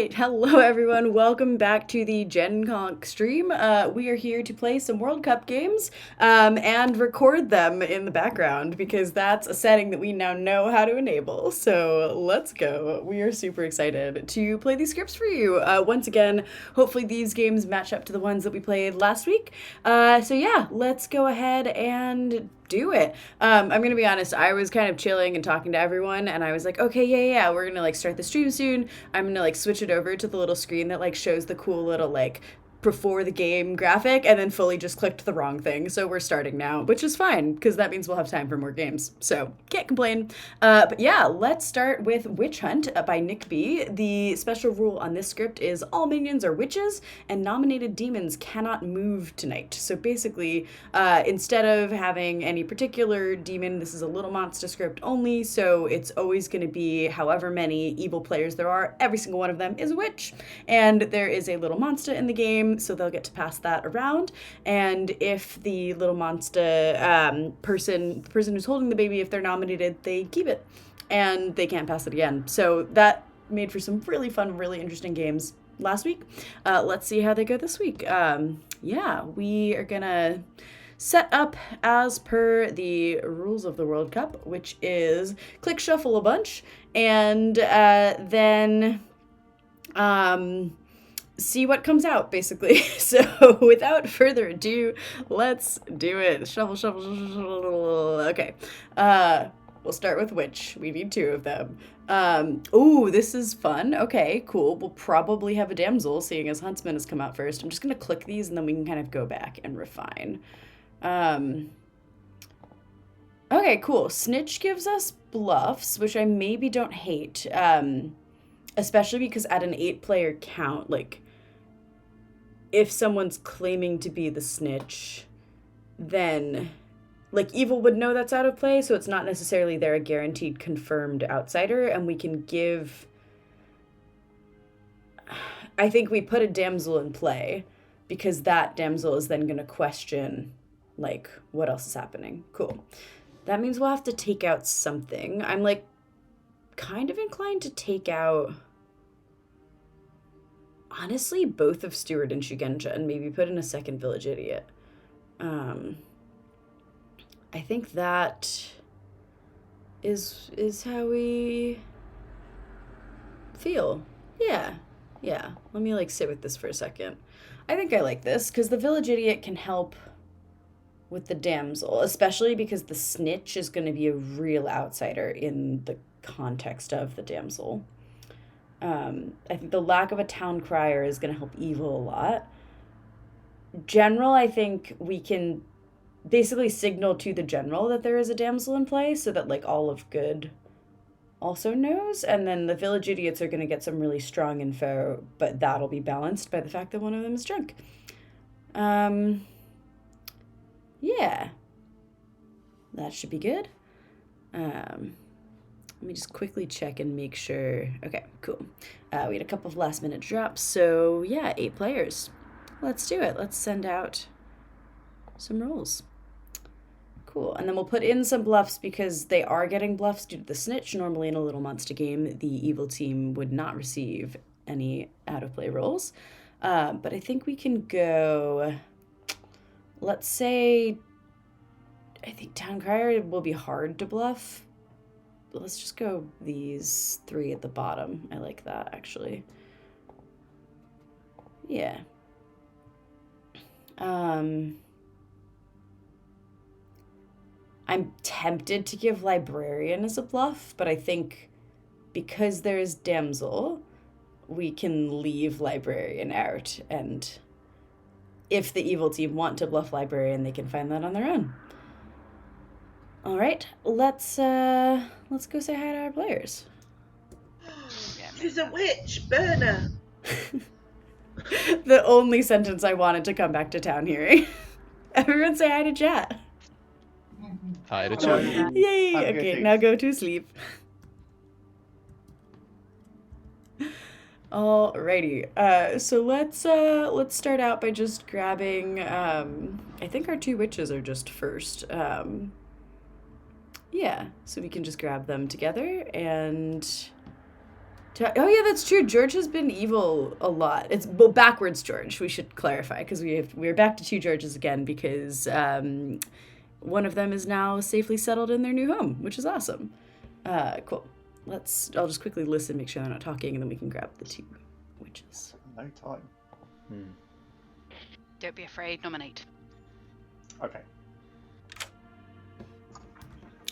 right, hello everyone. Welcome back to the Gen Conk stream. We are here to play some World Cup games and record them in the background because that's a setting that we now know how to enable. So let's go. We are super excited to play these scripts for you. Once again, hopefully these games match up to the ones that we played last week. So yeah, let's go ahead and do it. I'm gonna be honest, I was kind of chilling and talking to everyone, and I was like, okay, yeah, we're gonna like start the stream soon. I'm gonna like switch it over to the little screen that like shows the cool little like before the game graphic, and then fully just clicked the wrong thing. So we're starting now, which is fine because that means we'll have time for more games. So can't complain. But yeah, let's start with Witch Hunt by Nick B. The special rule on this script is all minions are witches, and nominated demons cannot move tonight. So basically, instead of having any particular demon, this is a little monster script only. So it's always going to be however many evil players there are. Every single one of them is a witch, and there is a little monster in the game. So they'll get to pass that around, and if the little monster the person who's holding the baby, if they're nominated, they keep it, and they can't pass it again. So that made for some really fun, really interesting games last week. Let's see how they go this week. Yeah, we are gonna set up as per the rules of the World Cup, which is click shuffle a bunch, and then see what comes out, basically. So without further ado, let's do it. Shuffle, shuffle, shuffle, shuffle. Okay. We'll start with witch. We need two of them. Ooh, this is fun. Okay, cool. We'll probably have a damsel, seeing as huntsman has come out first. I'm just gonna click these and then we can kind of go back and refine. Okay, cool. Snitch gives us bluffs, which I maybe don't hate. Especially because at an 8-player count, like, if someone's claiming to be the snitch, then, like, evil would know that's out of play, so it's not necessarily they're a guaranteed confirmed outsider, and we can give... I think we put a damsel in play, because that damsel is then going to question, like, what else is happening. Cool. That means we'll have to take out something. I'm, like, kind of inclined to take out... honestly, both of Stewart and Shugenja, and maybe put in a second village idiot. I think that is how we feel. Yeah. Let me like sit with this for a second. I think I like this because the village idiot can help with the damsel, especially because the snitch is going to be a real outsider in the context of the damsel. I think the lack of a town crier is going to help evil a lot. General, I think we can basically signal to the general that there is a damsel in play so that like all of good also knows, and then the village idiots are going to get some really strong info, but that'll be balanced by the fact that one of them is drunk. Yeah. That should be good. Let me just quickly check and make sure. Okay, cool. We had a couple of last minute drops, so yeah, 8 players. Let's do it. Let's send out some rolls. Cool, and then we'll put in some bluffs because they are getting bluffs due to the snitch. Normally in a little monster game, the evil team would not receive any out of play rolls. But I think we can go, let's say, I think Town Crier will be hard to bluff. Let's just go these 3 at the bottom. I like that, actually. Yeah. I'm tempted to give Librarian as a bluff, but I think because there's Damsel, we can leave Librarian out, and if the evil team want to bluff Librarian, they can find that on their own. All right, let's go say hi to our players. She's a witch, burn her. The only sentence I wanted to come back to town hearing. Everyone say hi to chat. Hi to chat. Yay! Okay, now go to sleep. Alrighty. So let's start out by just grabbing. I think our 2 witches are just first. Yeah, so we can just grab them together, and Oh yeah, that's true. George has been evil a lot. It's well backwards George. We should clarify because we're back to 2 Georges again because one of them is now safely settled in their new home, which is awesome. Cool. I'll just quickly listen, make sure they're not talking, and then we can grab the 2 witches. No time. Don't be afraid. Nominate. Okay.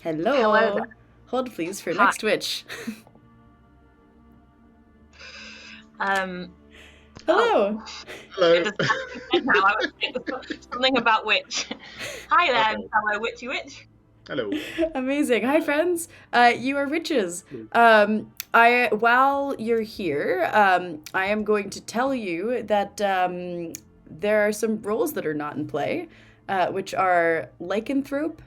Hello. Hold please for next witch. Hello. Hello. Hello. Now I was saying something about witch. Hi there, fellow witchy witch. Hello. Amazing. Hi, friends. You are witches. While you're here, I am going to tell you that there are some roles that are not in play, which are lycanthrope,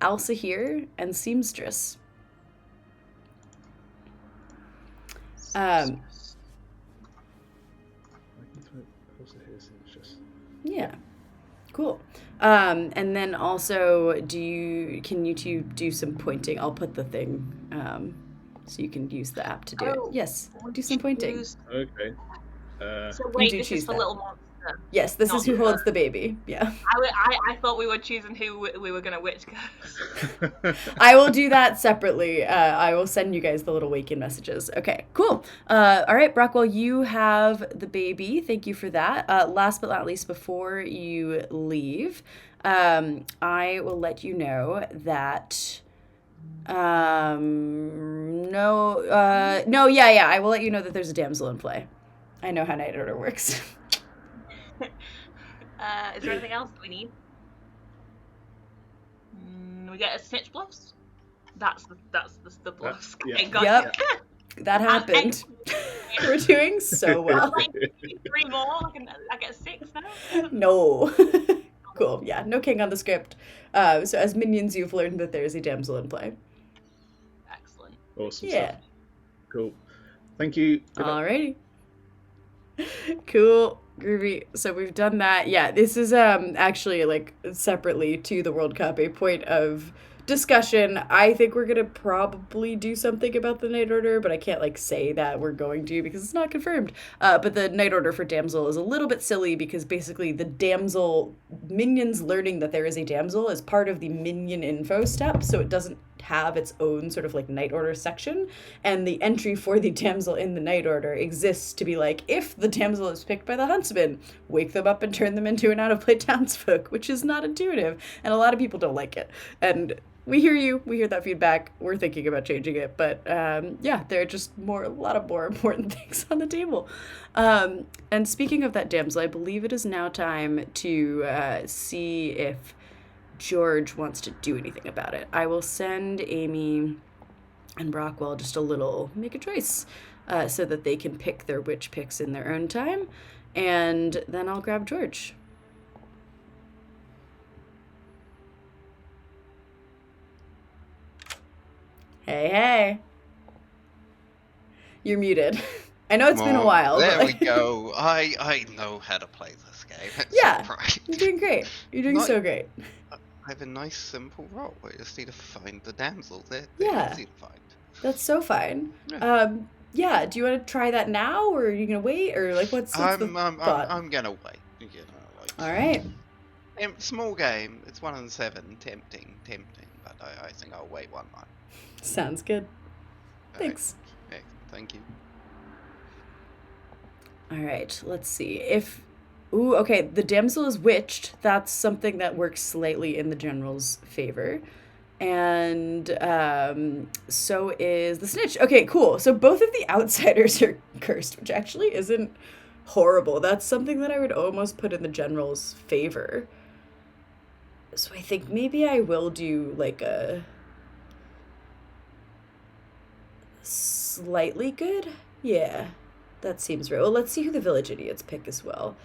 alsahir, and seamstress. Yeah. Cool. And then also, can you 2 do some pointing? I'll put the thing, so you can use the app to do it. Yes, do some pointing. Okay. So wait, do this choose is the that. little monster. Yes, this is who holds the baby. Yeah. I thought we were choosing who we were going to witch curse. I will do that separately. I will send you guys the little wake-in messages. Okay, cool. All right, Brockwell, you have the baby. Thank you for that. Last but not least, before you leave, I will let you know that... I will let you know that there's a damsel in play. I know how Night Order works. Is there anything else that we need? We get a snitch bluffs. That's the bluffs. Yeah. Okay, got Yep. it. That happened. We're doing so well. Like 3 more. I get a 6 now. No. Cool. Yeah, no king on the script. So as minions, you've learned that there is a damsel in play. Excellent. Awesome Yeah. stuff. Cool. Thank you. Good luck. Alrighty. Cool. Groovy. So we've done that. Yeah, this is actually like separately to the World Cup a point of discussion. I think we're gonna probably do something about the Night Order, but I can't like say that we're going to because it's not confirmed. But the Night Order for damsel is a little bit silly because basically the damsel minions learning that there is a damsel is part of the minion info step, so it doesn't have its own sort of like Night Order section, and the entry for the damsel in the Night Order exists to be like, if the damsel is picked by the huntsman, wake them up and turn them into an out-of-play townsfolk, which is not intuitive, and a lot of people don't like it. And we hear you, we hear that feedback, we're thinking about changing it, but yeah, there are just a lot of more important things on the table. And speaking of that damsel, I believe it is now time to see if George wants to do anything about it. I will send Amy and Brockwell just a little make a choice so that they can pick their witch picks in their own time, and then I'll grab George. Hey. You're muted. I know it's been a while. There but... we go. I know how to play this game. It's Yeah, all right. You're doing great. You're doing so great. I have a nice simple role. I just need to find the damsel. They're Yeah. easy to find. That's so fine. Yeah. Yeah. Do you want to try that now, or are you gonna wait, or like what's the thought? I'm gonna wait. You know, like, All right. Small game. It's 1 in 7. Tempting. But I think I'll wait one night. Sounds good. Thanks. Okay, thank you. All right. Let's see if. Ooh, okay. The damsel is witched. That's something that works slightly in the general's favor. And so is the snitch. Okay, cool. So both of the outsiders are cursed, which actually isn't horrible. That's something that I would almost put in the general's favor. So I think maybe I will do like a slightly good. Yeah, that seems right. Well, let's see who the village idiots pick as well.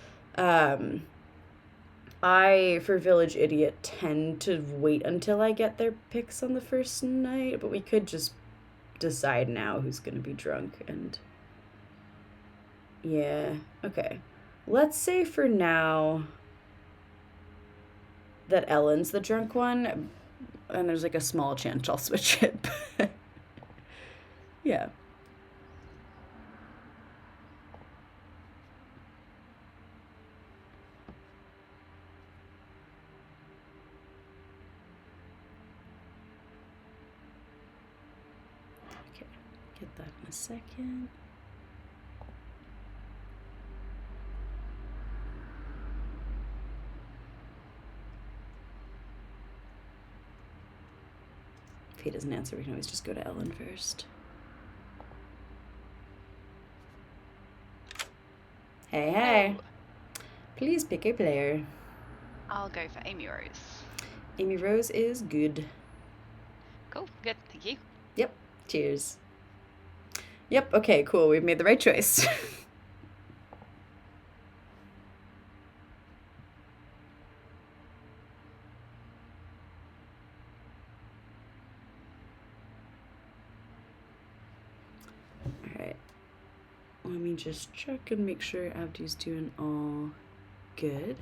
I, for Village Idiot, tend to wait until I get their picks on the first night, but we could just decide now who's going to be drunk, and... Yeah, okay. Let's say for now that Ellen's the drunk one, and there's like a small chance I'll switch it. Yeah. Get that in a second. If he doesn't answer, we can always just go to Ellen first. Hey, hey. Oh, Please pick a player. I'll go for Amy Rose. Amy Rose is good. Cool, good, thank you. Yep. Cheers. Yep, okay, cool. We've made the right choice. Alright. Let me just check and make sure Abdi's doing all good.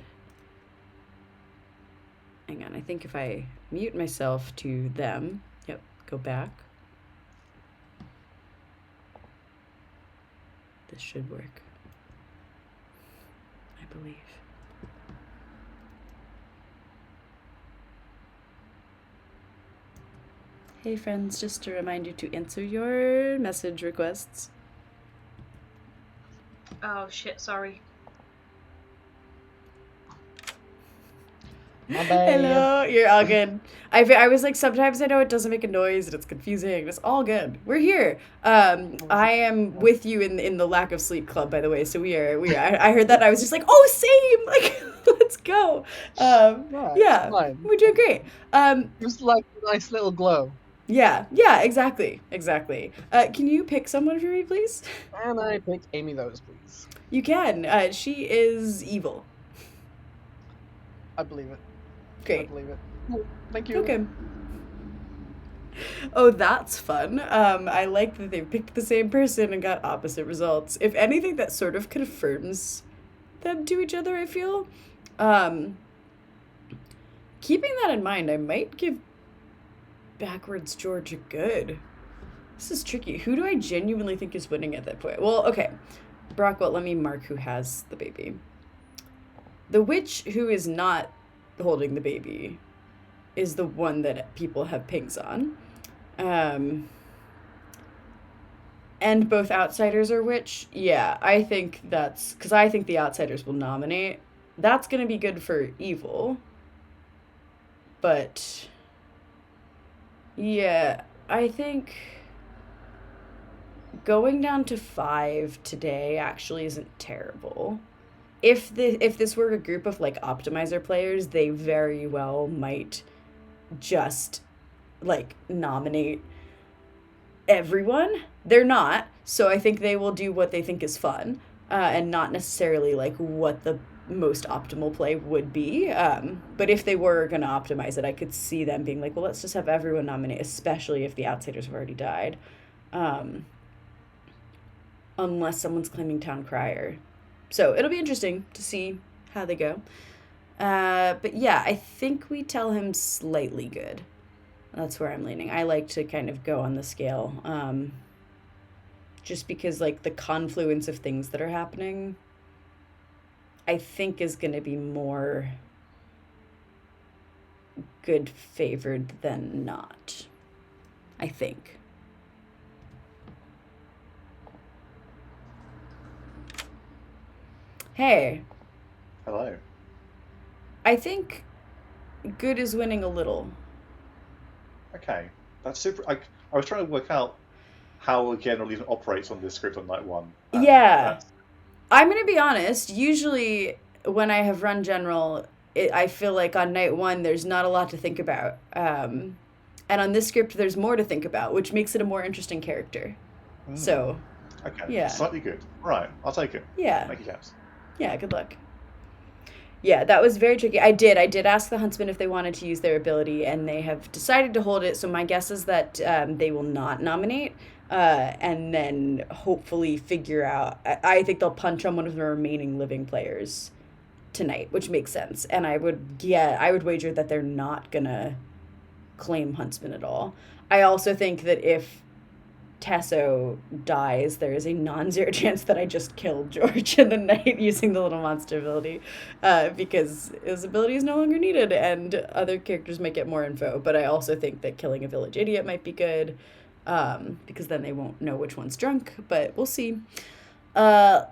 Hang on, I think if I mute myself to them, yep, go back. This should work, I believe. Hey friends, just to remind you to answer your message requests. Oh shit, sorry. My bad. Hello, you're all good. I was like, sometimes I know it doesn't make a noise and it's confusing. It's all good. We're here. I am with you in the lack of sleep club, by the way. So we are. I heard that. I was just like, oh, same. Like, let's go. Yeah, Fine. we're doing great. Just like a nice little glow. Yeah, exactly. Can you pick someone for me, please? And I pick Amy Rose, please. You can. She is evil. I believe it. I Great. believe it. Thank you. Okay. Oh, that's fun. I like that they picked the same person and got opposite results. If anything, that sort of confirms them to each other, I feel. Keeping that in mind, I might give Backwards George a good. This is tricky. Who do I genuinely think is winning at that point? Well, okay. Brockwell, let me mark who has the baby. The witch who is not holding the baby is the one that people have pings on. And both outsiders are witch. Yeah, I think that's... Because I think the outsiders will nominate. That's going to be good for evil. But... Yeah, I think... Going down to 5 today actually isn't terrible. If this were a group of like optimizer players, they very well might just like nominate everyone. They're not, so I think they will do what they think is fun, and not necessarily like what the most optimal play would be. But if they were gonna optimize it, I could see them being like, well, let's just have everyone nominate, especially if the outsiders have already died. Unless someone's claiming Town Crier. So it'll be interesting to see how they go. But yeah, I think we tell him slightly good. That's where I'm leaning. I like to kind of go on the scale. Just because like the confluence of things that are happening, I think is going to be more good favored than not. I think. Hey. Hello. I think good is winning a little. Okay, that's super. I was trying to work out how a general even operates on this script on night 1. Yeah. I'm going to be honest. Usually when I have run general, I feel like on night 1 there's not a lot to think about. And on this script there's more to think about, which makes it a more interesting character. So, okay, yeah. Slightly good. Right, I'll take it. Yeah. Thank you, chaps. Yeah, good luck. Yeah, that was very tricky. I did ask the huntsman if they wanted to use their ability, and they have decided to hold it, so my guess is that they will not nominate, and then hopefully figure out... I think they'll punch on one of the remaining living players tonight, which makes sense. And I would wager that they're not gonna claim huntsman at all. I also think that if Tesso dies, there is a non-zero chance that I just killed George in the night using the little monster ability, because his ability is no longer needed and other characters might get more info. But I also think that killing a village idiot might be good. because then they won't know which one's drunk, but we'll see. Yeah,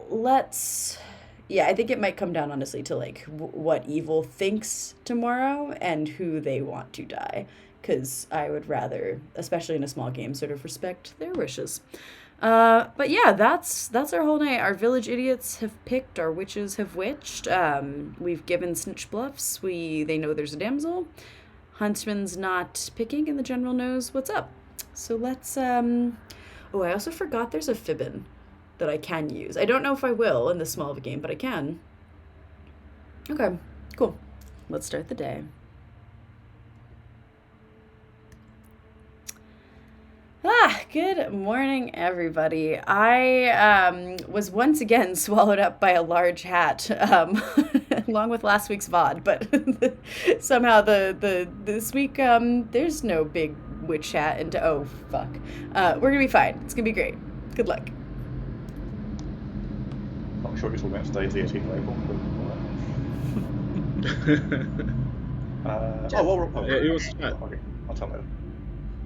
I think it might come down honestly to like what evil thinks tomorrow and who they want to die, because I would rather, especially in a small game, sort of respect their wishes. But yeah, that's our whole night. Our village idiots have picked, our witches have witched. We've given snitch bluffs. They know there's a damsel. Huntsman's not picking, and the general knows what's up. So let's I also forgot there's a fibbin that I can use. I don't know if I will in this small of a game, but I can. Okay, cool. Let's start the day. Good morning, everybody. I was once again swallowed up by a large hat, along with last week's VOD, but somehow this week there's no big witch hat into oh fuck. We're gonna be fine. It's gonna be great. Good luck. Not sure it's all about today's the 18th of April. It was chat. Okay, I'll tell them.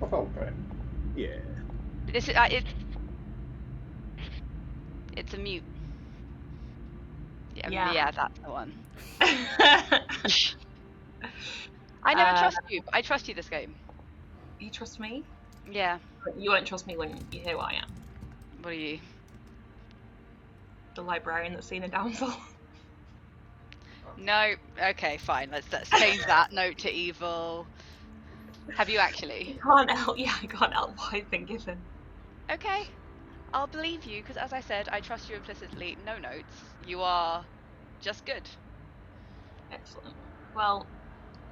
Oh, great. Yeah. This is it's a mute. Yeah, that's the one. I never trust you, but I trust you this game. You trust me? Yeah. But you won't trust me when you hear what I am. What are you? The librarian that's seen a damsel. No. Okay, fine. Let's change that note to evil. Have you actually? I can't help what I've been given. Okay. I'll believe you, because as I said, I trust you implicitly. No notes. You are just good. Excellent. Well,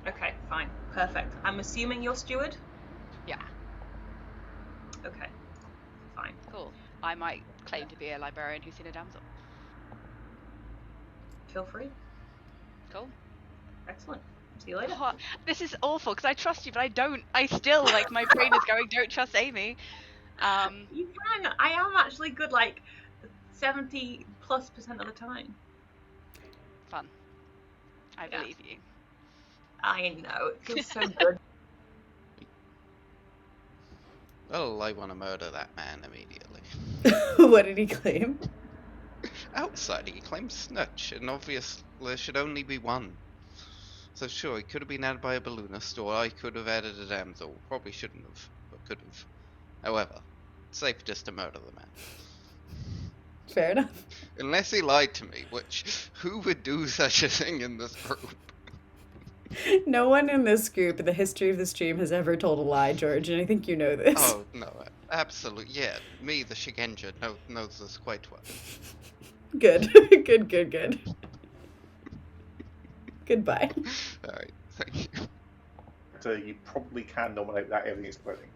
okay, fine. Perfect. I'm assuming you're steward? Yeah. Okay. Fine. Cool. I might claim to be a librarian who's seen a damsel. Feel free. Cool. Excellent. See you later. Oh, this is awful, because I trust you, but I don't. I still, like, my brain is going, don't trust Amy. You can. I am actually good, like, 70+% of the time. Fun. I believe you. I know. It feels so good. Well, I want to murder that man immediately. What did he claim? Outside, he claimed snitch, and obviously there should only be one. So sure, he could have been added by a balloonist, or I could have added a damsel. Probably shouldn't have, but could have. However, it's safe just to murder the man. Fair enough. Unless he lied to me, which, who would do such a thing in this group? No one in this group in the history of the stream has ever told a lie, George, and I think you know this. Oh, no, absolutely, yeah. Me, the Shigenja, knows this quite well. Good. Good. Goodbye. Alright, thank you. So you probably can nominate that everything is voting.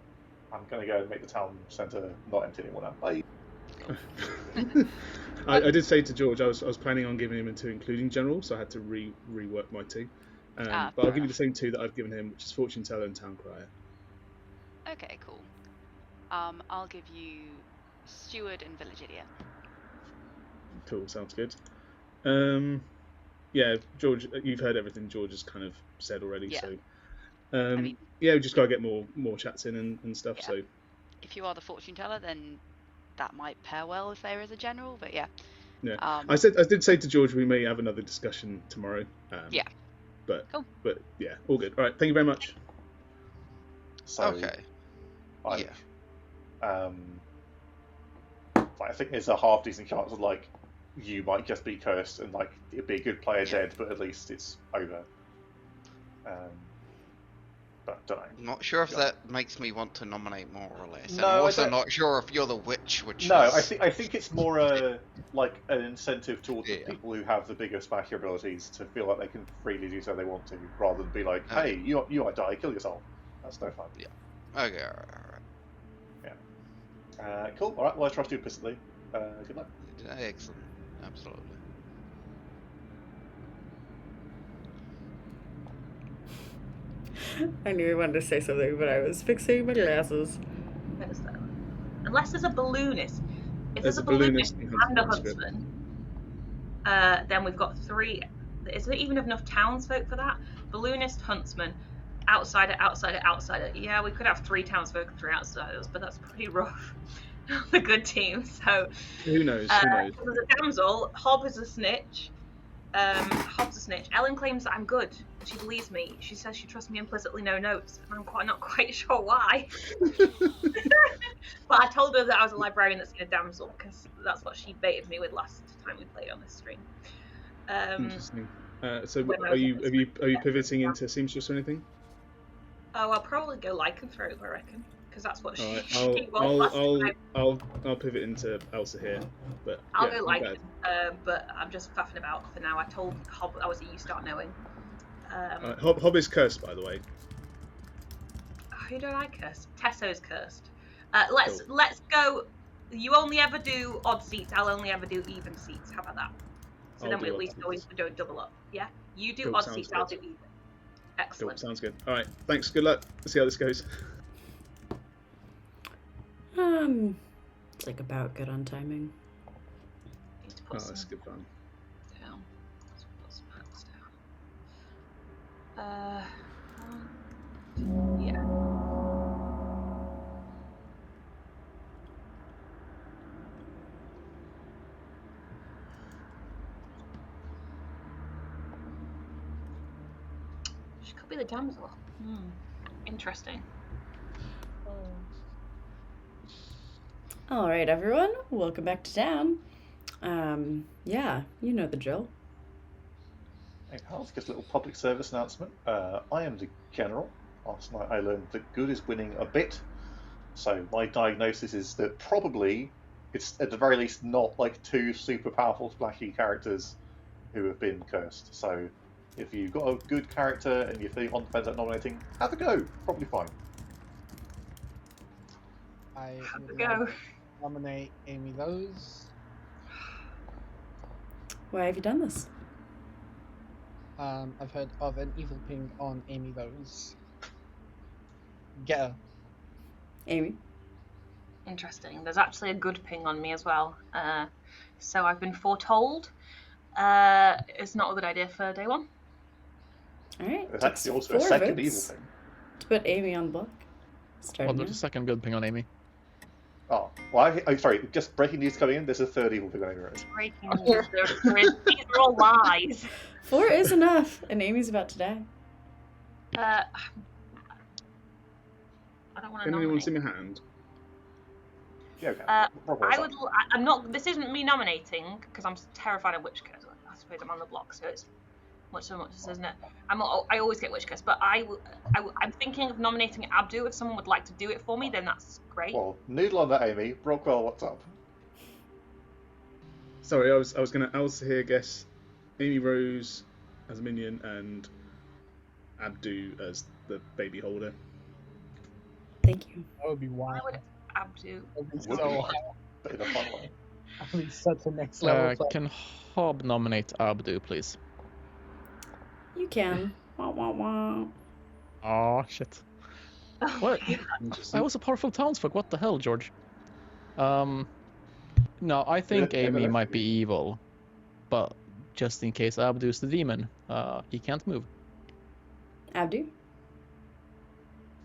I'm going to go and make the town centre not empty anymore now. Bye. I did say to George I was planning on giving him a 2 including general, so I had to rework my 2. But I'll give you the same 2 that I've given him, which is fortune teller and town crier. Okay, cool. I'll give you steward and village idiot. Cool, sounds good. Yeah, George, you've heard everything George has kind of said already, Yeah. so Yeah, we just gotta get more chats in and stuff. Yeah. So if you are the fortune teller, then that might pair well if there is a general. But yeah. yeah, I did say to George we may have another discussion tomorrow. Yeah. But cool. But yeah, all good. All right, thank you very much. So, okay. Like, I think there's a half decent chance of like you might just be cursed and like it'd be a good player dead, but at least it's over. But don't know. I'm not sure if that makes me want to nominate more or less. No, I'm also not sure if you're the witch, which No, is... I think it's more like an incentive towards the people who have the bigger splashy abilities to feel like they can freely do so they want to, rather than be like, hey, you might die, kill yourself. That's no fun. Yeah. Okay, alright. Yeah. Cool. Alright, well I trust you implicitly. Good luck. Excellent. Absolutely. I knew I wanted to say something, but I was fixing my glasses. Unless there's a balloonist. If there's a balloonist and a huntsman, then we've got 3. Is there even enough townsfolk for that? Balloonist, huntsman, outsider, outsider, outsider. Yeah, we could have 3 townsfolk and 3 outsiders, but that's pretty rough. The good team. So Who knows? Who knows? there's a damsel. Hob is a snitch. Hob's a snitch. Ellen claims that I'm good. She believes me. She says she trusts me implicitly, no notes. And I'm not quite sure why. But I told her that I was a librarian that's seen a damsel because that's what she baited me with last time we played on this stream. Interesting. So are you pivoting into seamstress or anything? Oh, I'll probably go lycanthrope, I reckon, because that's what she. Right, I'll pivot into Elsa here, but I'll go lycan. But I'm just faffing about for now. I told Hob I was a you start knowing. Hob is cursed, by the way. Who do I curse? Tesso's cursed. Let's go. You only ever do odd seats. I'll only ever do even seats. How about that? So then we at least always don't double up. Yeah. You do odd seats. I'll do even. Excellent. Cool, sounds good. All right. Thanks. Good luck. Let's see how this goes. It's like about good on timing. Oh, that's good fun. Down. Let's put some hats down. Yeah. She could be the damsel. Interesting. All right, everyone. Welcome back to town. Yeah, you know the drill. Hey, Hals, just a little public service announcement. I am the general. Last night I learned that good is winning a bit. So my diagnosis is that probably it's at the very least not like 2 super powerful splashy characters who have been cursed. So if you've got a good character and you think on the fence at nominating, have a go. Probably fine. I Have a would go. like to nominate Amy Those. Why have you done this? I've heard of an evil ping on Amy Those. Get her. Amy? Interesting. There's actually a good ping on me as well. So I've been foretold. It's not a good idea for day 1. All right. There's actually also a second evil thing. To put Amy on the block. Well, there's a second good ping on Amy. Oh, well, sorry, just breaking news coming in, there's a third evil thing on Amy Rose. Breaking news. These are all lies. 4 is enough, and Amy's about to die. I don't want to Can anyone nominate. see my hand? Yeah, okay. I'm not. This isn't me nominating because I'm terrified of witch curse. I suppose I'm on the block, so it's much, isn't it? I always get witch curse, but I'm thinking of nominating Abdu. If someone would like to do it for me, then that's great. Well, noodle on that, Amy. Brockwell, what's up? Sorry, I was going to Elsa here guess Amy Rose as a minion and Abdu as the baby holder. Thank you. That would be wild. Why would Abdu? That would be Would so be. wild. But in a fun way. That would be such a next level play. Can Hob nominate Abdu, please? You can. Wah, wah, wah. Oh shit. What? I was a powerful townsfolk. What the hell, George? No, I think Yeah, Amy yeah, might be evil, but just in case Abdu's the demon, he can't move. Abdu?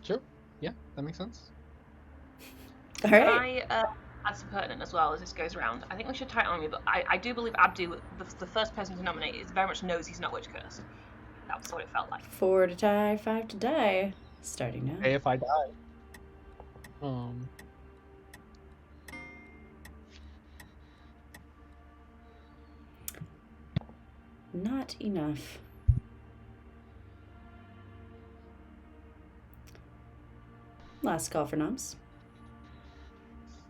Sure. Yeah, that makes sense. All Can right. I add some pertinent as well as this goes around? I think we should tie it on me, but I do believe Abdu, the first person to nominate, is very much knows he's not witch cursed. That's what it felt like. 4 to tie, 5 to die. Starting now. Hey, if I die. Not enough. Last call for noms.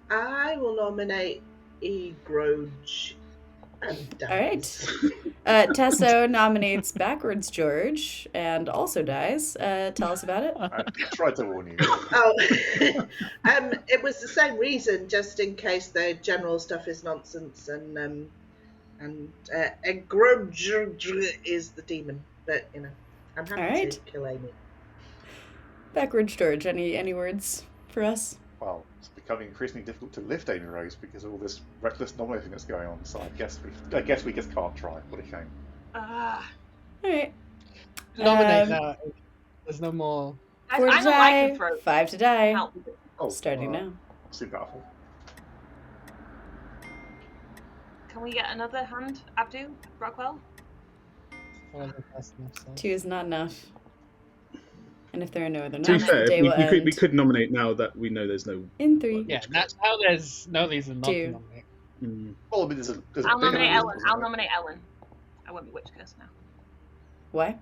I will nominate Egrudge and dies. All right. Tesso nominates Backwards George and also dies. Tell us about it. I tried to warn you. Oh, it was the same reason, just in case the general stuff is nonsense, and Egrudge is the demon. But I'm happy All right. to kill Amy. Backwards George, any words for us? Well, it's becoming increasingly difficult to lift Amy Rose because of all this reckless nominating that's going on. So I guess we just can't try. What a shame. Ah, All right. Nominate There's no more. 4 to I don't like die, the throat. 5 to die. Help. Oh, Starting now. Super powerful. Can we get another hand, Abdu? Rockwell? Wasn't fast enough, so. 2 is not enough. And if there are no other To be knocks, the fair, day will end we could nominate now that we know there's no. in 3. Yeah, that's how there's no reason not to 2. nominate. Well, I mean, there's a I'll big nominate reason, Ellen. isn't I'll there? nominate Ellen. I won't be Witch Curse now. Why?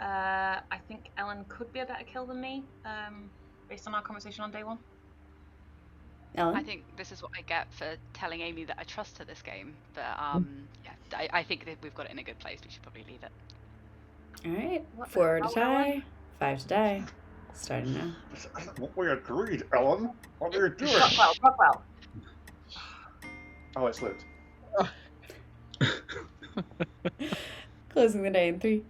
I think Ellen could be a better kill than me, based on our conversation on day 1. Ellen? I think this is what I get for telling Amy that I trust her this game. But yeah, I think that we've got it in a good place. We should probably leave it. Alright. What the 4 to hell, die, Ellen? 5 to die. Starting now. What we agreed, Ellen. What are you doing? Rockwell. Oh, it slipped. Closing the day in 3,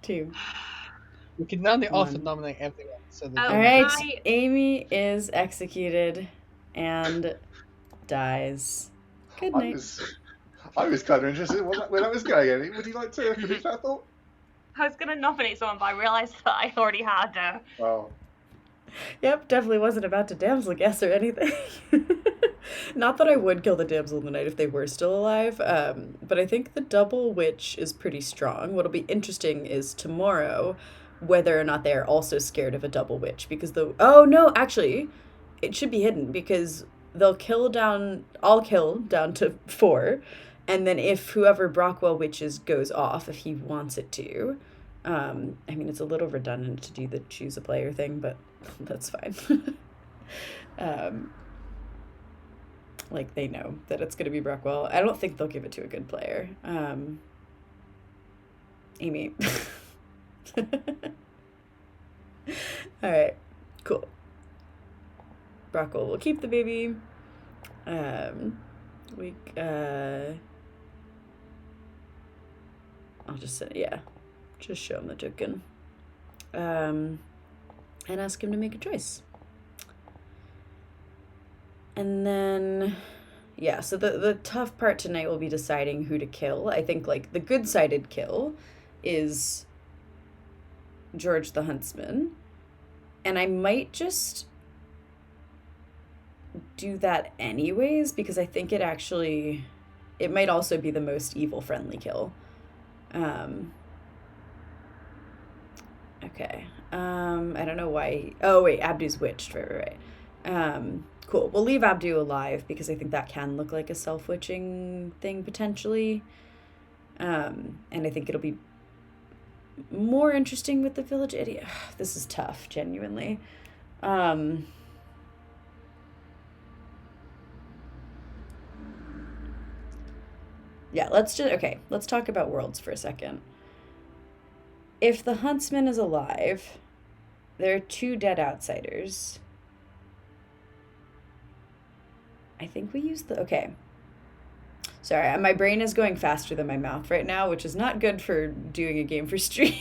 2. We can now also 1. nominate everyone. So Oh, Alright, Amy is executed and dies. Good night. I was kind of interested in where that was going, Amy. Would you like to finish that thought? I was going to nominate someone, but I realised that I already had Oh. Yep, definitely wasn't about to damsel guess or anything. Not that I would kill the damsel in the night if they were still alive, but I think the double witch is pretty strong. What'll be interesting is tomorrow whether or not they are also scared of a double witch, because oh no, actually, it should be hidden because they'll kill down, I'll kill down to 4, and then if whoever Brockwell witches goes off, if he wants it to, I mean, it's a little redundant to do the choose a player thing, but that's fine. Like, they know that it's going to be Brockwell. I don't think they'll give it to a good player. Amy. Alright, cool. Brockwell will keep the baby. I'll just say, yeah. Just show him the token. And ask him to make a choice. And then, yeah, so the tough part tonight will be deciding who to kill. I think, like, the good-sided kill is George the Huntsman. And I might just do that anyways, because I think it might also be the most evil-friendly kill. Okay. I don't know why. Oh, wait, Abdu's witched. Right. Cool. We'll leave Abdu alive because I think that can look like a self-witching thing potentially. And I think it'll be more interesting with the village idiot. This is tough, genuinely. Yeah, let's talk about worlds for a second. If the huntsman is alive, there are 2 dead outsiders. I think we use okay. Sorry, my brain is going faster than my mouth right now, which is not good for doing a game for stream.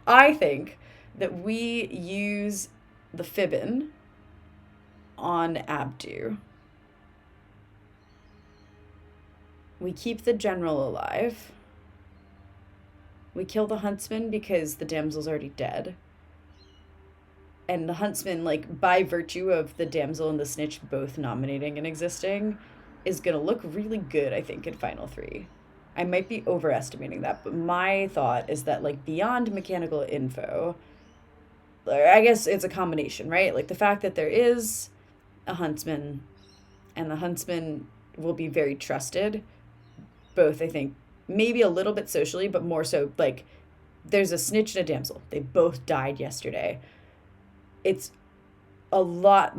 I think that we use the Fibbin on Abdu. We keep the general alive. We kill the huntsman because the damsel's already dead. And the huntsman, like, by virtue of the damsel and the snitch both nominating and existing, is going to look really good, I think, in Final 3. I might be overestimating that, but my thought is that, like, beyond mechanical info, I guess it's a combination, right? Like, the fact that there is a huntsman, and the huntsman will be very trusted, both, I think, maybe a little bit socially, but more so, like, there's a snitch and a damsel. They both died yesterday. It's a lot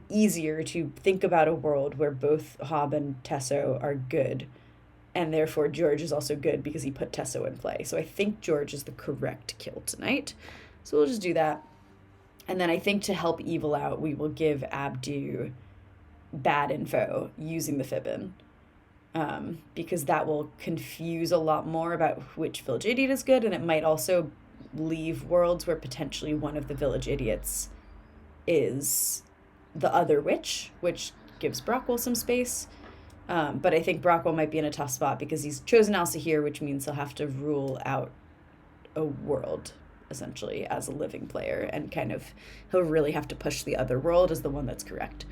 easier to think about a world where both Hob and Tesso are good, and therefore George is also good because he put Tesso in play. So I think George is the correct kill tonight. So we'll just do that. And then I think to help evil out, we will give Abdu bad info using the Fibbin. Because that will confuse a lot more about which village idiot is good, and it might also leave worlds where potentially one of the village idiots is the other witch, which gives Brockwell some space. But I think Brockwell might be in a tough spot because he's chosen Alcahir, which means he'll have to rule out a world, essentially, as a living player, and kind of he'll really have to push the other world as the one that's correct.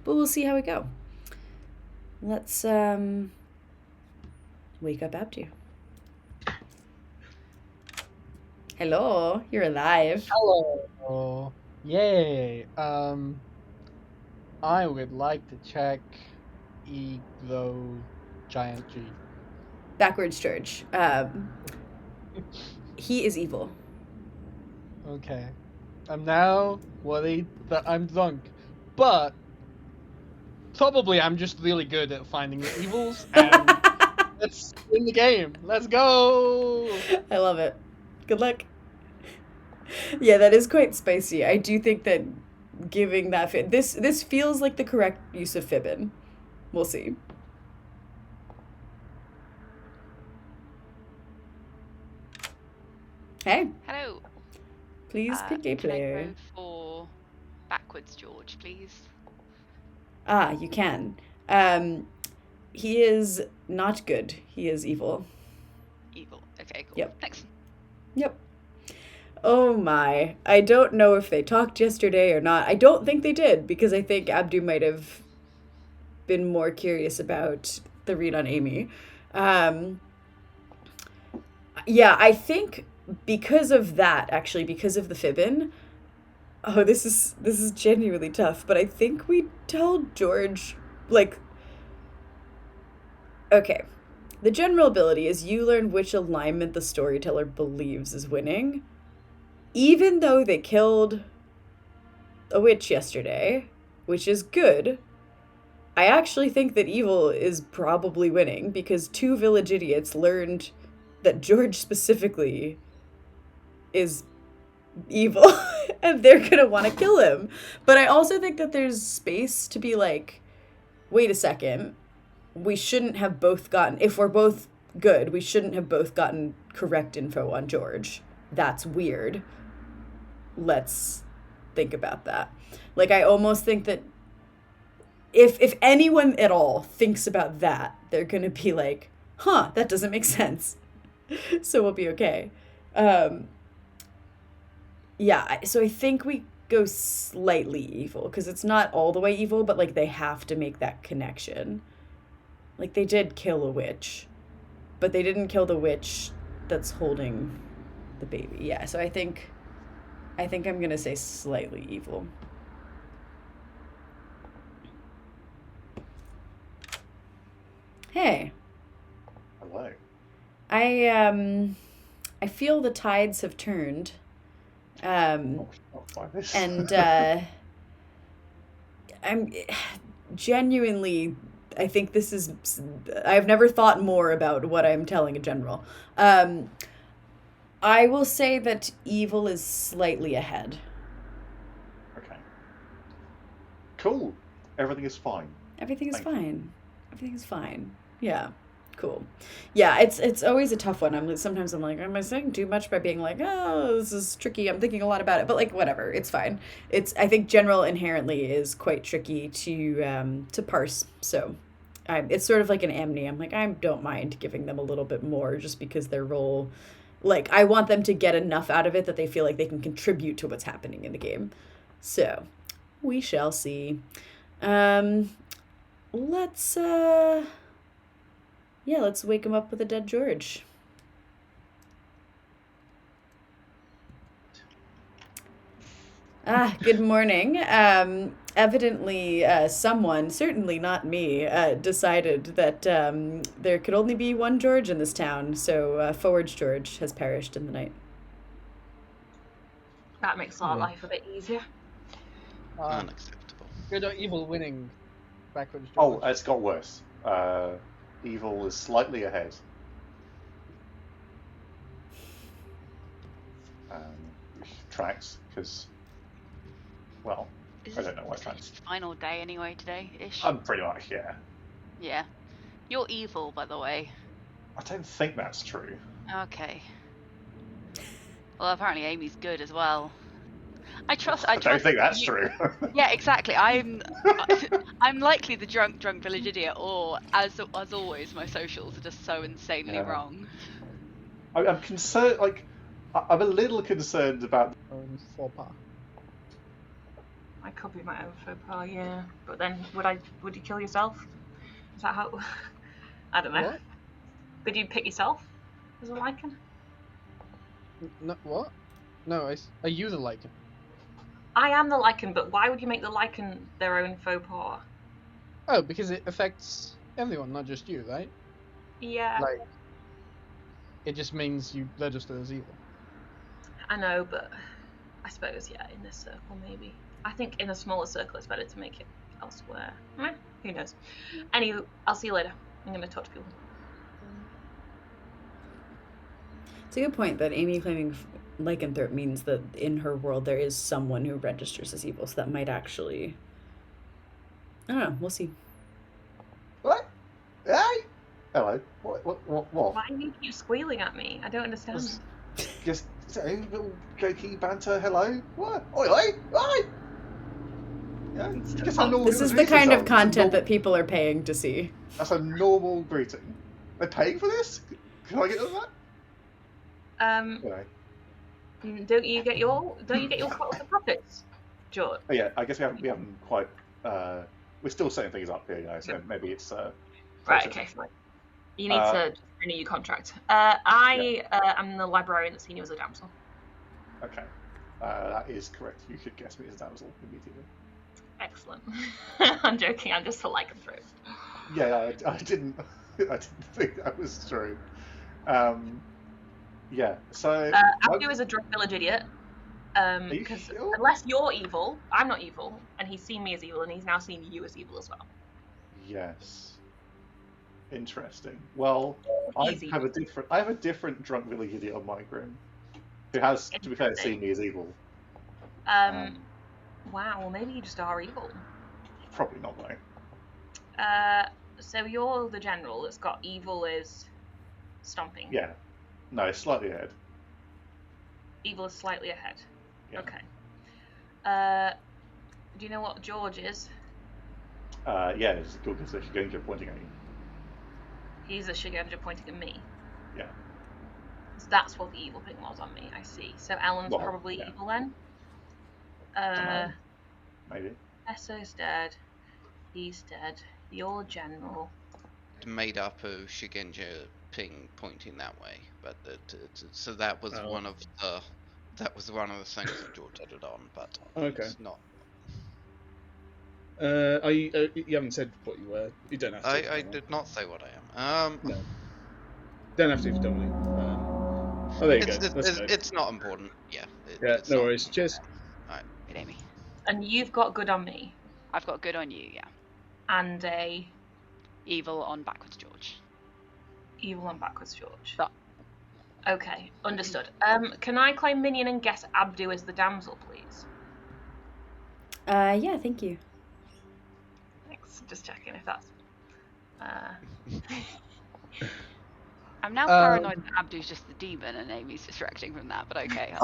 But we'll see how we go. Let's wake up Abdu. Hello, you're alive. Hello. Yay. I would like to check Eglo Giant G. Backwards George. He is evil. Okay. I'm now worried that I'm drunk, but probably I'm just really good at finding the evils, and let's win the game. Let's go! I love it. Good luck. Yeah, that is quite spicy. I do think that giving that this feels like the correct use of fibbin. We'll see. Hey. Hello. Please pick a player. Can I go for backwards George, please? Ah, you can. He is not good. He is evil. Evil. Okay, cool. Yep. Thanks. Yep. Oh my. I don't know if they talked yesterday or not. I don't think they did, because I think Abdu might have been more curious about the read on Amy. Yeah, I think because of that, actually, because of the fibbin, this is genuinely tough, but I think we told George, like, okay, the general ability is you learn which alignment the storyteller believes is winning. Even though they killed a witch yesterday, which is good, I actually think that evil is probably winning, because 2 village idiots learned that George specifically is evil and they're gonna want to kill him. But I also think that there's space to be like, wait a second, we shouldn't have both gotten, if we're both good, we shouldn't have both gotten correct info on George. That's weird. Let's think about that. Like, I almost think that if anyone at all thinks about that, they're gonna be like, huh, that doesn't make sense. So we'll be okay. Yeah, so I think we go slightly evil, because it's not all the way evil, but like they have to make that connection. Like, they did kill a witch, but they didn't kill the witch that's holding the baby. Yeah, so I think I'm gonna say slightly evil. Hey. Hello. I feel the tides have turned. And I'm genuinely, I think this is, I've never thought more about what I'm telling a general. I will say that evil is slightly ahead. Okay. Cool. Everything is fine. Everything is Thank you. fine. Everything is fine. Yeah. Cool. Yeah, it's always a tough one. Sometimes I'm like, am I saying too much by being like, oh, this is tricky. I'm thinking a lot about it, but like, whatever, it's fine. I think general inherently is quite tricky to parse. So, it's sort of like an amni. I'm like, I don't mind giving them a little bit more, just because their role, like, I want them to get enough out of it that they feel like they can contribute to what's happening in the game. So, we shall see. Let's wake him up with a dead George. Good morning. Evidently, someone, certainly not me, decided that there could only be one George in this town, so Forge George has perished in the night. That makes our life a bit easier. Unacceptable. Good or evil winning backwards Oh, George. it's got worse. Evil is slightly ahead. Which tracks, because, well, I don't know why tracks. Final day anyway today-ish. Pretty much, yeah. Yeah. You're evil, by the way. I don't think that's true. Okay. Well, apparently Amy's good as well. I don't think that's you. true. Yeah, exactly. I'm likely the drunk village idiot, or as always, my socials are just so insanely wrong. I'm concerned. Like, I'm a little concerned about. Own faux pas. I could be my own faux pas, yeah. But then, would you kill yourself? Is that how? I don't know. What? Could you pick yourself as a Lycan? No, what? No, are you the Lycan? I am the Lycan, but why would you make the Lycan their own faux pas? Oh, because it affects everyone, not just you, right? Yeah. Like, it just means you register as evil. I know, but I suppose, yeah, in this circle, maybe. I think in a smaller circle, it's better to make it elsewhere. Who knows? Anywho, I'll see you later. I'm going to talk to people. It's a good point that Amy claiming lycanthrope means that in her world there is someone who registers as evil, so that might actually... I don't know, we'll see. What? Hey! Hello. What? Why do you keep squealing at me? I don't understand. Just little jokey banter. Hello. What? Oi, oi, oi! Yeah, just a normal This is the kind of content that people are paying to see. That's a normal greeting. They're paying for this? Can I get on that? Anyway. Don't you get your cut of the profits, George? Oh, yeah, I guess we haven't quite. We're still setting things up here, so maybe it's. Right. Okay. Fine. You need to renew your contract. I am the librarian that's seen you as a damsel. Okay, that is correct. You could guess me as damsel immediately. Excellent. I'm joking. I'm just a lycanthrope. Yeah, I didn't think that was true. Yeah. So. Abdu is a drug village idiot. Because sure? unless you're evil, I'm not evil, and he's seen me as evil, and he's now seen you as evil as well. Yes. Interesting. Well, I have a different drunk village idiot on my grim, who has, to be fair, seen me as evil. Wow. Well, maybe you just are evil. Probably not though. So you're the general that's got evil is stomping. Yeah. No, slightly ahead. Evil is slightly ahead. Yeah. Okay. Do you know what George is? Yeah, it's good because she's going to pointing at you. He's a Shigenja pointing at me. Yeah. So that's what the evil thing was on me. I see. So Ellen's probably evil then. Maybe. Esso's dead. He's dead. You're general. Made up of Shigenja ping pointing that way, but so that was one of the things that George added on, but it's not. You haven't said what you were. You don't have to. I did not say what I am. No. Don't have to if you don't want to. There you go. It's not important. Yeah. No worries. Cheers. Alright. Good, Amy. And you've got good on me. I've got good on you, yeah. And a... Evil on backwards George. Evil on backwards George. That. Okay, understood. Can I claim minion and guess Abdu as the damsel, please? Yeah, thank you. Thanks. Just checking if that's... I'm now paranoid that Abdu's just the demon and Amy's distracting from that, but okay.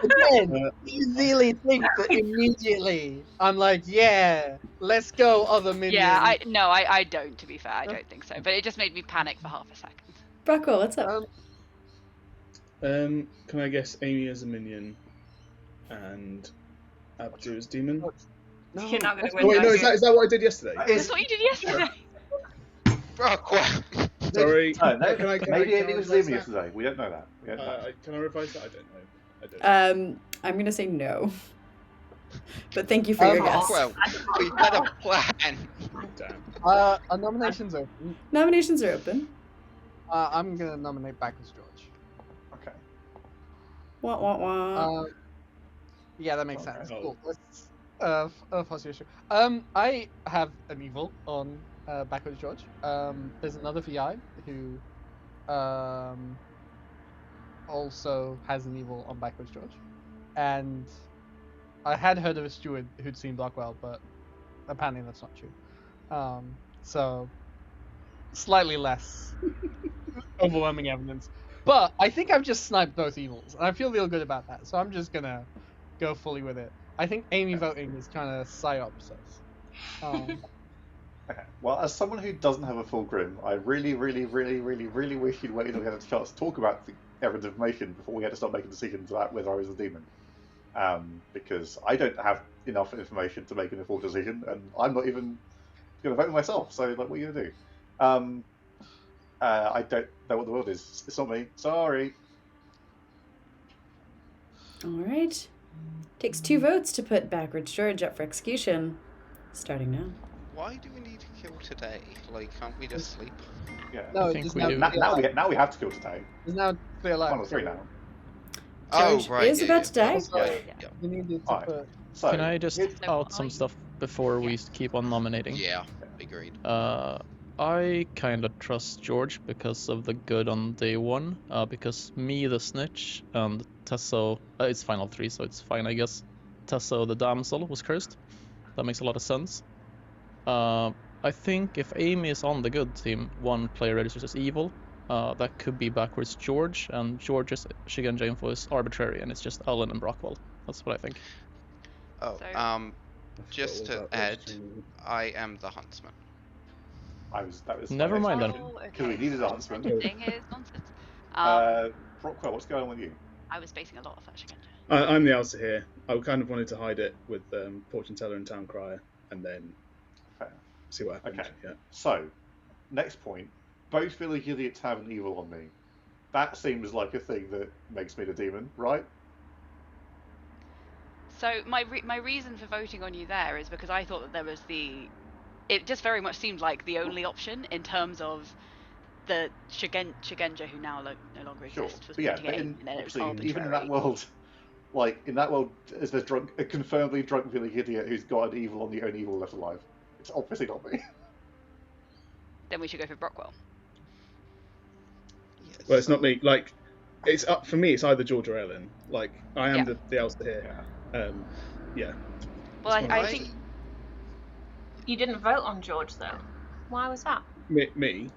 Again, you really think that immediately I'm like, yeah, let's go, other minions. Yeah, I don't, to be fair. I don't think so. But it just made me panic for half a second. Brocco, what's up? Can I guess Amy as a minion and Abdu as demon? No. You're not going to win. Oh, wait, no, is that what I did yesterday? That's what you did yesterday. Brocco. Sorry. Maybe Amy was leaving yesterday. We don't know that. Can I revise that? I don't know. I'm gonna say no. But thank you for your guess. Well, we had a plan. Damn. Nominations open. Nominations are open. I'm gonna nominate backwards George. Okay. Wah wah wah. Yeah, that makes sense. Cool. Let's issue. I have an evil on backwards George. There's another VI who also has an evil on backwards George, and I had heard of a steward who'd seen Blackwell, but apparently that's not true. So slightly less overwhelming evidence. But I think I've just sniped both evils, and I feel real good about that. So I'm just gonna go fully with it. I think Amy voting is kind of psyops us. Okay. Well, as someone who doesn't have a full grim, I really, really, really, really, really wish you'd waited until we had a chance to talk about errant information before we had to start making decisions about whether I was a demon. Because I don't have enough information to make an informed decision, and I'm not even going to vote myself. So, like, what are you going to do? I don't know what the world is. It's not me. Sorry. All right. Takes 2 votes to put Backwards George up for execution. Starting now. Why do we need to kill today? Like, can't we just sleep? Yeah. No, I think it's we now, do. Now we have to kill today. It's now 3 alive. 1 or 3 now. George oh, right. is about to die. Also, Yeah. we needed to Alright. put. So, Can I just it- out some stuff before we keep on nominating? Yeah, agreed. I kind of trust George because of the good on day 1. Because me, the snitch, and Tesso, it's final 3, so it's fine, I guess. Tesso, the damsel, was cursed. That makes a lot of sense. I think if Amy is on the good team, 1 player registers as evil. That could be Backwards George, and George's Shigenja info is arbitrary, and it's just Ellen and Brockwell. That's what I think. Oh, So- just to add, I am the huntsman. That was Never my mind next then. question. Oh, Because we needed a huntsman. Editing is nonsense. Brockwell, what's going on with you? I was basing a lot of that Shigenja. I'm the Elsa here. I kind of wanted to hide it with Fortune Teller and Town Crier, and then Fair. see what happens. Okay. Yeah. So, next point. Both village idiots have an evil on me. That seems like a thing that makes me the demon, right? So my reason for voting on you there is because I thought that there was it just very much seemed like the only option in terms of the Shigenja who now no longer Sure. exists was But yeah, pointing but at Amy, and then it was obviously, even in that arbitrary. world, is there a confirmedly drunk village idiot who's got an evil on the only evil left alive? It's obviously not me. Then we should go for Brockwell. Yes. Well, it's not me. Like, it's up for me. It's either George or Ellen. Like, I am Yeah. the Elsa here. Yeah. Yeah. Well, It's I fine. think You didn't vote on George though. Why was that? Me.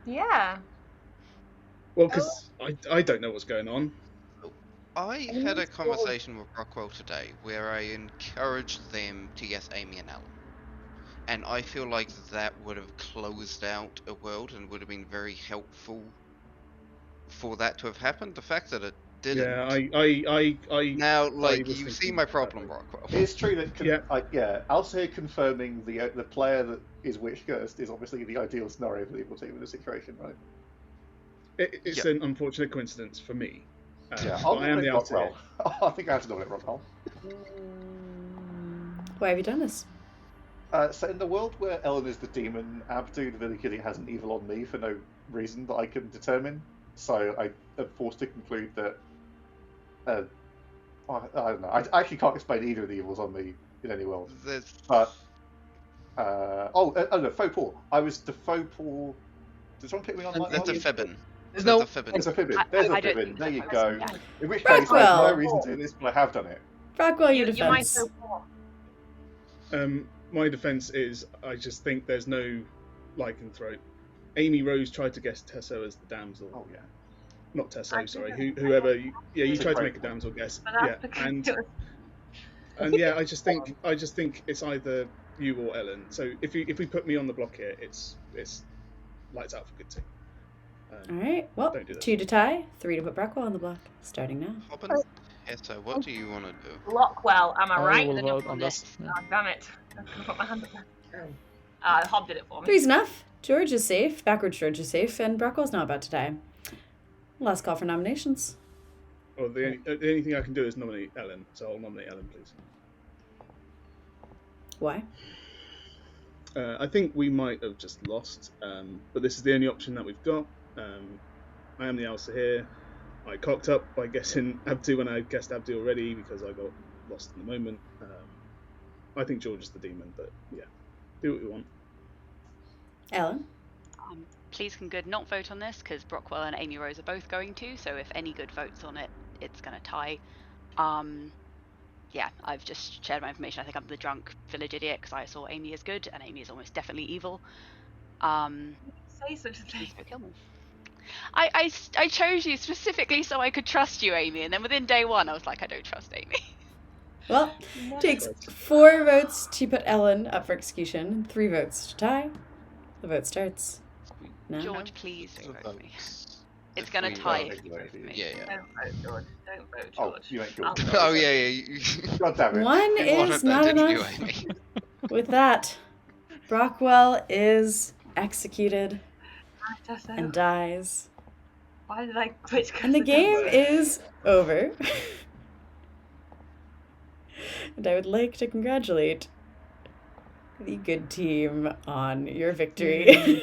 Yeah. Well, because I don't know what's going on. I had a conversation with Rockwell today where I encouraged them to yes Amy and Alan. And I feel like that would have closed out a world and would have been very helpful for that to have happened. The fact that it didn't. Yeah, Now, like, was you see thinking my about problem, that. Rockwell. It's true that Yeah. Elsa here confirming the player that is witch cursed is obviously the ideal scenario for the evil team in this situation, right? It's an unfortunate coincidence for me. Yeah, but I am the nominate Elsa here. Rockwell. I think I have to nominate Rockwell. Why have you done this? So in the world where Ellen is the demon, Abdu, the village idiot, has an evil on me for no reason that I can determine. So I am forced to conclude that. I don't know. I actually can't explain either of the evils on me in any world. There's But no, faux paw. I was the faux paw. Did someone pick me on that? that's a one? fibbin. There's That's no. a fibbin. There's a fibbin. I There's a don't fibbin. think There so. you go. Yeah. In which case, I have Brockwell. no reason to do this, but I have done it. Brockwell, your You might defense. vote for. My defense is I just think there's no lycanthrope. Amy Rose tried to guess Tesso as the damsel. Oh yeah. Not Tesso, I sorry. think Whoever. You It's a tried to great make a damsel guess. But Yeah, that's because and it was- I just think it's either you or Ellen. So if we put me on the block here, it's lights out for good team. All right. Well, Don't do that. 2 to tie, 3 to put Brockwell on the block. Starting now. Hobbin, Esso, what do you want to do? Blockwell, am I I right? will the vote number on this. list. Yeah. Oh, damn it. I couldn't put my hand up there. Hob did it for me. 3's enough. George is safe. Backwards George is safe, and Brockwell's not about to die. Last call for nominations. Well, the only thing I can do is nominate Ellen. So I'll nominate Ellen, please. Why? I think we might have just lost, but this is the only option that we've got. I am the Elsa here. I cocked up by guessing Abdu when I guessed Abdu already because I got lost in the moment. I think George is the demon, but yeah, do what we want. Ellen? Please can good not vote on this because Brockwell and Amy Rose are both going to. So if any good votes on it, it's going to tie. Yeah, I've just shared my information. I think I'm the drunk village idiot because I saw Amy as good and Amy is almost definitely evil. Say such a thing. Please don't kill me. I chose you specifically so I could trust you, Amy, and then within day 1 I was like, I don't trust Amy. Well, takes 4 votes to put Ellen up for execution, 3 votes to tie. The vote starts now. George, please The don't vote for me. votes. It's gonna we tie vote. if you vote for me. Yeah, yeah. Don't vote George. Don't vote Oh, George. you ain't I'll George. vote. Oh yeah, yeah. God damn it. One You is wanted not that, didn't you, enough. Amy? With that, Brockwell is executed Tesso, and dies. why did I switch? And the game is over. And I would like to congratulate the good team on your victory.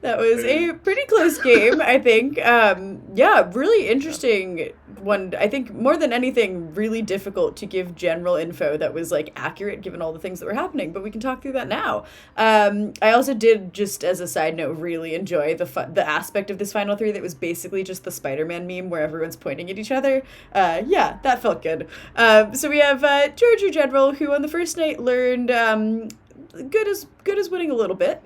That was a pretty close game, I think. Yeah, really interesting one. I think more than anything, really difficult to give general info that was like accurate given all the things that were happening. But we can talk through that now. I also did, just as a side note, really enjoy the aspect of this final three that was basically just the Spider-Man meme where everyone's pointing at each other. Yeah, that felt good. So we have George, your general, who on the first night learned good as winning a little bit.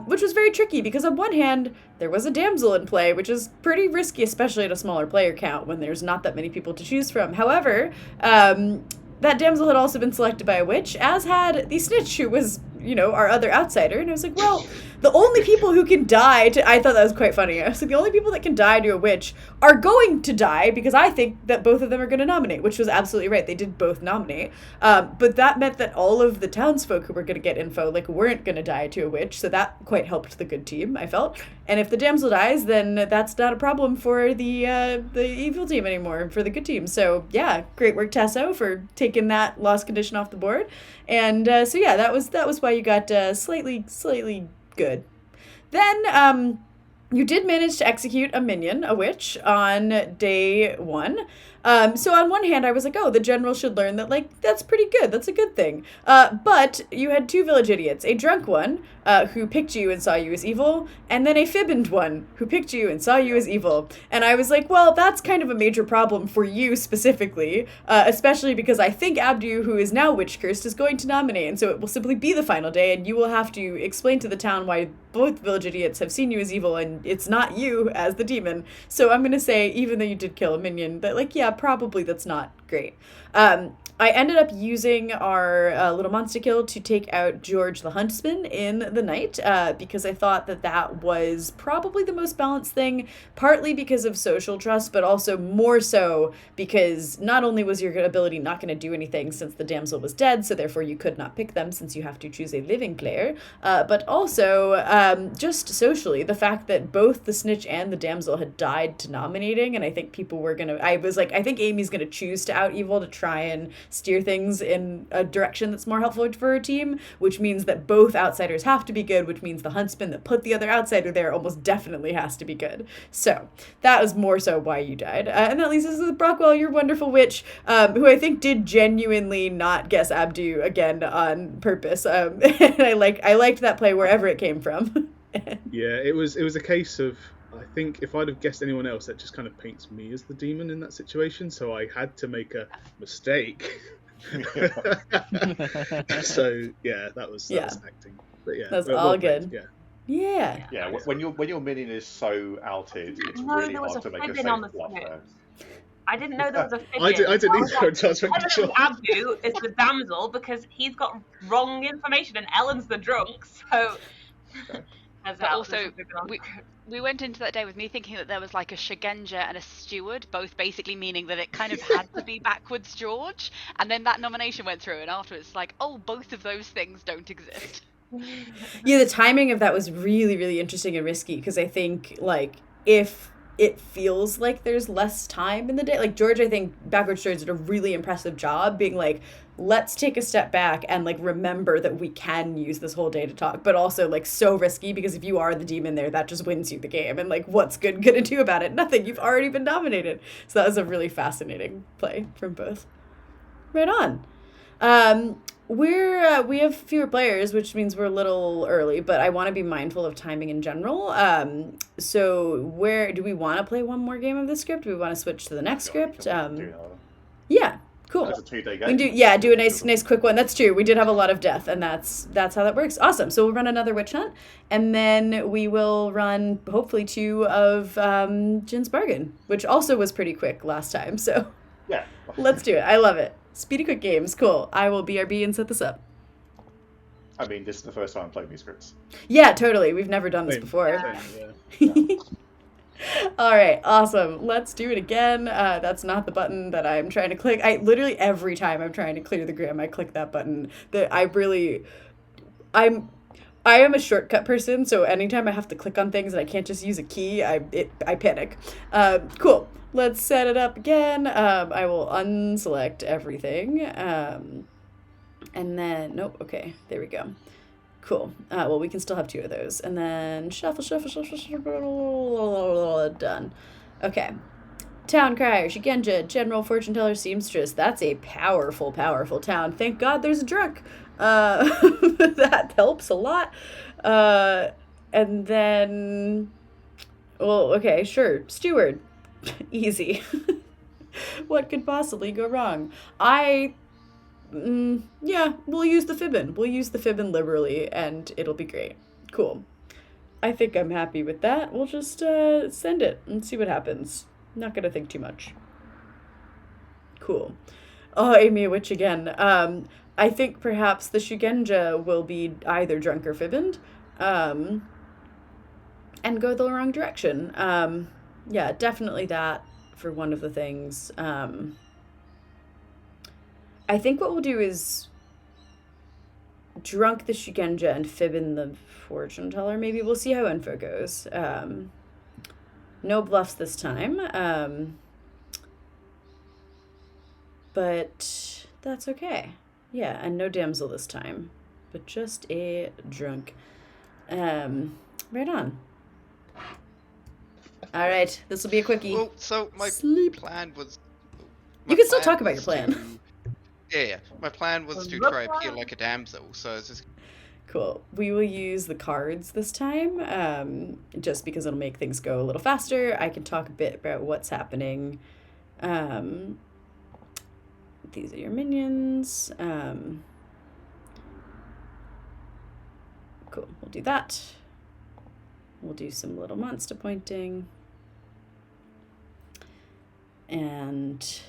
Which was very tricky because on one hand, there was a damsel in play, which is pretty risky, especially at a smaller player count when there's not that many people to choose from. However, that damsel had also been selected by a witch, as had the snitch, who was, our other outsider. And I was like, well, the only people who can die I thought that was quite funny. I was like, the only people that can die to a witch are going to die because I think that both of them are going to nominate, which was absolutely right. They did both nominate. But that meant that all of the townsfolk who were going to get info, weren't going to die to a witch. So that quite helped the good team, I felt. And if the damsel dies, then that's not a problem for the evil team anymore, for the good team. So yeah, great work, Tesso, for taking that lost condition off the board. And so yeah, that was why you got slightly good. Then you did manage to execute a minion, a witch, on day one. So on one hand, I was like, oh, the general should learn that, that's pretty good. That's a good thing. But you had two village idiots, a drunk one who picked you and saw you as evil, and then a fibbined one who picked you and saw you as evil. And I was like, well, that's kind of a major problem for you specifically, especially because I think Abdu, who is now witch cursed, is going to nominate, and so it will simply be the final day, and you will have to explain to the town why both village idiots have seen you as evil, and it's not you as the demon. So I'm going to say, even though you did kill a minion, that, yeah, probably that's not great. I ended up using our little monster kill to take out George the Huntsman in the night because I thought that was probably the most balanced thing, partly because of social trust, but also more so because not only was your ability not going to do anything since the damsel was dead, so therefore you could not pick them since you have to choose a living player, but also just socially, the fact that both the snitch and the damsel had died to nominating, and I think people were going to, I think Amy's going to choose to out evil to try and steer things in a direction that's more helpful for her team, which means that both outsiders have to be good, which means the huntsman that put the other outsider there almost definitely has to be good. So that was more so why you died. And that leaves us with Brockwell, your wonderful witch, who I think did genuinely not guess Abdu again on purpose. And I liked that play wherever it came from. Yeah, it was a case of, I think if I'd have guessed anyone else, that just kind of paints me as the demon in that situation. So I had to make a mistake. So yeah, that was acting. But yeah, that's all good. Yeah. Yeah. When your minion is so outed, it's really hard to make a safe bluff there. I didn't know there was a fibbing. I didn't either until I was making sure. Abdu is the damsel because he's got wrong information and Ellen's the drunk. So. But also, we went into that day with me thinking that there was like a Shigenja and a steward, both basically meaning that it kind of had to be backwards George. And then that nomination went through, and afterwards it's like, oh, both of those things don't exist. Yeah, the timing of that was really, really interesting and risky because I think, if it feels like there's less time in the day, George, I think backwards George did a really impressive job being like, let's take a step back and remember that we can use this whole day to talk, but also so risky because if you are the demon there, that just wins you the game, and what's good gonna do about it? Nothing. You've already been nominated. So that was a really fascinating play from both. Right on. We have fewer players, which means we're a little early, but I want to be mindful of timing in general. So where do we want to play one more game of the script? Do we want to switch to the next script? Yeah. Cool. That's a 2-day game. We do a nice quick one. That's true. We did have a lot of death, and that's how that works. Awesome. So we'll run another witch hunt, and then we will run hopefully 2 of Djinn's Bargain, which also was pretty quick last time. So yeah, let's do it. I love it. Speedy quick games. Cool. I will BRB and set this up. I mean, this is the first time I'm playing these scripts. Yeah, totally. We've never done this Same, before. yeah. All right, awesome. Let's do it again. That's not the button that I'm trying to click. I literally every time I'm trying to clear the gram, I click that button. I am a shortcut person, so anytime I have to click on things and I can't just use a key, I panic. Cool. Let's set it up again. I will unselect everything. And then, nope, okay, there we go. Cool. Well, we can still have 2 of those. And then shuffle. Done. Okay. Town crier, Shigenja, general, fortune teller, seamstress. That's a powerful, powerful town. Thank God there's a drunk. That helps a lot. And then, well, okay, sure. Steward. Easy. What could possibly go wrong? Yeah, we'll use the Fibbin. We'll use the Fibbin liberally, and it'll be great. Cool. I think I'm happy with that. We'll just send it and see what happens. Not gonna think too much. Cool. Oh, Amy a witch again. I think perhaps the Shugenja will be either drunk or Fibbined, and go the wrong direction. Yeah, definitely that for one of the things. I think what we'll do is drunk the Shugenja and Fibbin the fortune teller. Maybe we'll see how info goes. No bluffs this time. But that's okay. Yeah, and no damsel this time, but just a drunk. Right on. All right, this will be a quickie. Well, so my Sleep. plan was. You can still talk about your plan. Yeah, my plan was to try appear like a damsel, so it's just. Cool. We will use the cards this time, just because it'll make things go a little faster. I can talk a bit about what's happening. These are your minions. Cool. We'll do that. We'll do some little monster pointing. And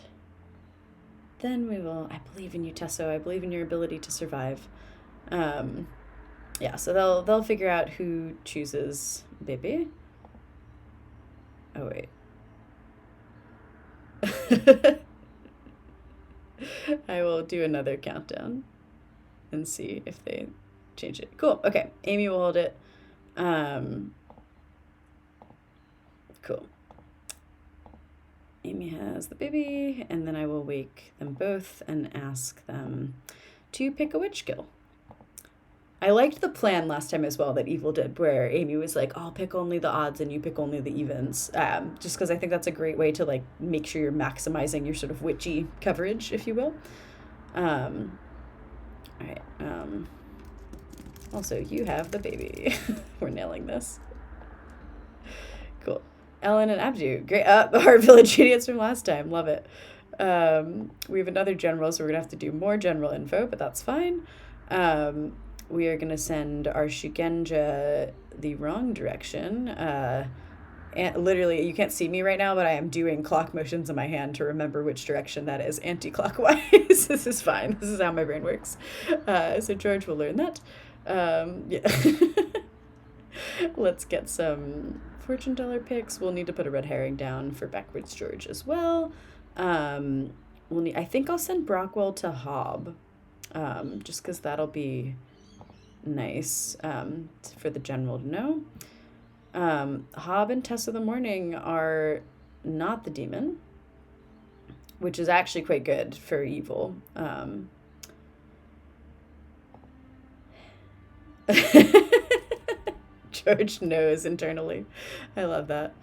then we will, I believe in you, Tesso. I believe in your ability to survive. Yeah, so they'll figure out who chooses baby. Oh wait. I will do another countdown and see if they change it. Cool. Okay. Amy will hold it. Cool. Amy has the baby, and then I will wake them both and ask them to pick a witch skill. I liked the plan last time as well that Evil did, where Amy was like, I'll pick only the odds and you pick only the evens. Just because I think that's a great way to like make sure you're maximizing your sort of witchy coverage, if you will. All right. Also, you have the baby. We're nailing this. Cool. Ellen and Abdu. Great. Our village idiots from last time. Love it. We have another general, so we're going to have to do more general info, but that's fine. We are going to send our Shugenja the wrong direction. And literally, you can't see me right now, but I am doing clock motions in my hand to remember which direction that is anti-clockwise. This is fine. This is how my brain works. So George will learn that. Yeah. Let's get some fortune teller picks. We'll need to put a red herring down for backwards George as well. We'll need. I think I'll send Brockwell to Hob, just because that'll be nice for the general to know. Hob and Tess of the Morning are not the demon, which is actually quite good for Evil. George knows internally. I love that.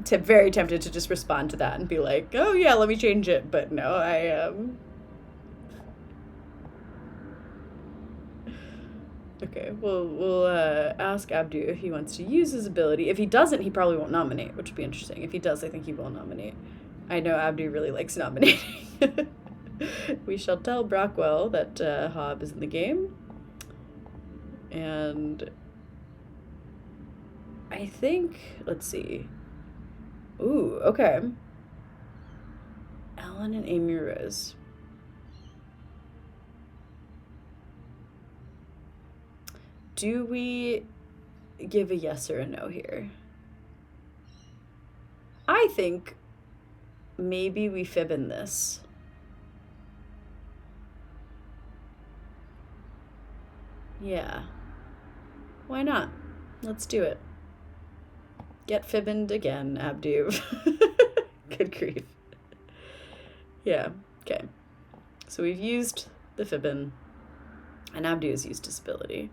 Very tempted to just respond to that and be like, oh yeah, let me change it. But no, Okay, we'll ask Abdu if he wants to use his ability. If he doesn't, he probably won't nominate, which would be interesting. If he does, I think he will nominate. I know Abdu really likes nominating. We shall tell Brockwell that Hob is in the game. And I think, let's see. Ooh, okay. Ellen and Amy Rose. do we give a yes or a no here? I think maybe we fib in this. Yeah. Why not? Let's do it. Get fibbined again, Abdu. Good grief. Yeah, okay. So we've used the fibbin, and Abdu has used disability.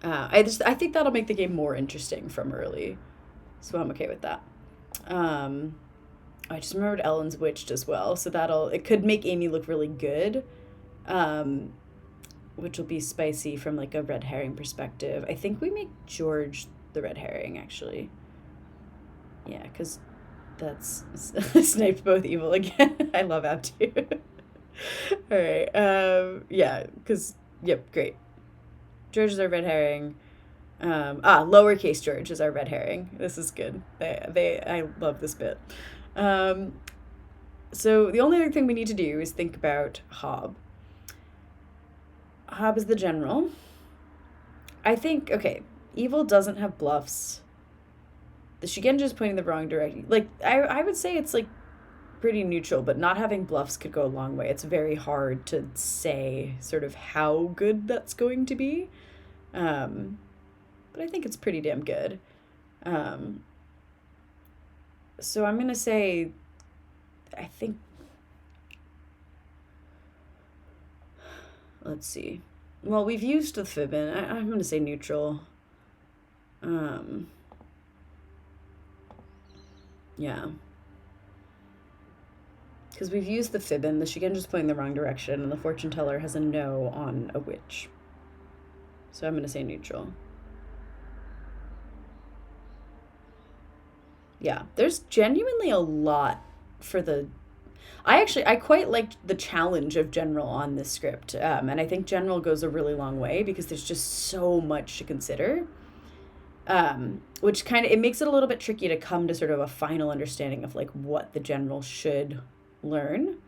I think that'll make the game more interesting from early, so I'm okay with that. I just remembered Ellen's witched as well, so it could make Amy look really good, which will be spicy from like a red herring perspective. I think we make George the red herring, actually. Yeah, because that's sniped both evil again. I love Abdu. All right. Yeah, because, yep, great. George is our red herring. Lowercase George is our red herring. This is good. I love this bit. So the only other thing we need to do is think about Hob. Hob is the general. I think, okay, evil doesn't have bluffs. The Shigenja is pointing the wrong direction. Like, I would say it's, like, pretty neutral, but not having bluffs could go a long way. It's very hard to say sort of how good that's going to be. But I think it's pretty damn good. So I'm going to say, I think, let's see. Well, we've used the fibbin. I'm going to say neutral. Yeah. Because we've used the fibbin, the Shigenja's pointing the wrong direction, and the fortune teller has a no on a witch. So I'm going to say neutral. Yeah, there's genuinely a lot for the... I quite liked the challenge of general on this script, and I think general goes a really long way because there's just so much to consider. Which it makes it a little bit tricky to come to sort of a final understanding of like what the general should learn.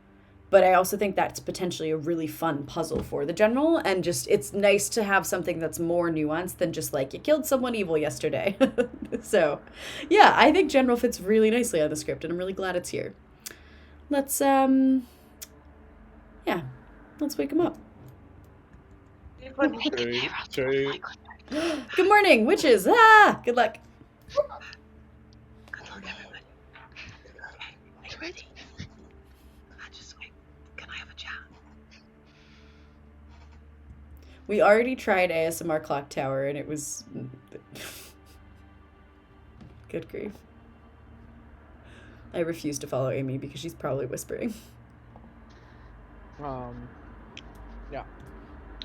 But I also think that's potentially a really fun puzzle for the general, and just it's nice to have something that's more nuanced than just like you killed someone evil yesterday. So yeah, I think general fits really nicely on the script, and I'm really glad it's here. Let's let's wake him up. True. Good morning, witches. Good luck. Good luck, everybody. Are you ready? Can I have a chat? We already tried ASMR Clock Tower, and it was... Good grief. I refuse to follow Amy because she's probably whispering. Yeah.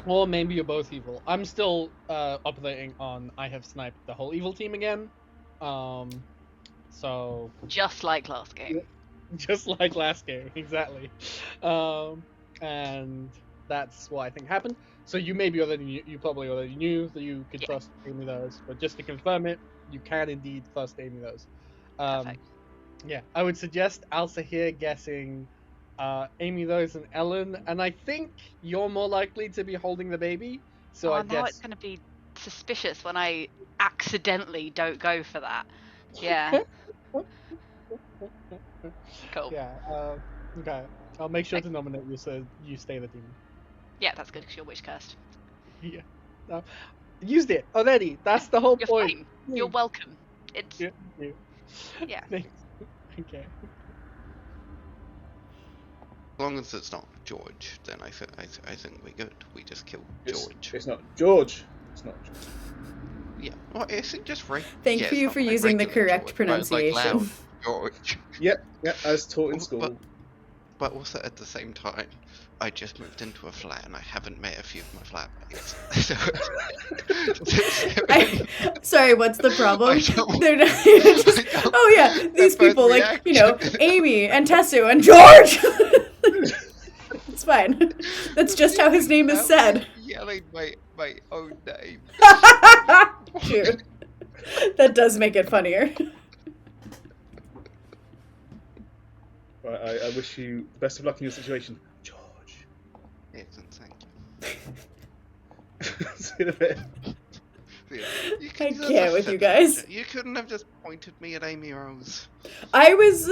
Or maybe you're both evil. I'm still updating on I have sniped the whole evil team again. So... Just like last game. Just like last game, exactly. And that's what I think happened. So you probably already knew that you could trust Amy those, but just to confirm it, you can indeed trust Amy those. Perfect. Yeah, I would suggest Alsa here guessing Amy those and Ellen, and I think you're more likely to be holding the baby. So I guess It's going to be suspicious when I accidentally don't go for that. Yeah. Cool. Yeah. Okay. I'll make sure to nominate you so you stay the team. Yeah, that's good because you're witch cursed. Yeah. Used it already. That's the whole You're point. fine. You're welcome. It's Yeah. yeah. Thanks. Okay. As long as it's not George, then I think we're good. We just kill George. It's not George. It's not George. Yeah. Well, is it just right? Thank you for using the correct George, but it's like pronunciation. loud George. Yep, as taught in school. But also at the same time, I just moved into a flat and I haven't met a few of my flatmates. Sorry, what's the problem? don't- They're not just, oh yeah, these That people, first like, you know, reaction. Amy and Tessu and George! It's fine. That's just how his name is said. Yelling my own name. True. That does make it funnier. Right, I wish you the best of luck in your situation, George. Excellent, thank you. See you in a bit. obvious. You I could can't with you guys. You couldn't have just pointed me at Amy Rose. I was,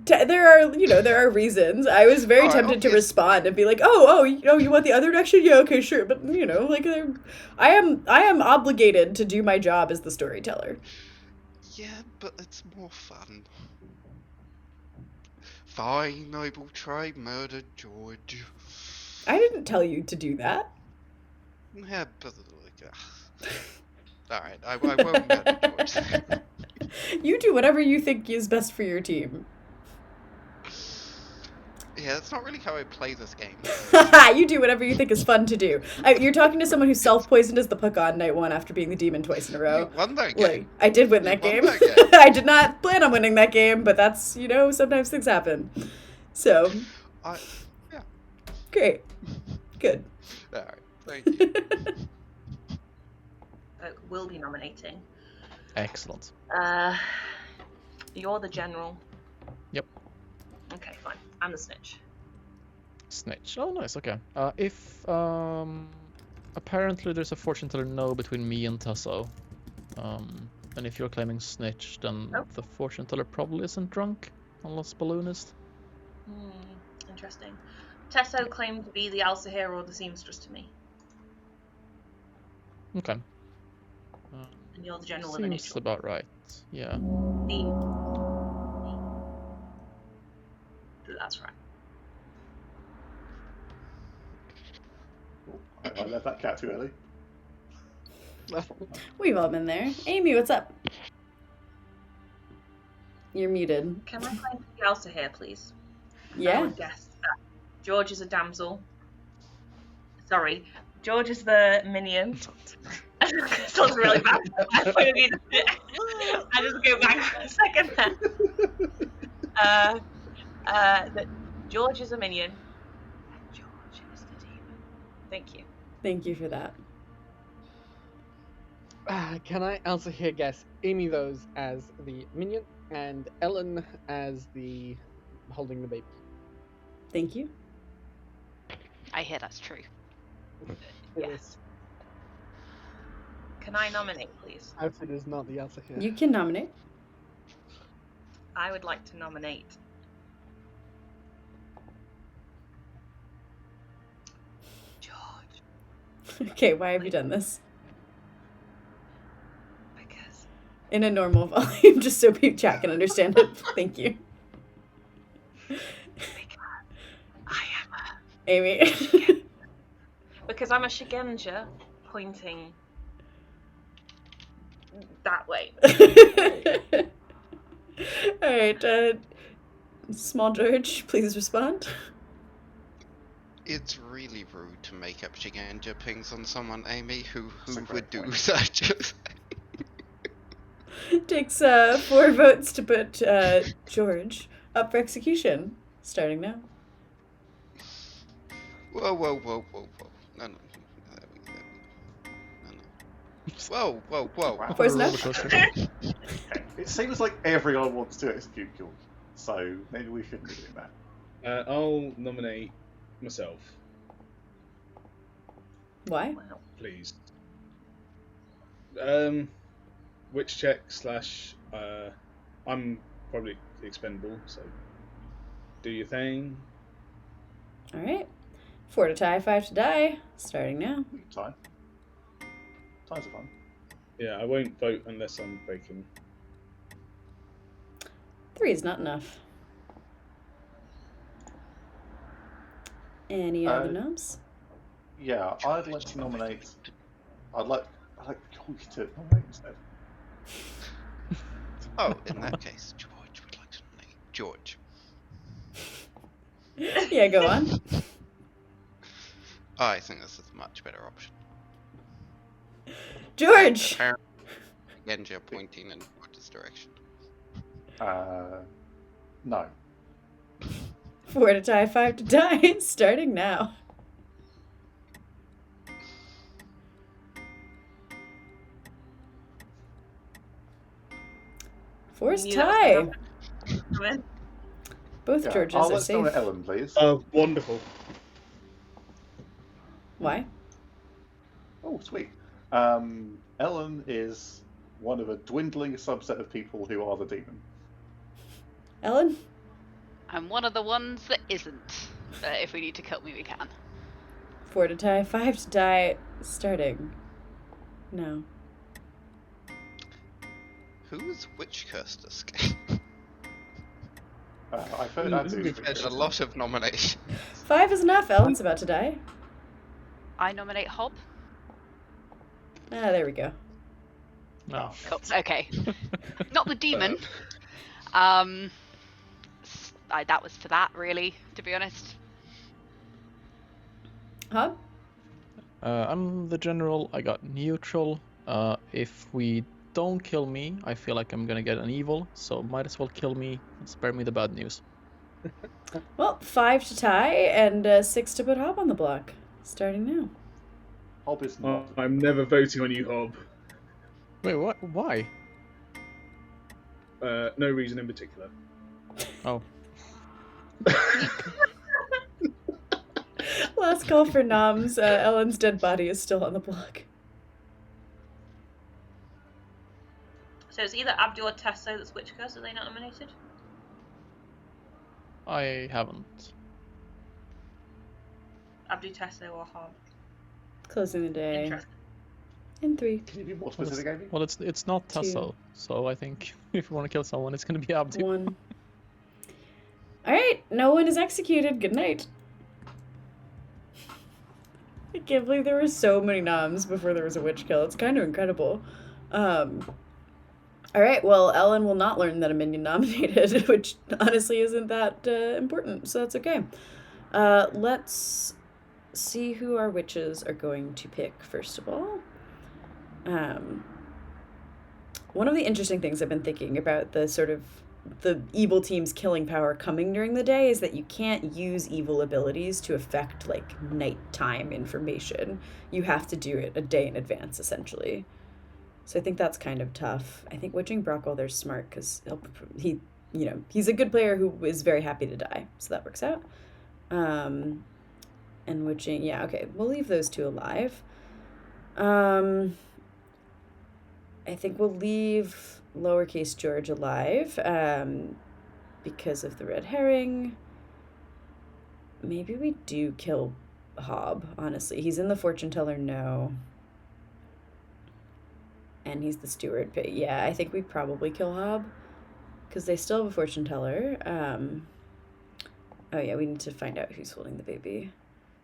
there are reasons. I was very Alright, tempted to obvious. respond and be like, you want the other direction? Yeah, okay, sure. But, I am obligated to do my job as the storyteller. Yeah, but it's more fun. Fine, I will try murder George. I didn't tell you to do that. Yeah, but alright, I won't murder George. You do whatever you think is best for your team. Yeah, that's not really how I play this game. You do whatever you think is fun to do. You're talking to someone who self-poisoned as the Puck on night one after being the demon twice in a row. You won that game. I did win You that won game. that game. I did not plan on winning that game, but that's, sometimes things happen. So, Yeah. great. Good. Alright, thank you. Will be nominating. Excellent. You're the general. Yep. Okay, fine. I'm the snitch. Snitch. Oh, nice. Okay. If apparently there's a fortune teller no between me and Tasso. And if you're claiming snitch, then the fortune teller probably isn't drunk, unless balloonist. Interesting. Tesso claimed to be the Alsahir or the seamstress to me. Okay. And you're the general in the Seems neutral. about right. Yeah. That's right. I left that cat too early. We've all been there. Amy, what's up? You're muted. Can I claim to be Alsahir, please? I Yeah. would guess that George is a damsel. Sorry, George is the minion. Sounds really bad. I just go back for a second there. That George is a minion. And George is the demon. Thank you. Thank you for that. Can I also here guess Amy those as the minion and Ellen as the holding the baby? Thank you. I hear that's true. Yes. Can I nominate, please? Alfred is not the answer here. You can nominate. I would like to nominate George. Okay, why have you done this? Because In a normal volume, just so chat can understand it. Thank you. I am a... Amy. Because I'm a Shigenja pointing that way. Alright, Small George, please respond. It's really rude to make up Shigenja pings on someone, Amy, who That's a would great do point. such. Takes 4 votes to put George up for execution. Starting now. Whoa. No. Whoa. Force enough. Okay. It seems like everyone wants to execute George, so maybe we shouldn't be doing that. I'll nominate myself, Why? Wow. please. Witch check / I'm probably expendable, so do your thing. Alright. 4 to tie, 5 to die. Starting now. Time. Times are fun. Yeah, I won't vote unless I'm breaking. 3 is not enough. Any other noms? Yeah, I'd like to nominate. I'd like George to nominate instead. Oh, in that case, George would like to nominate George. Yeah, go on. I think this is a much better option. George! Apparently, Genja pointing in George's direction. No. 4 to tie, 5 to die. Starting now. Force Knew that was tie. Come in. Both Yeah, Georges I'll are let's nominate safe. Ellen, please. Oh, wonderful. Why? Oh, sweet. Ellen is one of a dwindling subset of people who are the demon. Ellen? I'm one of the ones that isn't. If we need to kill me, we can. 4 to die, 5 to die, starting. No. Who's witch cursed this game? I've heard Abdu's There's a lot of nominations. 5 is enough. Ellen's about to die. I nominate Hob. Ah, there we go. No. Cool. Okay. Not the demon. That was for that, really, to be honest. Huh? I'm the general. I got neutral. If we don't kill me, I feel like I'm gonna get an evil, so might as well kill me and spare me the bad news. Well, 5 to tie and 6 to put Hob on the block. Starting now. Hob is not. I'm never voting on you, Hob. Wait, what? Why? No reason in particular. Oh. Last call for noms. Ellen's dead body is still on the block. So it's either Abdu or Tesso that's witch curse. Are they not nominated? I haven't. Abdu, Tesso, or Hob? Closing the day. Interesting. In 3. Can you be more specific, Amy? Well, it's not Two. Tasso, so I think if you want to kill someone, it's gonna be Abdu. 1. Alright, no one is executed. Good night. I can't believe there were so many noms before there was a witch kill. It's kind of incredible. Alright, well, Ellen will not learn that a minion nominated, which honestly isn't that important, so that's okay. Let's see who our witches are going to pick, first of all. One of the interesting things I've been thinking about the evil team's killing power coming during the day is that you can't use evil abilities to affect, like, nighttime information. You have to do it a day in advance, essentially. So I think that's kind of tough. I think witching Brockwalder's smart because he's a good player who is very happy to die, so that works out. And witching, yeah, okay, we'll leave those two alive. I think we'll leave lowercase George alive because of the red herring. Maybe we do kill Hob, honestly. He's in the fortune teller, no. And he's the steward, but yeah, I think we probably kill Hob because they still have a fortune teller. Oh yeah, we need to find out who's holding the baby.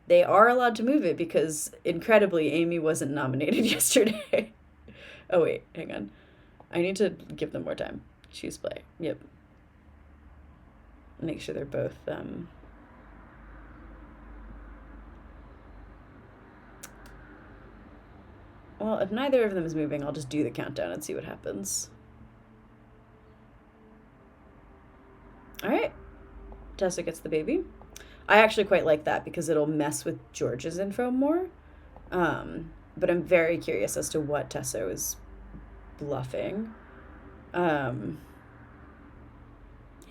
They are allowed to move it because, incredibly, Amy wasn't nominated yesterday. Oh wait, hang on. I need to give them more time. Choose play. Yep. Make sure they're both, Well, if neither of them is moving, I'll just do the countdown and see what happens. Alright. Tessa gets the baby. I actually quite like that because it'll mess with George's info more. But I'm very curious as to what Tessa is bluffing. Yeah,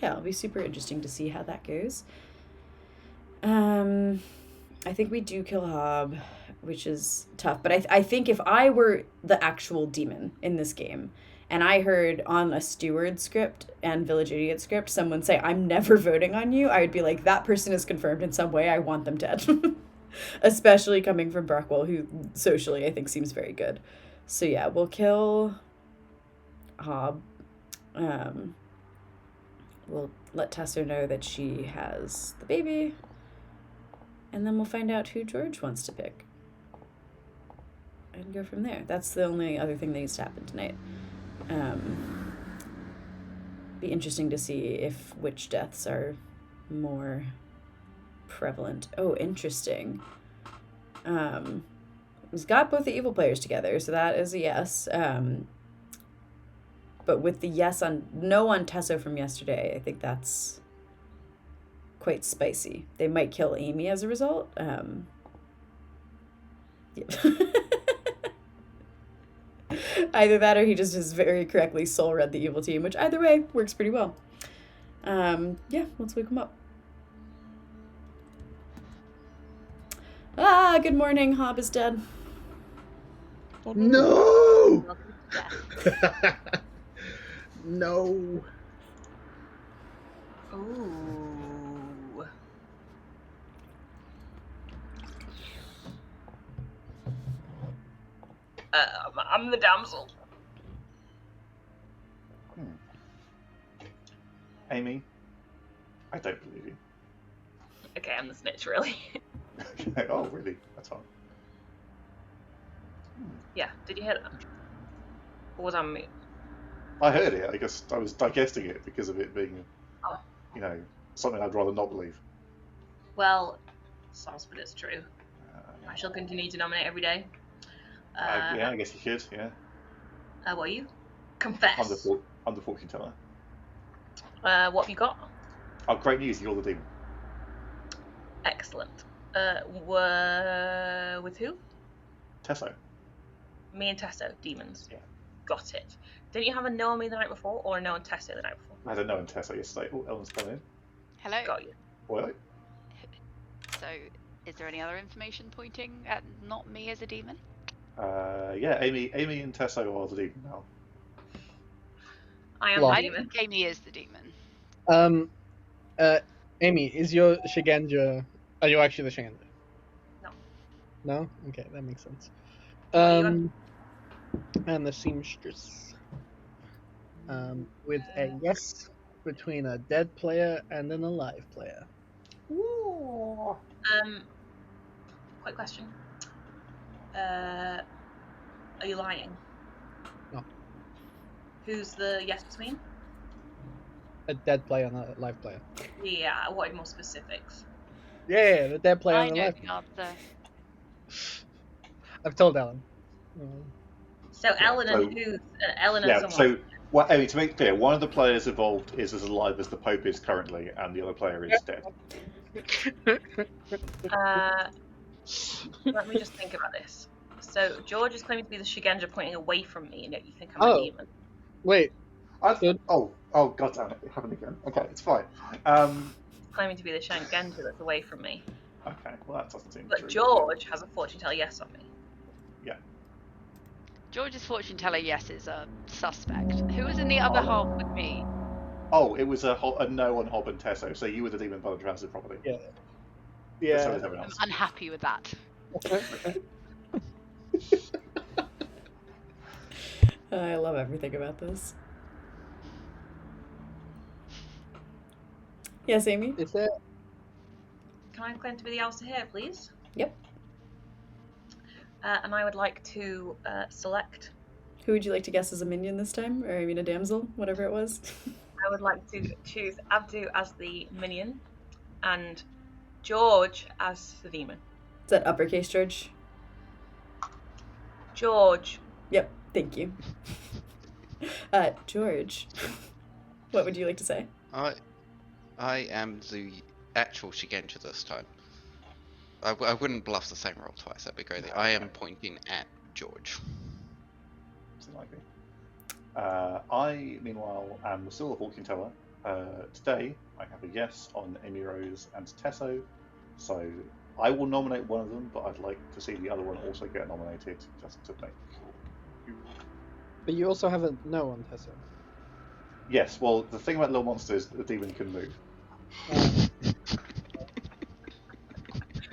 it'll be super interesting to see how that goes. I think we do kill Hob, which is tough. But I think if I were the actual demon in this game, and I heard on a steward script and Village Idiot script someone say, I'm never voting on you, I would be like, that person is confirmed in some way. I want them dead. Especially coming from Brockwell, who socially I think seems very good. So yeah, we'll kill Hob. We'll let Tessa know that she has the baby. And then we'll find out who George wants to pick. And go from there. That's the only other thing that needs to happen tonight. Be interesting to see if witch deaths are more prevalent. Oh, interesting. He's got both the evil players together, so that is a yes. But with the no on Tesso from yesterday, I think that's quite spicy. They might kill Amy as a result. Yeah. Either that or he just has very correctly soul read the evil team, which either way works pretty well. Yeah, let's wake him up. Good morning. Hob is dead. No! Welcome to death. No. Ooh. I'm the damsel. Amy, I don't believe you. Okay, I'm the snitch, really. Okay. Oh, really? That's fine. Yeah, did you hear that? Or was I on mute? I heard it. I guess I was digesting it because of it being, Oh. something I'd rather not believe. Well, sounds, but it's true. I shall continue to nominate every day. Yeah, I guess you could. Yeah. What are you? Confess. I'm the fortune teller. What have you got? Oh, great news! You're the demon. Excellent. With who? Tesso. Me and Tesso, demons. Yeah. Got it. Didn't you have a no on me the night before, or a no on Tesso the night before? I had a no in Tesso yesterday. Oh, Ellen's come in. Hello. Got you. What? So, is there any other information pointing at not me as a demon? Yeah, Amy and Tesso are the demon now. I am Well, the I don't demon. think Amy is the demon. Amy, is your Shigenja... Are you actually the Shigenja? No. No? Okay, that makes sense. are you And the seamstress. With a yes between a dead player and an alive player. Ooh. Quick question. Are you lying? No. Who's the yes between? A dead player and a live player. Yeah, I wanted more specifics. Yeah, the dead player I and the know live the player. answer. I've told Ellen. So Ellen so- and who's Ellen and Yeah. someone. So, well, Amy, to make clear, one of the players involved is as alive as the Pope is currently, and the other player is dead. Let me just think about this. So George is claiming to be the Shigenja pointing away from me, and yet you think I'm a Oh. demon. Wait, God damn it! It happened again. Okay, it's fine. Claiming to be the Shigenja that's away from me. Okay, well that doesn't seem But true. George has a fortune teller yes on me. George's fortune teller yes is a suspect. Who was in the other half with me? Oh, it was a no on Hob and Tesso, so you were the demon by the transit property. Yeah. So yeah. is everyone I'm else. unhappy with that. I love everything about this. Yes, Amy? Is there? Can I claim to be the Alistair here, please? Yep. And I would like to select. Who would you like to guess as a minion this time? Or I mean a damsel, whatever it was. I would like to choose Abdu as the minion, and George as the demon. Is that uppercase, George? George. Yep, thank you. George, what would you like to say? I am the actual Shigenja this time. I wouldn't bluff the same roll twice, that'd be crazy. I am pointing at George. Something like me. I, meanwhile, am still a fortune teller. Today, I have a yes on Amy Rose and Tesso, so I will nominate one of them, but I'd like to see the other one also get nominated, just to make sure. But you also have a no on Tessa. Yes, well, the thing about Little Monster is the demon can move.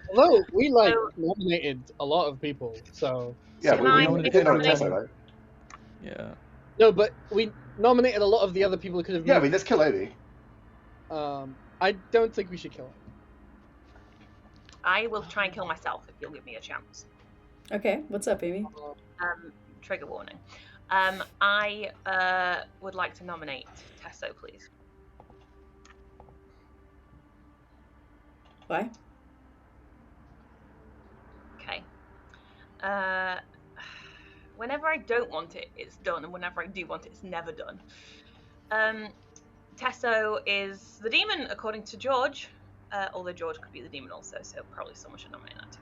Although we nominated a lot of people, so Yeah, Can we I nominated make a Tesso, nomination? though. Yeah. no, but we nominated a lot of the other people who could have. Yeah, I mean, let's kill Amy. I don't think we should kill her. I will try and kill myself if you'll give me a chance. Okay, what's up, Amy? Trigger warning. I would like to nominate Tesso, please. Why? Okay. Whenever I don't want it, it's done, and whenever I do want it, it's never done. Tesso is the demon, according to George, although George could be the demon also, so probably someone should nominate that too.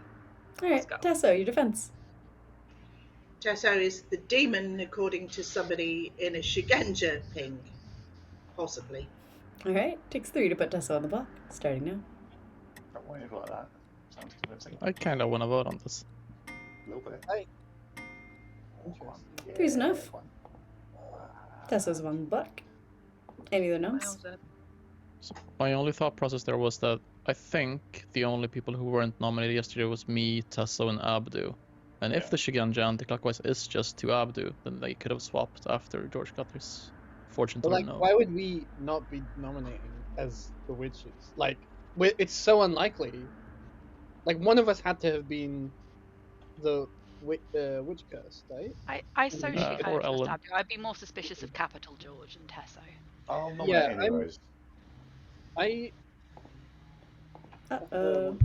Alright, go. Tesso, your defense. Tesso is the demon, according to somebody in a Shigenja ping. Possibly. Alright, takes 3 to put Tesso on the block. Starting now. Don't worry about that. Sounds convincing. I kind of want to vote on this. A little bit. Interesting. Three's enough. Tesso's one buck. Any other noms? My only thought process there was that I think the only people who weren't nominated yesterday was me, Tesso, and Abdu. And if the Shiganja anti-clockwise is just to Abdu, then they could have swapped after George got his fortune But teller like, no. why would we not be nominating as the witches? Like, it's so unlikely. Like, one of us had to have been the witch curse, right? I socially Or kind of trust Ellen. Abdu. I'd be more suspicious of Capital George and Tesso. I'll nominate Yeah, any of those. Uh-oh.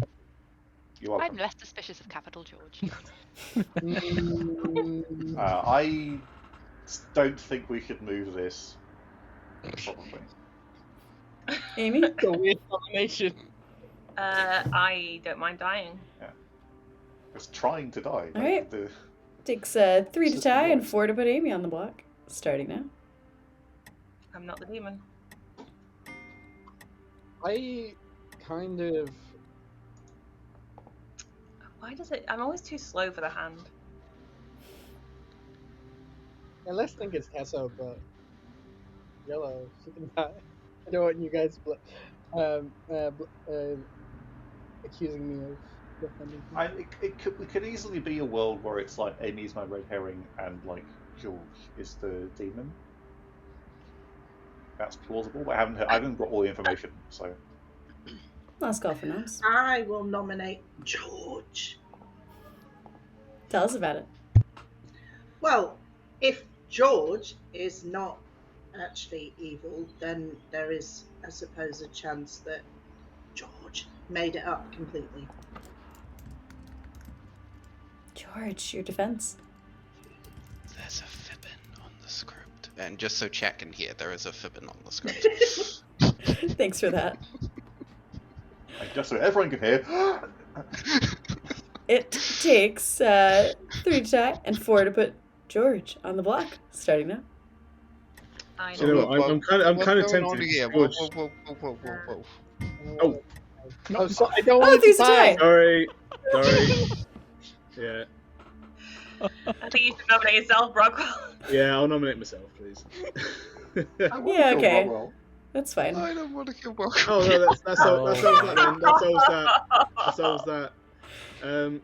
You're welcome. I'm less suspicious of Capital George. I don't think we should move this. Probably. Amy? It's a weird combination. I don't mind dying. It's trying to die. All right. The- Takes 3 to System tie and works. 4 to put Amy on the block. Starting now. I'm not the demon. I kind of. Why does it? I'm always too slow for the hand. And let's think it's Tesso, but yellow. She can die. I don't want you guys accusing me of defending. it could easily be a world where it's like Amy's my red herring and like George is the demon. That's plausible, but I haven't got all the information, so. Last call for noms. I will nominate George. Tell us about it. Well, if George is not actually evil, then there is, I suppose, a chance that George made it up completely. George, your defense. There's a fibbin on the script. And just so chat can hear, there is a fibbin on the script. Thanks for that. And just so everyone can hear. It takes 3 to tie and 4 to put George on the block. Starting now. I You know what? I'm kind of What's going on tempted. here? George. Whoa. Oh, Oh, so I don't Oh, want these to are tie. tied. sorry. Yeah. I think you should nominate yourself, Brockwell. Yeah, I'll nominate myself, please. Yeah, okay. Well, That's fine. I don't want to kill Welcome. Oh no, that solves that then. That solves that. That solves that.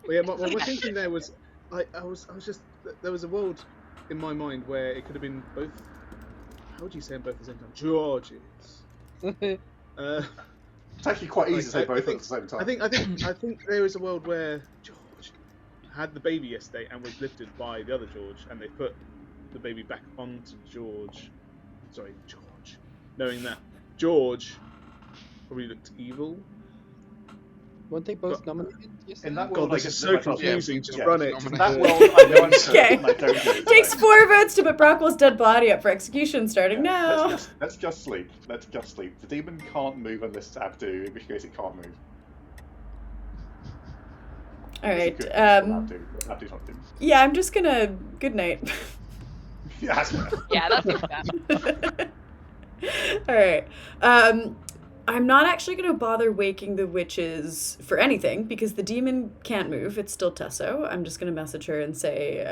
Yeah, my thinking there was, I was just, there was a world in my mind where it could have been both. How would you say them both at the same time? Georges. it's actually quite easy to say I both think- at the same time. I think there is a world where George had the baby yesterday and was lifted by the other George, and they put the baby back onto George. Sorry, George. Knowing that George probably looked evil. Weren't they both nominated? Yes. In that God, world, I this get is to so myself- confusing. Just yeah, run it. nominate. In that world, I know I'm certain Okay. I don't do it. Takes so- 4 votes to put Brockwell's dead body up for execution. Starting now. Let's just sleep. Let's just sleep. The demon can't move unless it's Abdu, in which case it can't move. All right. Abdu's not demon. Yeah, I'm just gonna. Good night. Yeah, that's fair. Yeah, that's fair. All right. I'm not actually going to bother waking the witches for anything because the demon can't move. It's still Tesso. I'm just going to message her and say,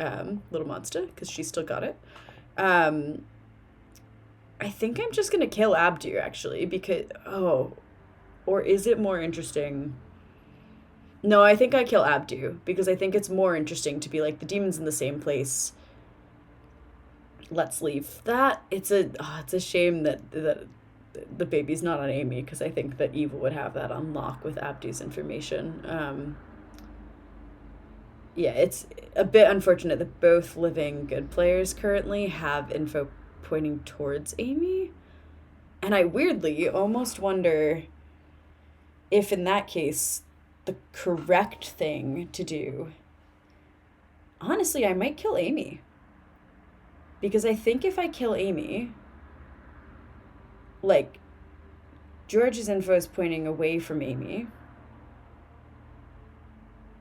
little monster, because she still got it. I think I'm just going to kill Abdu, actually, because... Oh. Or is it more interesting... No, I think I kill Abdu, because I think it's more interesting to be like, the demon's in the same place. Let's leave that. It's a shame that the baby's not on Amy, because I think that Evil would have that on lock with Abdu's information. Yeah, it's a bit unfortunate that both living good players currently have info pointing towards Amy. And I weirdly almost wonder if in that case the correct thing to do... Honestly, I might kill Amy. Because I think if I kill Amy... Like, George's info is pointing away from Amy.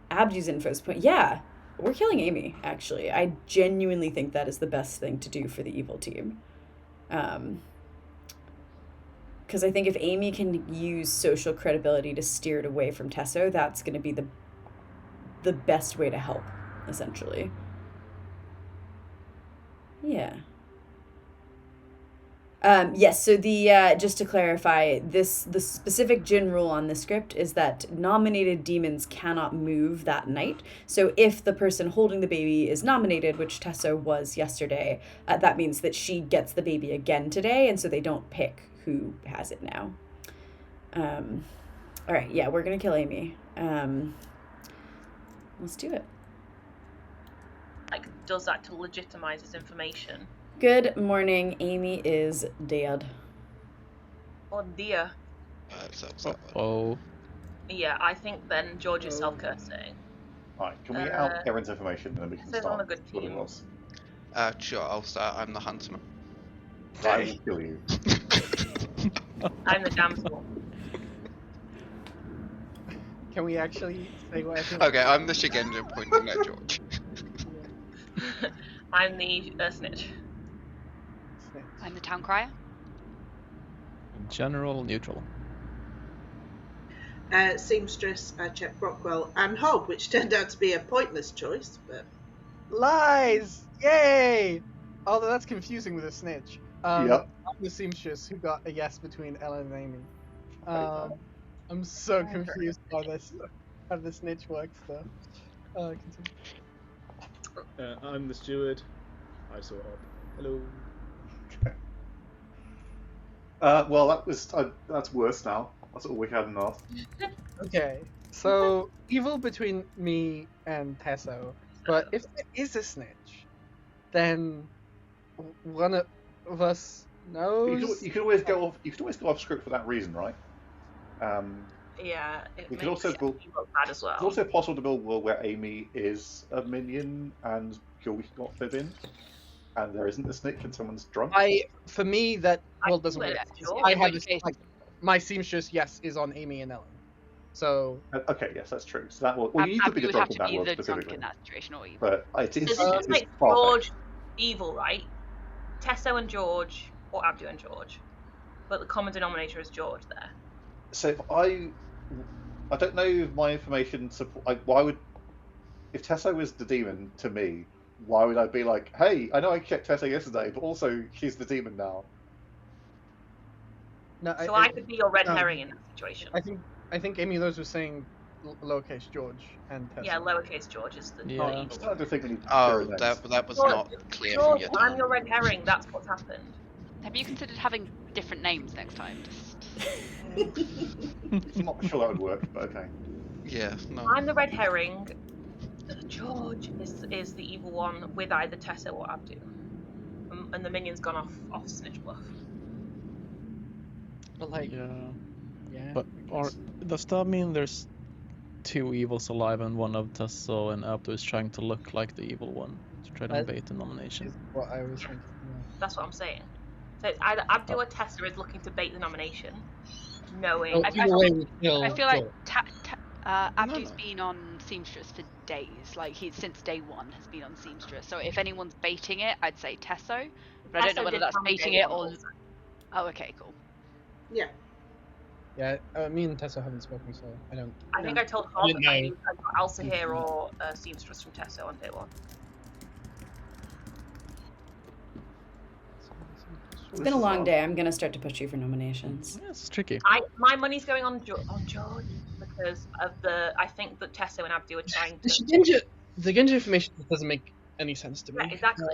Abdu's info is pointing... Yeah, we're killing Amy, actually. I genuinely think that is the best thing to do for the evil team. Because I think if Amy can use social credibility to steer it away from Tesso, that's going to be the best way to help, essentially. Yeah. Yes, so the just to clarify, the specific Djinn rule on the script is that nominated demons cannot move that night. So if the person holding the baby is nominated, which Tessa was yesterday, that means that she gets the baby again today, and so they don't pick who has it now. All right, yeah, we're gonna kill Amy. Let's do it. Like, does that to legitimize his information? Good morning. Amy is dead. Oh dear. Oh. Yeah, I think then George is self-cursing. Alright, can we out Erin's information and then we can Says on start a good sorting team. else? Sure, I'll start. I'm the huntsman. I will kill you. I'm the damsel. Can we actually say what I think? Okay, I'm the Shigenja pointing at George. I'm the snitch. I'm the town crier. General neutral. Seamstress, Chet Brockwell, and Hob, which turned out to be a pointless choice, but Lies! Yay! Although that's confusing with a snitch. Yep. I'm the seamstress who got a yes between Ellen and Amy. I'm so confused by this. How the snitch works though. Continue. I'm the steward. I saw Hob. Hello. Well, that's worse now. That's all we had enough. Okay, so evil between me and Tesso, but if there is a snitch, then one of us knows. You could always go off. You could always go off script for that reason, right? Yeah, it We makes could also build. me look bad as well. It's also possible to build a world where Amy is a minion and George got fit in, and there isn't a snitch and someone's drunk. For me, that world doesn't do work. it, sure. I In have which this, like, my seamstress yes is on Amy and Ellen. So Okay, yes, that's true. So that will. Well, you could be Abby the would have drunk in to that be world the drunk specifically, in that situation, or evil. but it is. This It just is makes far-fetched. George evil, right? Tesso and George, or Abdu and George, but the common denominator is George there. So if I don't know if my information support. Why would, if Tessa was the demon to me, why would I be like, hey, I know I checked Tessa yesterday, but also she's the demon now. no, So I could be your red herring in that situation. I think Amy Rose was saying lowercase George and Tesso. Yeah, lowercase George is the Yeah. point. I don't think we need to Oh, go next. that was George, not clear from George, your I'm tongue. your red herring. That's what's happened. Have you considered having different names next time? I'm not sure that would work, but okay. Yeah, no. I'm the red herring. George is the evil one with either Tessa or Abdu. And the minion's gone off Snitch Bluff. But like, Yeah. yeah. But does that mean there's two evils alive and one of Tesso and Abdu is trying to look like the evil one to try to bait the nomination? Is what I was thinking. That's what I'm saying. So it's either Abdu or Tessa is looking to bait the nomination, knowing. Yeah. Either way, we kill I feel like George. Abdu's no. been on Seamstress for days. Like, since day one has been on Seamstress. So if anyone's baiting it, I'd say Tesso. But I don't know Tesso whether did that's come baiting day it one or. also. Oh, okay, cool. yeah. Yeah, me and Tessa haven't spoken, so I don't. I think I told Hob didn't know. I got Elsa here or Seamstress from Tesso on day one. It's been a long day. I'm gonna start to push you for nominations. Yeah, it's tricky. My money's going on George because of I think that Tesso and Abdu are trying The to. Shigenja information just doesn't make any sense to me. Yeah, exactly.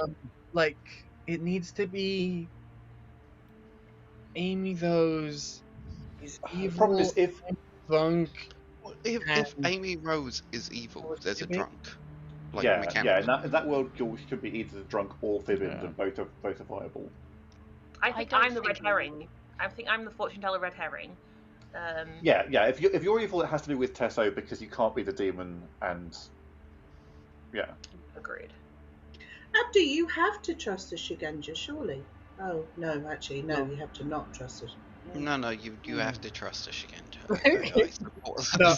Like, it needs to be Amy those is The evil. problem is if drunk. If Amy Rose is evil, there's a drunk. Like yeah, mechanical. in that world, George could be either drunk or fibbing, Yeah. and both are viable. I think don't I'm the red think- herring. I think I'm the fortune teller red herring. Yeah. If you're evil, it has to be with Tesso because you can't be the demon, and yeah. Agreed. Abdu, you have to trust the Shigenja, surely. Oh, no, actually, no, you have to not trust it. No, you have to trust the Shigenja. No,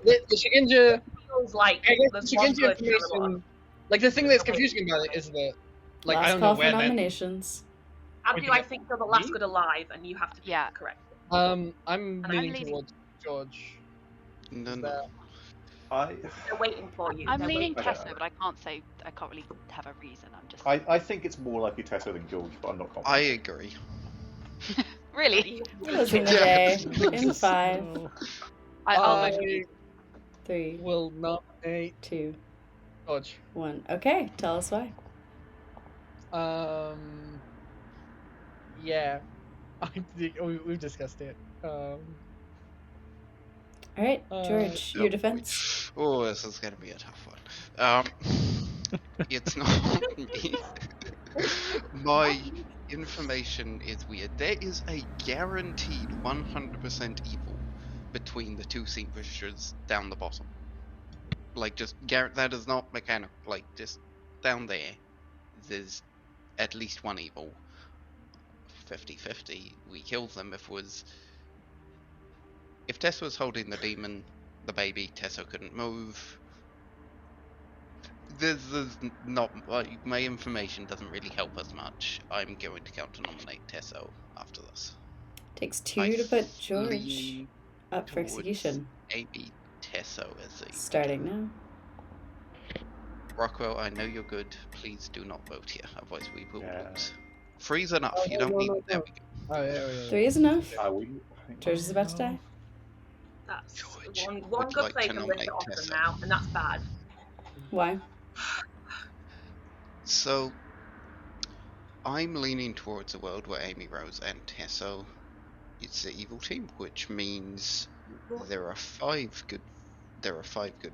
the Shigenja. Feels like I guess there's the one Shigenja good and a lot. information. Like, the thing that's confusing about it is that, like, I Last don't know call for where that. nominations. Abdu, I think you're the last good alive, and you have to be Yeah. correct. I'm I'm leaning leaning- towards George. No. They're waiting for you. I'm They're leaning waiting. Tesso, but I can't really have a reason. I'm just. I think it's more likely Tesso than George, but I'm not confident. I agree. Really? Listen the day in 5, I'll I vote for you. 3, will nominate 2, George. 1. Okay, tell us why. Yeah, we've discussed it. All right, George, your defense. Oh, this is going to be a tough one. It's not me. My information is weird. There is a guaranteed 100% evil between the two seamstresses down the bottom. Like, just that is not mechanical. Like, just down there, there's at least one evil. 50-50. We kill them if Tess was holding the demon, the baby, Tesso couldn't move. There's not, like, my information doesn't really help us much. I'm going to counter-nominate Tesso after this. Takes 2 to put George up for execution. Maybe Tesso as a Starting now. Rockwell, I know you're good. Please do not vote here, otherwise we will lose. 3's enough. You don't need. There we go. Oh, yeah. 3 is enough. George George is about to die. That's George one would good like play to from nominate Mr. Austin Tessa. now, and that's bad. Why? So, I'm leaning towards a world where Amy Rose and Tesso is the evil team, which means there are 5 good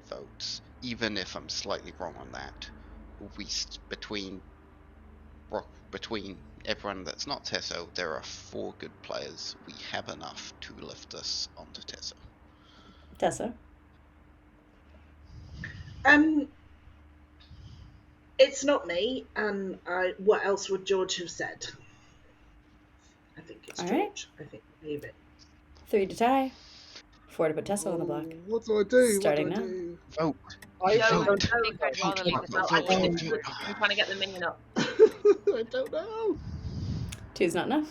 votes. Even if I'm slightly wrong on that, between everyone that's not Tesso, there are 4 good players. We have enough to lift us onto Tesso. Tessa? It's not me, and what else would George have said? I think it's All George. right. I think leave it. 3 to tie. 4 to put Tessa on the block. What do I do? Starting what do now. I do? Vote. I No, don't no, think I'd rather leave this I think it's I'm trying to get the minion up. I don't know. 2's not enough.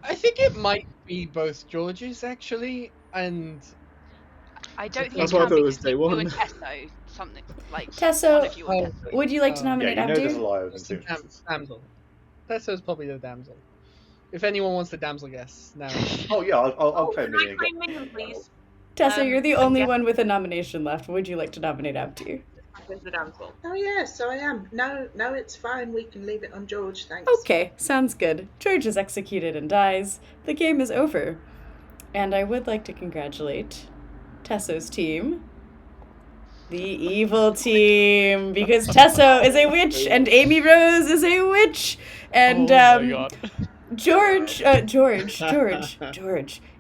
I think it might be both George's actually, and I don't think That's it why I can thought it was because day you one. and Tesso, something like Tesso, one of you and Tesso. Would you like to Yeah, nominate Yeah, you know there's a Abdu? liar in it's the seamstresses. damsel. Tesso's probably the damsel. If anyone wants the damsel guess now. Oh yeah, I'll claim Can I minion. claim minion, please? Tessa, you're the I'm only guessing- one with a nomination left. Would you like to nominate Abdu? Where's the damsel? Oh yes, I am. No, it's fine. We can leave it on George. Thanks. Okay, sounds good. George is executed and dies. The game is over. And I would like to congratulate Tesso's team. The evil team, because Tesso is a witch and Amy Rose is a witch. And Oh my god. George,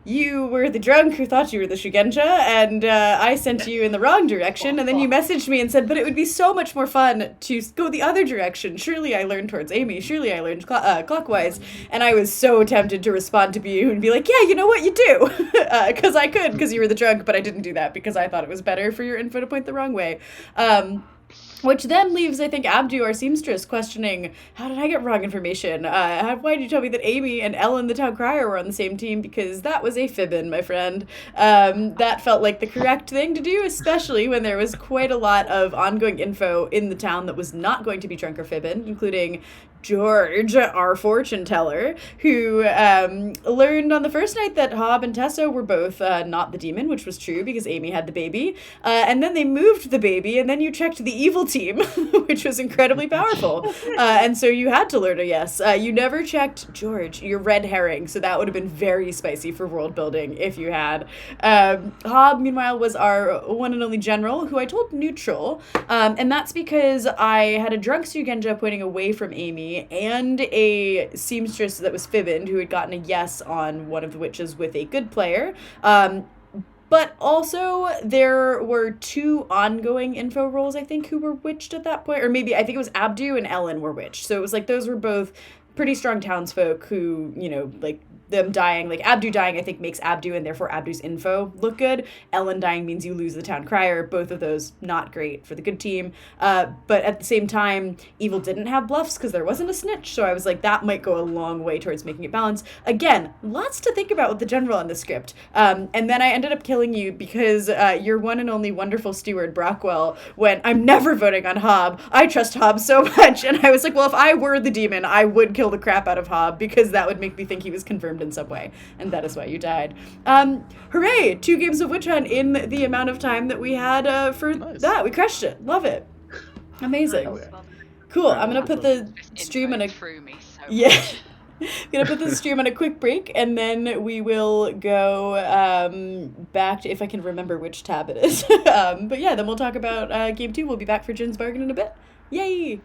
you were the drunk who thought you were the Shugenja, and I sent you in the wrong direction, and then you messaged me and said, but it would be so much more fun to go the other direction. Surely I learned towards Amy, surely I learned clockwise. And I was so tempted to respond to you and be like, yeah, you know what, you do. Because I could, because you were the drunk, but I didn't do that because I thought it was better for your info to point the wrong way. Which then leaves, I think, Abdu, our seamstress, questioning, how did I get wrong information? Why did you tell me that Amy and Ellen, the town crier, were on the same team? Because that was a fibbin, my friend. That felt like the correct thing to do, especially when there was quite a lot of ongoing info in the town that was not going to be drunk or fibbin, including George, our fortune teller, who learned on the first night that Hob and Tesso were both not the demon, which was true because Amy had the baby. And then they moved the baby, and then you checked the evil team, which was incredibly powerful. And so you had to learn a yes. You never checked George, your red herring, so that would have been very spicy for world building if you had. Hob, meanwhile, was our one and only general, who I told neutral, and that's because I had a drunk Sugenja pointing away from Amy and a seamstress that was fibbined who had gotten a yes on one of the witches with a good player. But also, there were 2 ongoing info roles, I think, who were witched at that point. Or maybe, I think it was Abdu and Ellen were witched. So it was like those were both pretty strong townsfolk who, you know, like them dying, like Abdu dying, I think makes Abdu and therefore Abdu's info look good. Ellen dying means you lose the town crier. Both of those not great for the good team. But at the same time, Evil didn't have bluffs because there wasn't a snitch. So I was like, that might go a long way towards making it balanced. Again, lots to think about with the general on the script. And then I ended up killing you because your one and only wonderful steward, Brockwell, went, I'm never voting on Hob. I trust Hob so much. And I was like, well, if I were the demon, I would kill the crap out of Hob because that would make me think he was confirmed in some way. And that is why you died. Hooray! 2 games of Witch Hunt in the amount of time that we had for that. We crushed it. Love it. Amazing. Oh, yeah. Cool. I'm going to put the This stream on a... through me so Yeah. much. I'm gonna put the stream on a quick break, and then we will go back to, if I can remember which tab it is. But yeah, then we'll talk about game 2. We'll be back for Djinn's Bargain in a bit. Yay!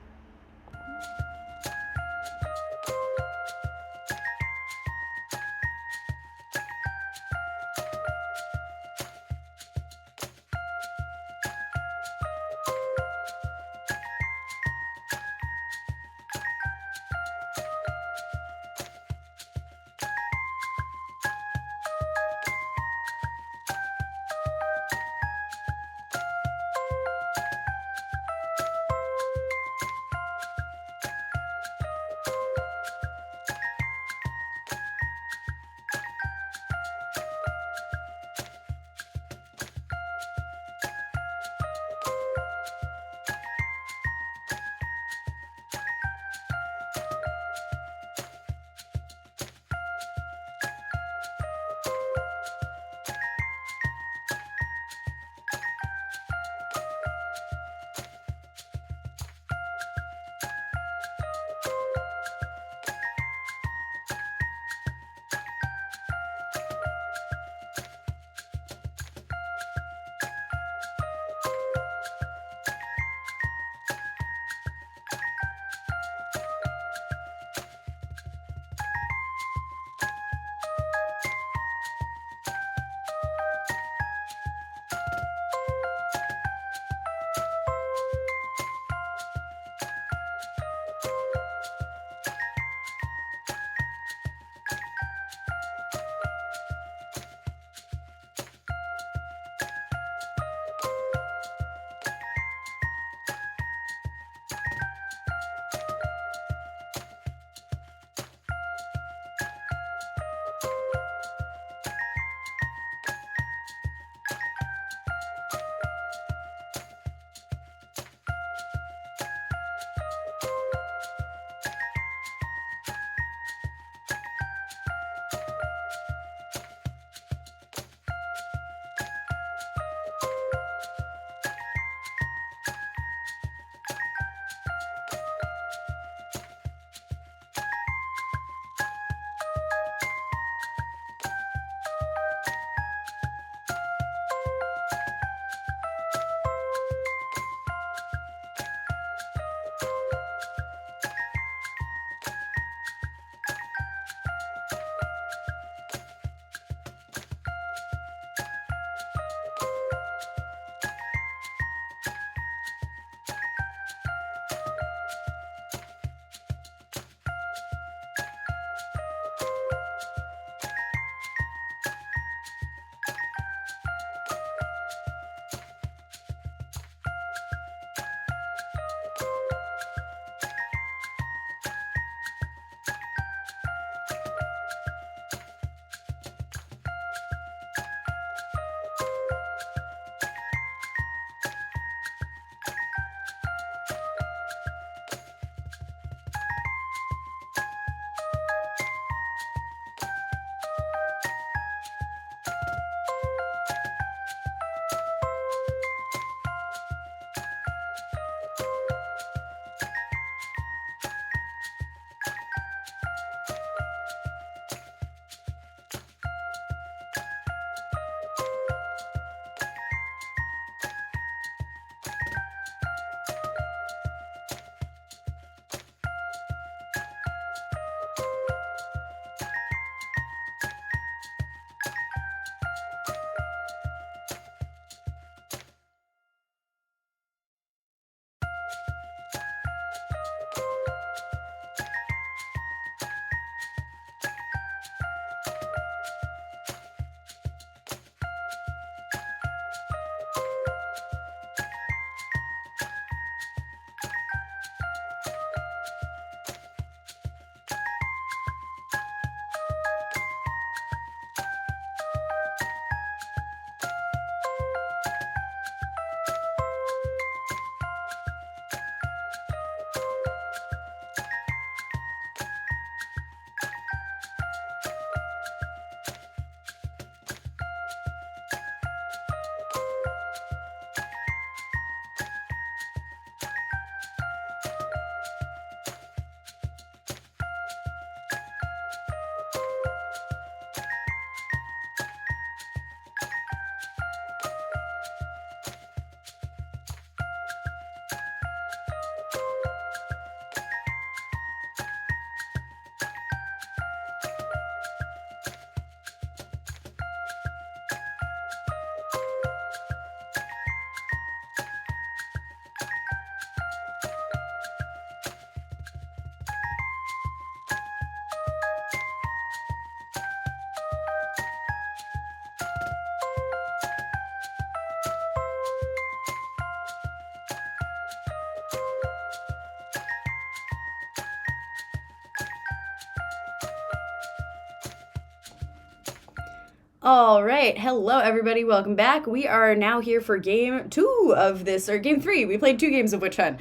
All right. Hello, everybody. Welcome back. We are now here for game 2 of this, or game 3. We played 2 games of Witch Hunt.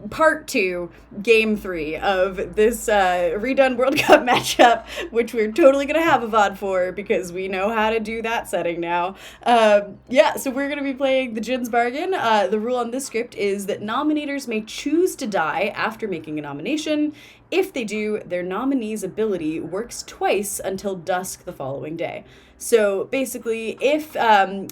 Part 2, game 3 of this redone World Cup matchup, which we're totally going to have a VOD for because we know how to do that setting now. Yeah, so we're going to be playing the Djinn's Bargain. The rule on this script is that nominators may choose to die after making a nomination. If they do, their nominee's ability works twice until dusk the following day. So basically, if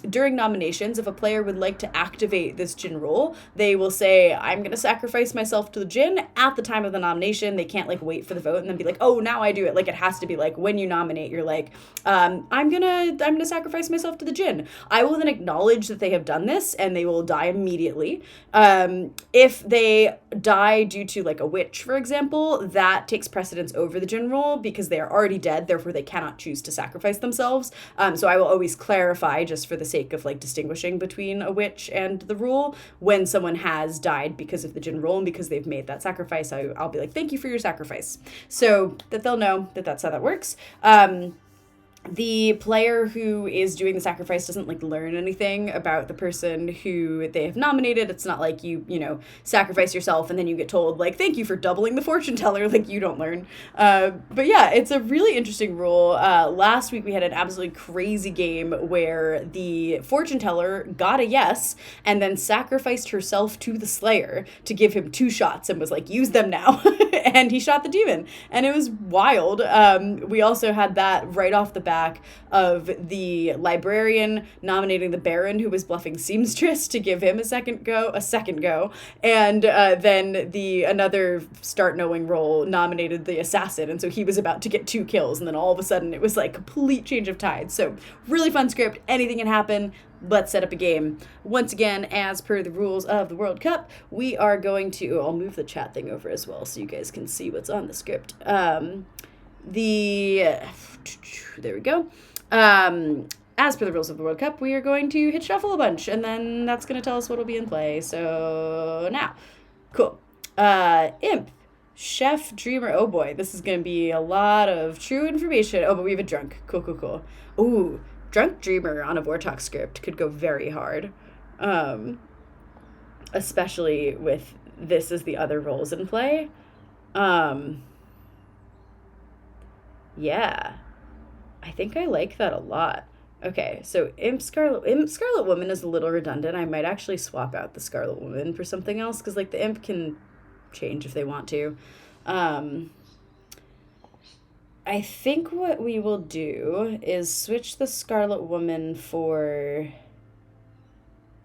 during nominations, if a player would like to activate this Djinn rule, they will say, I'm going to sacrifice myself to the Djinn at the time of the nomination. They can't like wait for the vote and then be like, oh, now I do it. Like it has to be like when you nominate, you're like, I'm gonna sacrifice myself to the Djinn. I will then acknowledge that they have done this and they will die immediately. If they die due to like a witch, for example, that takes precedence over the Djinn rule because they are already dead, therefore they cannot choose to sacrifice themselves. So I will always clarify, just for the sake of like distinguishing between a witch and the rule, when someone has died because of the Djinn rule and because they've made that sacrifice, I'll be like, thank you for your sacrifice. So that they'll know that that's how that works. The player who is doing the sacrifice doesn't like learn anything about the person who they have nominated. It's not like you sacrifice yourself and then you get told like, thank you for doubling the fortune teller. Like you don't learn. But yeah, it's a really interesting rule. Last week we had an absolutely crazy game where the fortune teller got a yes and then sacrificed herself to the slayer to give him 2 shots and was like, use them now. And he shot the demon and it was wild. We also had that right off the back of the librarian nominating the baron who was bluffing seamstress to give him a second go, and then another start knowing role nominated the assassin, and so he was about to get 2 kills, and then all of a sudden it was like complete change of tides. So really fun script, anything can happen. Let's set up a game. Once again, as per the rules of the World Cup, we are going to, I'll move the chat thing over as well so you guys can see what's on the script. There we go. As per the rules of the World Cup, we are going to hit shuffle a bunch, and then that's going to tell us what will be in play. So now, cool. Imp, chef, dreamer. Oh boy, this is going to be a lot of true information. Oh, but we have a drunk. Cool. Ooh, drunk dreamer on a Vortex script could go very hard. Especially with this as the other roles in play. Yeah, I think I like that a lot. Okay, so Imp Scarlet Woman is a little redundant. I might actually swap out the Scarlet Woman for something else because like the Imp can change if they want to. I think what we will do is switch the Scarlet Woman for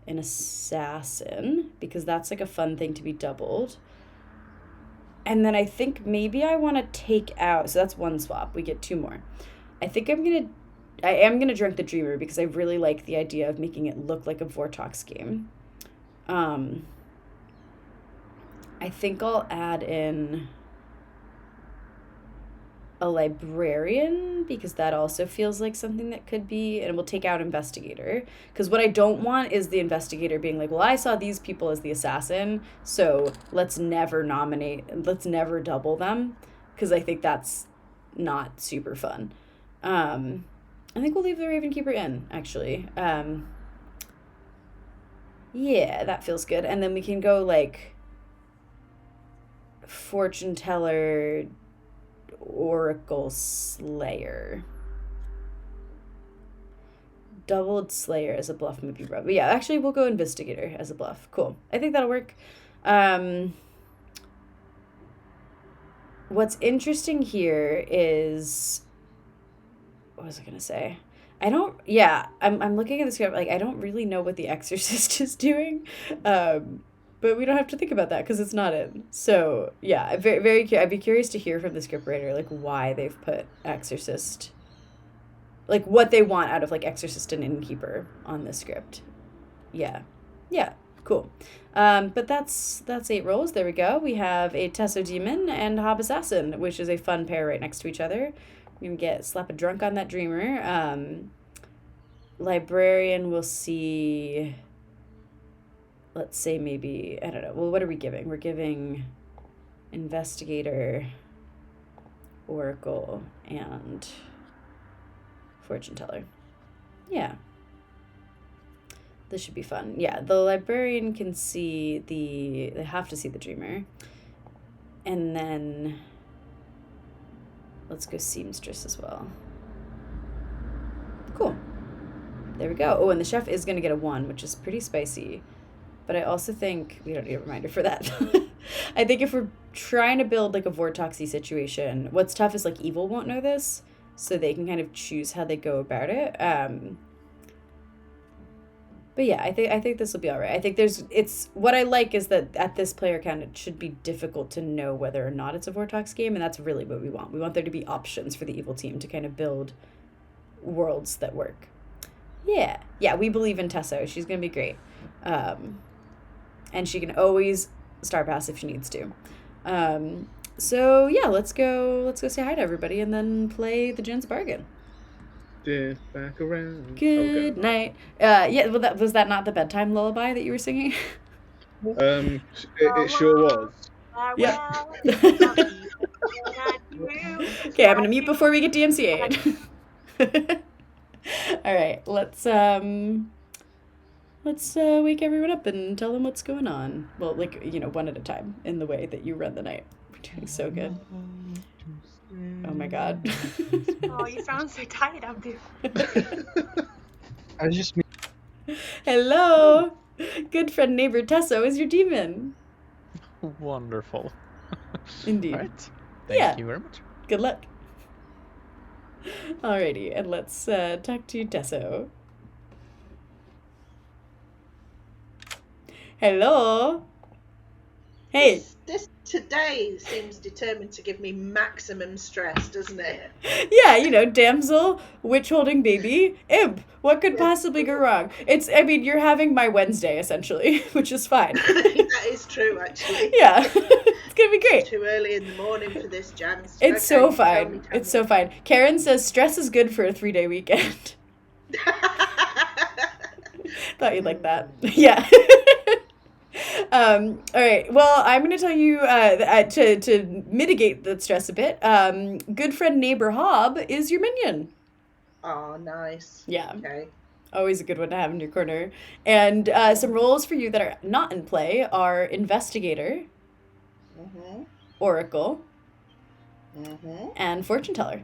an assassin because that's like a fun thing to be doubled. And then I think maybe I want to take out, so that's 1 swap. We get 2 more. I think I am gonna drink the Dreamer because I really like the idea of making it look like a Vortex game. I think I'll add in a librarian because that also feels like something that could be, and we'll take out investigator because what I don't want is the investigator being like, well, I saw these people as the assassin, so let's never double them because I think that's not super fun. I think we'll leave the Ravenkeeper in actually. Yeah, that feels good. And then we can go like fortune teller, Oracle, Slayer. Doubled Slayer as a bluff would be rough. But yeah, actually we'll go Investigator as a bluff. Cool. I think that'll work. What's interesting here is, what was I gonna say? I'm looking at the script, like I don't really know what the Exorcist is doing. But we don't have to think about that because it's not in. So yeah, I'd be curious to hear from the scriptwriter like why they've put Exorcist, like what they want out of like Exorcist and Innkeeper on this script. Yeah, cool. But that's 8 rolls. There we go. We have a Tesso Demon and Hob Assassin, which is a fun pair right next to each other. We can slap a drunk on that Dreamer. Librarian will see. Let's say maybe, I don't know. Well, what are we giving? We're giving Investigator, Oracle, and Fortune Teller. Yeah. This should be fun. Yeah, the librarian can see they have to see the dreamer. And then let's go seamstress as well. Cool. There we go. Oh, and the chef is going to get a 1, which is pretty spicy. But I also think we don't need a reminder for that. I think if we're trying to build like a Vortoxy situation, what's tough is like evil won't know this, so they can kind of choose how they go about it. But yeah, I think this will be all right. I think it's what I like is that at this player count, it should be difficult to know whether or not it's a Vortox game, and that's really what we want. We want there to be options for the evil team to kind of build worlds that work. Yeah, we believe in Tesso. She's gonna be great, and she can always star pass if she needs to. So yeah, let's go say hi to everybody and then play the Djinn's Bargain. Yeah, back around. Good night. Yeah, well, was that not the bedtime lullaby that you were singing? It sure was. Yeah. Okay, I'm gonna mute before we get DMCA'd. All right, let's wake everyone up and tell them what's going on. Well, like, one at a time in the way that you run the night. We're doing so good. Oh my god. Oh, you sound so tired, Abdu. I just Hello! Good friend neighbor Tesso is your demon. Wonderful. Indeed. Right. Thank you very much. Good luck. Alrighty, and let's talk to Tesso. Hello? Hey. This today seems determined to give me maximum stress, doesn't it? Yeah, damsel, witch-holding baby, imp. What could possibly go wrong? You're having my Wednesday, essentially, which is fine. That is true, actually. Yeah, it's gonna be great. It's too early in the morning for this, Jan. It's so fine. It's so fine. Karen says stress is good for a 3-day weekend. Thought you'd like that. Yeah. All right. Well, I'm going to tell you to mitigate the stress a bit. Good friend neighbor Hob is your minion. Oh, nice. Yeah. Okay. Always a good one to have in your corner. And some roles for you that are not in play are investigator, oracle, and fortune teller.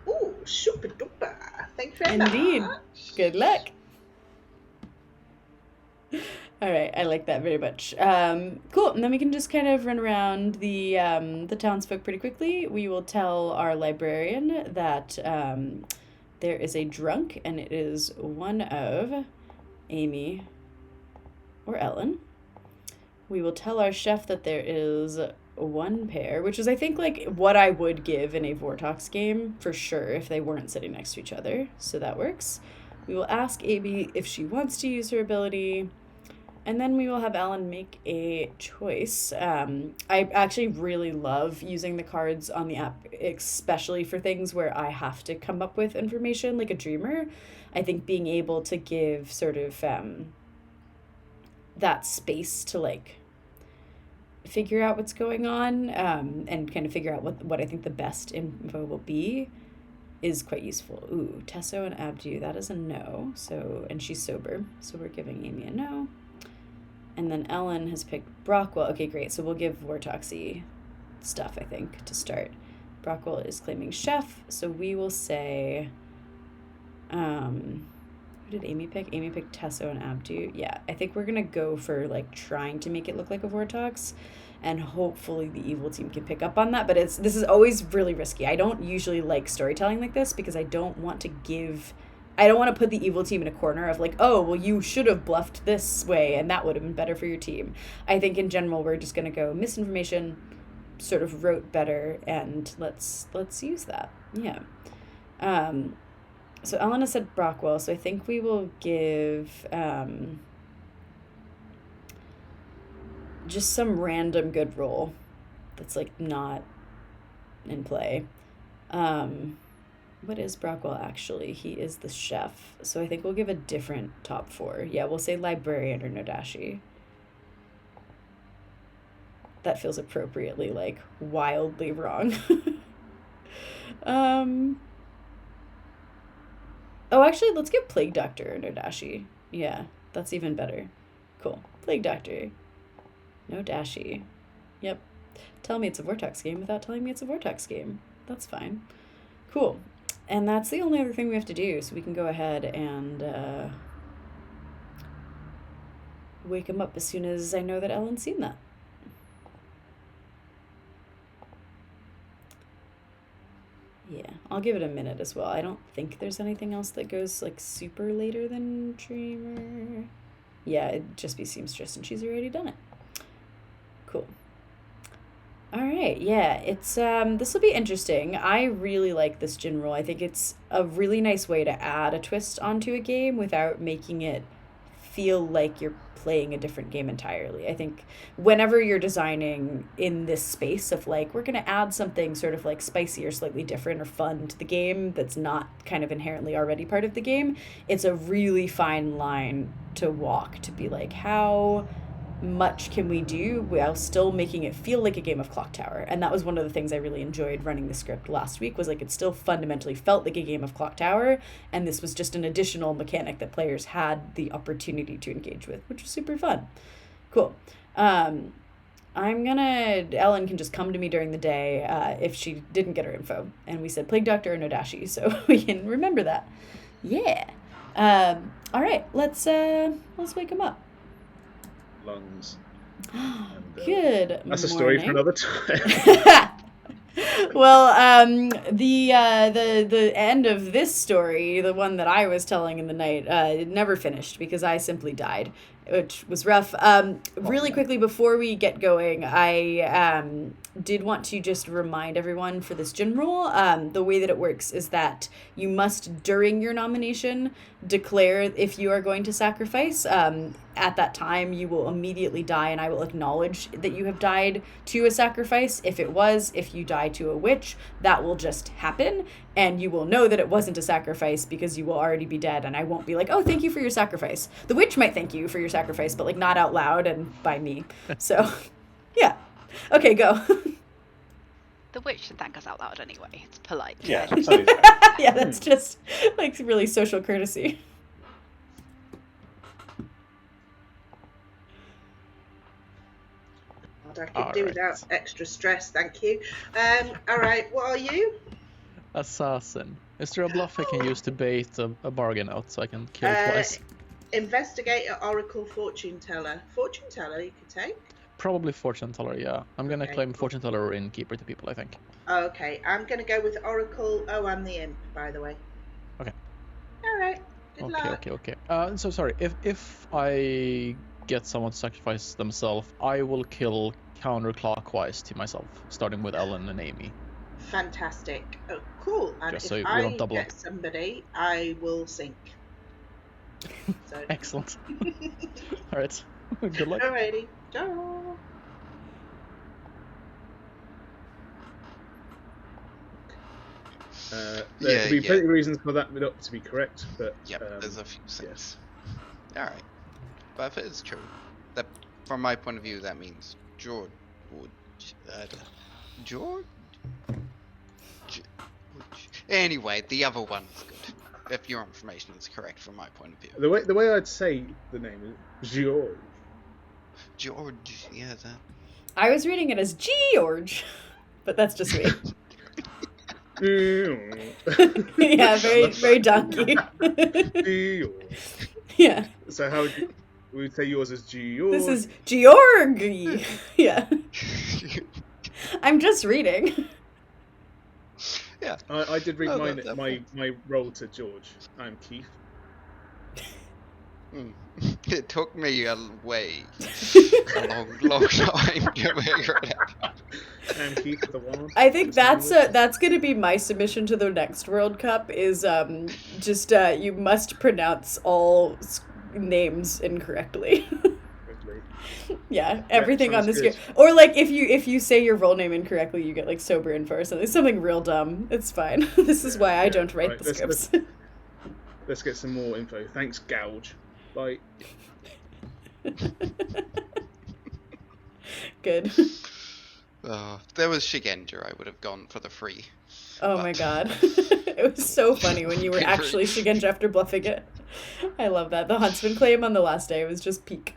Ooh, super duper. Thank you very much. Indeed. Good luck. All right, I like that very much. Cool, and then we can just kind of run around the townsfolk pretty quickly. We will tell our librarian that there is a drunk, and it is one of Amy or Ellen. We will tell our chef that there is one pair, which is, I think, like what I would give in a Vortox game for sure if they weren't sitting next to each other, so that works. We will ask Amy if she wants to use her ability. And then we will have Ellen make a choice. I actually really love using the cards on the app, especially for things where I have to come up with information, like a dreamer. I think being able to give sort of that space to like figure out what's going on and kind of figure out what I think the best info will be is quite useful. Ooh, Tesso and Abdu, that is a no. So, and she's sober, so we're giving Amy a no. And then Ellen has picked Brockwell. Okay, great. So we'll give Vortoxy stuff, I think, to start. Brockwell is claiming chef, so we will say... who did Amy pick? Amy picked Tesso and Abdu. Yeah, I think we're going to go for, like, trying to make it look like a Vortox, and hopefully the evil team can pick up on that. But this is always really risky. I don't usually like storytelling like this because I don't want to put the evil team in a corner of like, oh, well, you should have bluffed this way and that would have been better for your team. I think in general, we're just going to go misinformation, sort of wrote better, and let's use that. Yeah. So Elena said Brockwell, so I think we will give just some random good roll that's like not in play. What is Brockwell actually? He is the chef. So I think we'll give a different top 4. Yeah, we'll say librarian or Nodashi. That feels appropriately, like, wildly wrong. Oh, actually, let's get Plague Doctor or Nodashi. Yeah, that's even better. Cool. Plague Doctor. Nodashi. Yep. Tell me it's a Vortex game without telling me it's a Vortex game. That's fine. Cool. And that's the only other thing we have to do, so we can go ahead and wake him up as soon as I know that Ellen's seen that. Yeah, I'll give it a minute as well. I don't think there's anything else that goes like super later than Dreamer. Yeah, it just seems Tristan. She's already done it. Cool. All right, yeah, it's this will be interesting. I really like this Djinn rule. I think it's a really nice way to add a twist onto a game without making it feel like you're playing a different game entirely. I think whenever you're designing in this space of like, we're going to add something sort of like spicy or slightly different or fun to the game that's not kind of inherently already part of the game, it's a really fine line to walk to be like, how much can we do while still making it feel like a game of Clock Tower? And that was one of the things I really enjoyed running the script last week, was like it still fundamentally felt like a game of Clock Tower, and this was just an additional mechanic that players had the opportunity to engage with, which was super fun. Cool. Ellen can just come to me during the day if she didn't get her info, and we said Plague Doctor or Nodashi, so we can remember that. Yeah. All right, let's wake him up. Lungs. Good. That's a story for another time. Well, the end of this story, the one that I was telling in the night, it never finished because I simply died, which was rough. Really quickly before we get going, I did want to just remind everyone for this Djinn rule, the way that it works is that you must, during your nomination, declare if you are going to sacrifice. At that time, you will immediately die, and I will acknowledge that you have died to a sacrifice. If you die to a witch, that will just happen, and you will know that it wasn't a sacrifice because you will already be dead, and I won't be like, oh, thank you for your sacrifice. The witch might thank you for your sacrifice, but like not out loud and by me. So, yeah. Okay, go. The witch should thank us out loud anyway. It's polite. Yeah, yeah, that's just like really social courtesy. I could do without extra stress, thank you. All right, what are you? Assassin. Is there a bluff I can use to bait a bargain out so I can kill twice? Investigator, Oracle, Fortune Teller. Fortune Teller you could take. Probably Fortune Teller, yeah. I'm gonna claim Fortune Teller or Innkeeper to people, I think. Okay, I'm gonna go with Oracle. Oh, I'm the imp, by the way. Okay. All right. Good luck. Okay. So sorry. If I get someone to sacrifice themselves, I will kill counterclockwise to myself, starting with Ellen and Amy. Fantastic. Oh, cool. And Just if so we I don't double get up. somebody, I will sink. So. Excellent. All right. Good luck. Alrighty. Go. There could be plenty of reasons for that not to be correct, but there's a few things. Yeah. All right, but if it is true, that from my point of view, that means George would Anyway, the other one is good. If your information is correct from my point of view. The way I'd say the name is George. George, yeah. That. I was reading it as George, but that's just me. Yeah, very donkey. Yeah. So how would we would say yours is George? This is Georgi. Yeah. I'm just reading. Yeah. I did read my role to George. I'm Keith. It took me a long time to figure it out. I'm Keith the one. I think that's going to be my submission to the next World Cup is just you must pronounce all names incorrectly. Yeah, everything on the screen. Or like if you say your role name incorrectly, you get like sober info or something real dumb. It's fine. This is why I don't write the scripts. Let's get some more info. Thanks, Gouge. Bye. Good. There was Shigenja. I would have gone for the free. Oh my god. It was so funny when you were actually Shigenja after bluffing it. I love that. The Huntsman claim on the last day was just peak.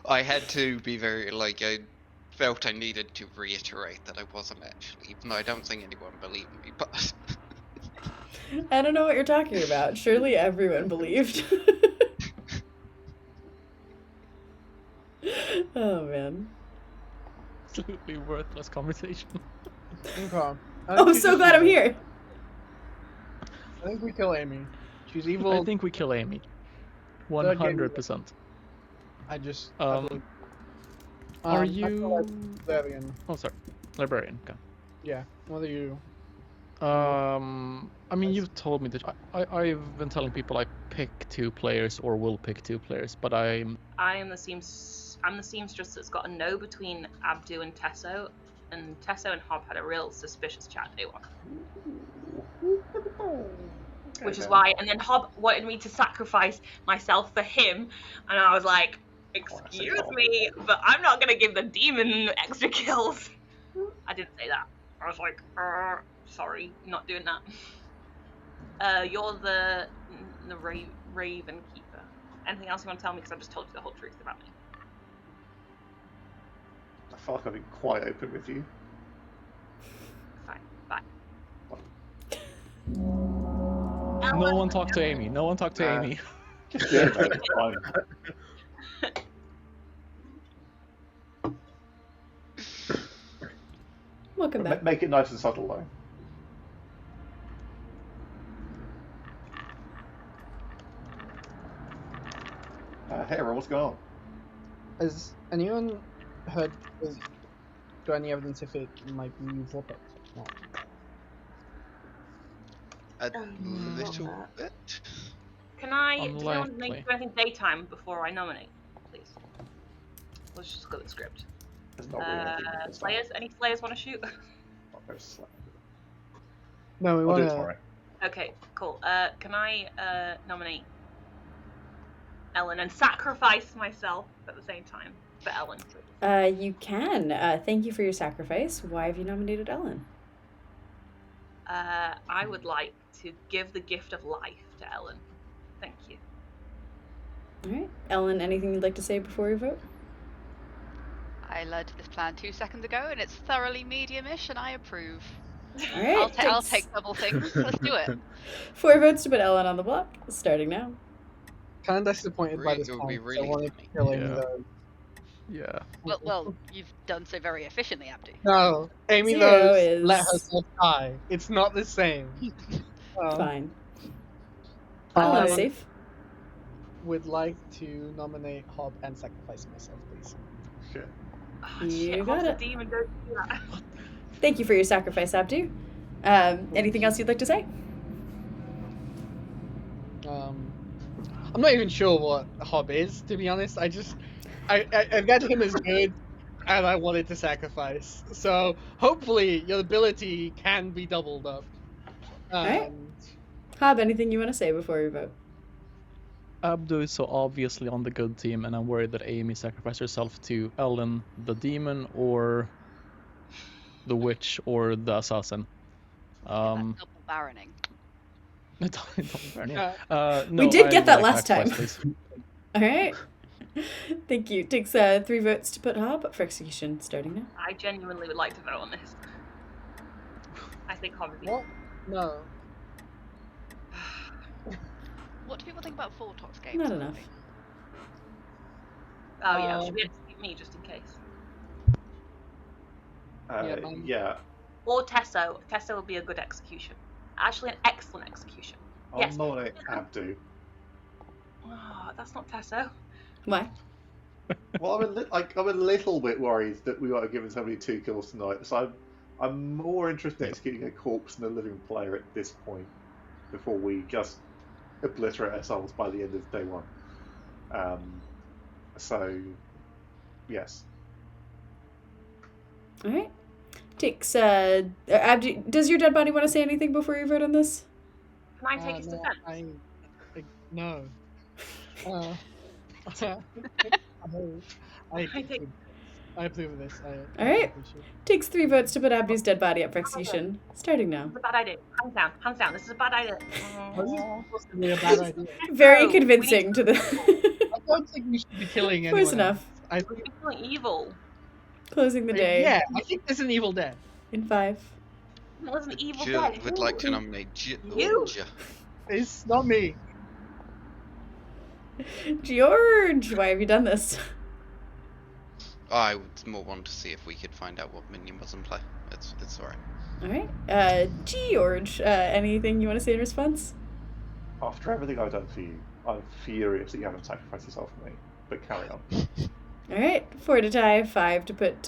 I had to be very, like, I felt I needed to reiterate that I wasn't actually, even though I don't think anyone believed me, but... I don't know what you're talking about. Surely everyone believed. Oh, man. Absolutely worthless conversation. Okay. Oh, I'm so glad I'm here. I think we kill Amy. She's evil. I think we kill Amy. Third game 100%. I just. Are I feel you... like Librarian. Oh, sorry. Librarian, okay. Yeah. What are you? I mean, you've told me that I've been telling people I pick 2 players or will pick 2 players, but I'm the seamstress that's got a no between Abdu and Tesso, and Tesso and Hob had a real suspicious chat day one. Which is why, and then Hob wanted me to sacrifice myself for him, and I was like, excuse me, but I'm not gonna give the demon extra kills. I didn't say that. I was like, sorry, not doing that. You're the Raven Keeper. Anything else you want to tell me? Because I've just told you the whole truth about me. I feel like I've been quite open with you. Fine, bye. No one talk to Amy. No one talk to Amy. Yeah, no, it's fine. Welcome back. Make it nice and subtle, though. Hey everyone, what's going on? Has anyone heard? Got any evidence if it might be Vortex? No. A little bit? Can I? Does anyone Unlikely. do anything daytime before I nominate, please? Let's just go with the script. There's not really anything to say. Slayers? Any Slayers want to shoot? I'll go Slay. No, we I'll do it want to. tomorrow. Okay, cool. Can I nominate Ellen and sacrifice myself at the same time for Ellen? You can. Thank you for your sacrifice. Why have you nominated Ellen? I would like to give the gift of life to Ellen. Thank you. All right. Ellen, anything you'd like to say before we vote? I learned this plan 2 seconds ago, and it's thoroughly medium-ish, and I approve. All right. I'll take double things. Let's do it. 4 votes to put Ellen on the block. Starting now. Kind of disappointed by this It would be point. I really wanted to funny. kill Amy Yeah. though. Yeah. Well, you've done so very efficiently, Abdu. No, Amy 0 knows. is- Let herself die. It's not the same. Fine. Ellen's I safe. would like to nominate Hob and sacrifice myself, please. Shit. You Hob's got a it. demon, don't do that. Thank you for your sacrifice, Abdu. Anything else you'd like to say? I'm not even sure what Hob is, to be honest. I read him as good, and I wanted to sacrifice. So hopefully your ability can be doubled up. Alright. Hob, anything you want to say before we vote? Abdu is so obviously on the good team, and I'm worried that Amy sacrificed herself to Ellen, the demon, or the witch, or the assassin. Double baroning. No, We did I get that like last time. sacrifice, please. All right. Thank you. Takes 3 votes to put Hob up for execution. Starting now. I genuinely would like to vote on this. I think Hob would be. What? No. What do people think about Vortox games? Not enough. Oh yeah, should we execute me just in case? Yeah. Or Tesso. Tesso would be a good execution. Actually, an excellent execution. I'll Yes. nominate Abdu. Oh, that's not Tesso. Why? Well, I'm a little bit worried that we might have given somebody 2 kills tonight, so I'm more interested in executing a corpse than a living player at this point, before we just obliterate ourselves by the end of day 1. So, yes. All right. Takes Abdu, does your dead body want to say anything before you vote on this? Can I take his no, defense? No. I take- I approve of this. All right. appreciate it. Takes 3 votes to put Abby's dead body up for execution. Starting now. This is a bad idea. Hands down. Hands down. This is a bad idea. This is possibly a bad idea. Very No, we convincing to the. I don't think we should be killing anyone. Close enough. I We're think, feeling evil. Closing the day. yeah, I think there's an evil dead. In 5. It was an evil Jill dead. would like to nominate You? George. It's not me. George, why have you done this? I would more want to see if we could find out what minion was in play. It's alright. All right. George, anything you want to say in response? After everything I've done for you, I'm furious that you haven't sacrificed yourself for me. But carry on. All right. 4 to tie, 5 to put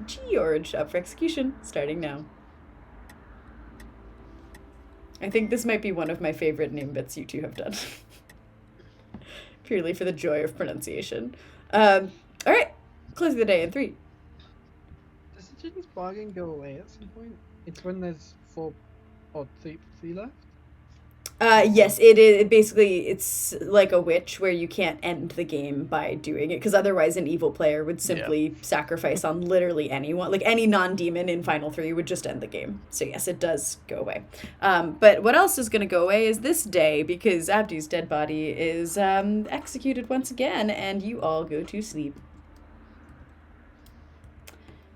George up for execution. Starting now. I think this might be one of my favorite name bits you two have done. Purely for the joy of pronunciation. All right. Closing the day in 3. Does the Jinn's bargain go away at some point? It's when there's 4 or 3 left? Yes, it is. Basically, it's like a witch where you can't end the game by doing it, because otherwise an evil player would simply sacrifice on literally anyone. Like any non-demon in Final 3 would just end the game. So yes, it does go away. But what else is going to go away is this day, because Abdi's dead body is executed once again, and you all go to sleep.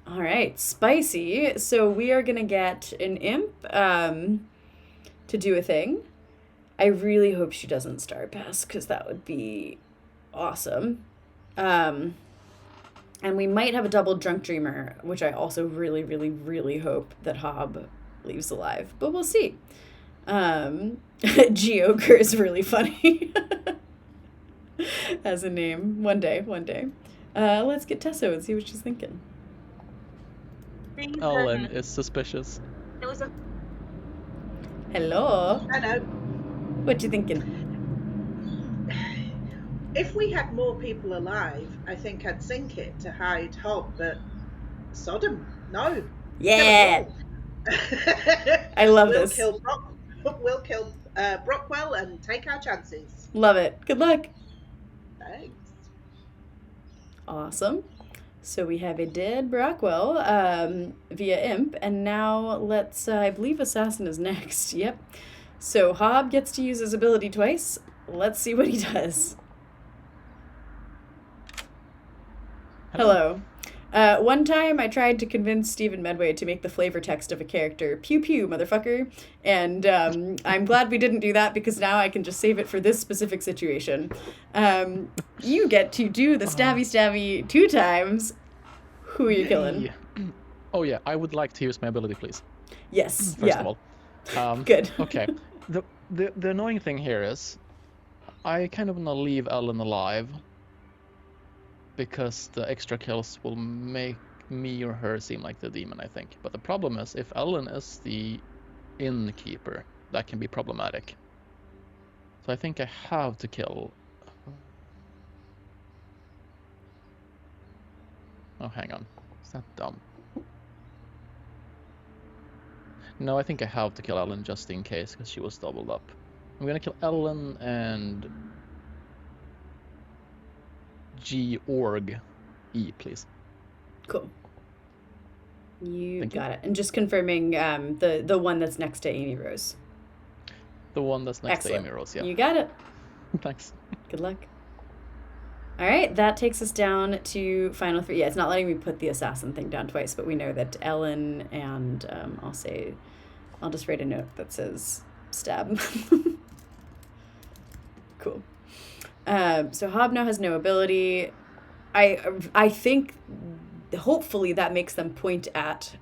All right, spicy. So we are going to get an imp to do a thing. I really hope she doesn't star pass, because that would be awesome. And we might have a double drunk dreamer, which I also really, really, really hope that Hob leaves alive. But we'll see. Geoker is really funny as a name. One day. Let's get Tesso and see what she's thinking. Ellen is suspicious. It was a Hello. Hello. What you thinking? If we had more people alive, I think I'd sink it to hide Hob, but Sodom, no. Yeah. Kill 'em all. I love we'll this. We'll kill Brockwell and take our chances. Love it. Good luck. Thanks. Awesome. So we have a dead Brockwell via imp, and now let's, I believe Assassin is next. Yep. So Hob gets to use his ability twice. Let's see what he does. Hello. One time I tried to convince Stephen Medway to make the flavor text of a character pew pew, motherfucker. And I'm glad we didn't do that, because now I can just save it for this specific situation. You get to do the stabby 2 times. Who are you killing? Oh yeah, I would like to use my ability, please. Yes. First of all. Good. Okay. The annoying thing here is, I kind of want to leave Ellen alive, because the extra kills will make me or her seem like the demon, I think. But the problem is, if Ellen is the innkeeper, that can be problematic. So I think I have to kill... Oh, hang on. Is that dumb? No, I think I have to kill Ellen just in case, because she was doubled up. I'm gonna kill Ellen and... Georg E, please. Cool. You got it. And just confirming the one that's next to Amy Rose. The one that's next Excellent. to Amy Rose, yeah. You got it. Thanks. Good luck. All right, that takes us down to final 3. Yeah, it's not letting me put the assassin thing down twice, but we know that Ellen and I'll just write a note that says stab. Cool. So Hob now has no ability. I think hopefully that makes them point at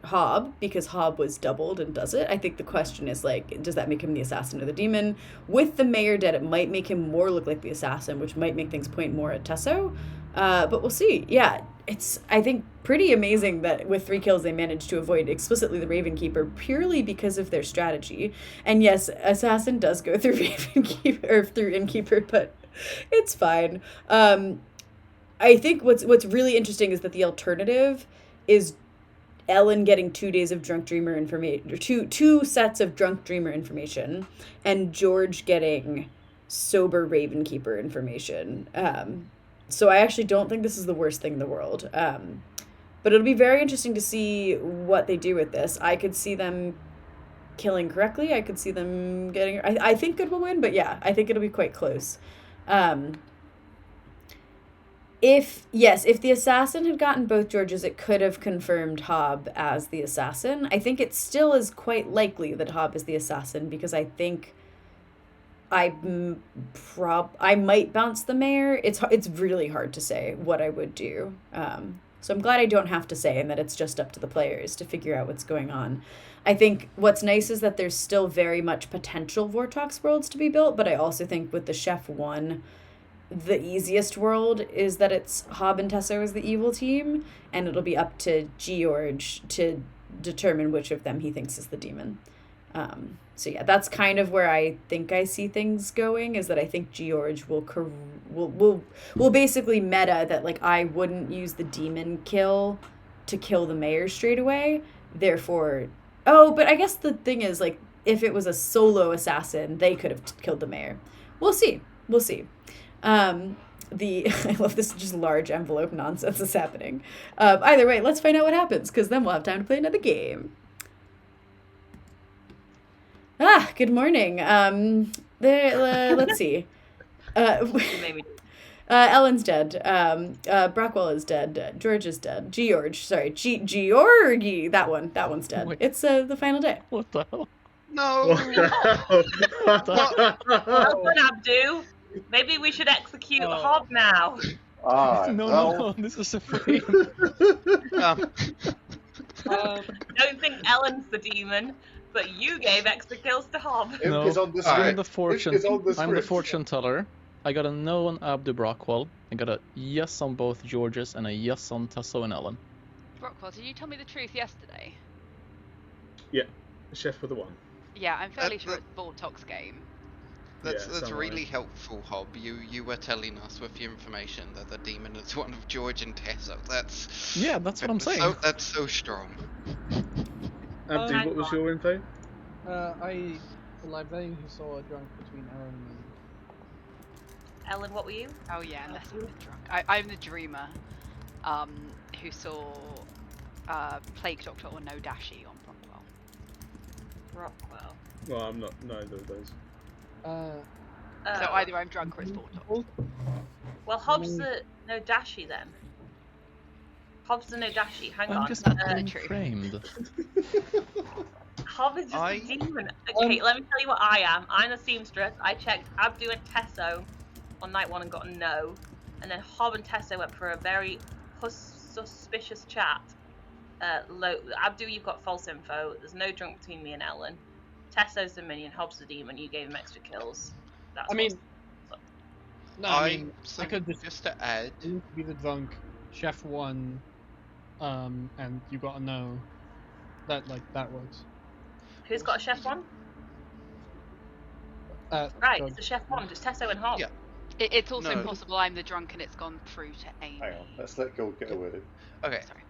Hob, because Hob was doubled and does it. I think the question is, like, does that make him the assassin or the demon? With the mayor dead, it might make him more look like the assassin, which might make things point more at Tesso. But we'll see. Yeah, it's, I think, pretty amazing that with 3 kills they managed to avoid explicitly the Raven Keeper purely because of their strategy. And yes, assassin does go through Raven Keeper, or through Innkeeper, but it's fine. I think what's really interesting is that the alternative is Ellen getting 2 days of drunk dreamer information, or two sets of drunk dreamer information, and George getting sober Raven Keeper information. So I actually don't think this is the worst thing in the world. But it'll be very interesting to see what they do with this. I could see them killing correctly. I could see them getting... I think Good will win, but yeah, I think it'll be quite close. If the assassin had gotten both Georges, it could have confirmed Hob as the assassin. I think it still is quite likely that Hob is the assassin, because I think I might bounce the mayor. It's really hard to say what I would do. So I'm glad I don't have to say, and that it's just up to the players to figure out what's going on. I think what's nice is that there's still very much potential Vortox worlds to be built, but I also think with the Chef 1, the easiest world is that it's Hob and Tesso as the evil team, and it'll be up to George to determine which of them he thinks is the demon. So yeah, that's kind of where I think I see things going, is that I think George will basically meta that, like, I wouldn't use the demon kill to kill the mayor straight away. Therefore, but I guess the thing is, like, if it was a solo assassin, they could have killed the mayor. We'll see. I love this just large envelope nonsense that's happening. Either way, let's find out what happens, because then we'll have time to play another game. Good morning. Let's see. Ellen's dead. Brockwell is dead. George is dead. Georgie. That one's dead. Wait. It's the final day. What the hell? No. Well done, Abdu. Maybe we should execute Hob now. No, this is a frame. Don't think Ellen's the demon, but you gave extra kills to Hob. No, Imp is on the script. I'm the fortune. Imp is on the I'm the script. fortune teller. I got a no on Abdu Brockwell. I got a yes on both Georges and a yes on Tesso and Ellen. Rockwell, did you tell me the truth yesterday? Yeah, Chef with the 1. Yeah, I'm fairly sure it's Vortox game. That's somewhere. really helpful, Hob. You were telling us with your information that the demon is one of George and Tesso. That's what I'm saying. That's so strong. Abdu, what was your info? I librarian who saw a drunk between Aaron and... Ellen, what were you? Oh yeah, unless I'm the drunk. I'm the dreamer, who saw Plague Doctor or No Dashi on Rockwell. Well, I'm not neither of those. So either I'm drunk or it's Vortox. Well, Hobbs the No Dashi then. Hobbs the No Dashi. Hang I'm on. just true. framed. Hob is just a demon. Okay, let me tell you what I am. I'm a seamstress. I checked Abdu and Tesso on night 1 and got a no. And then Hob and Tesso went for a very suspicious chat. Abdu, you've got false info. There's no drunk between me and Ellen. Tesso's the minion, Hobbs the demon. You gave him extra kills. That's I could just to add, be the drunk, Chef 1, and you got a no. That works. Who's got a Chef 1? Right, it's a Chef 1, just Tesso and Hob. Yeah. It's also possible I'm the drunk and it's gone through to Amy. Hang on, let's let Gil get a word in. Okay. Sorry.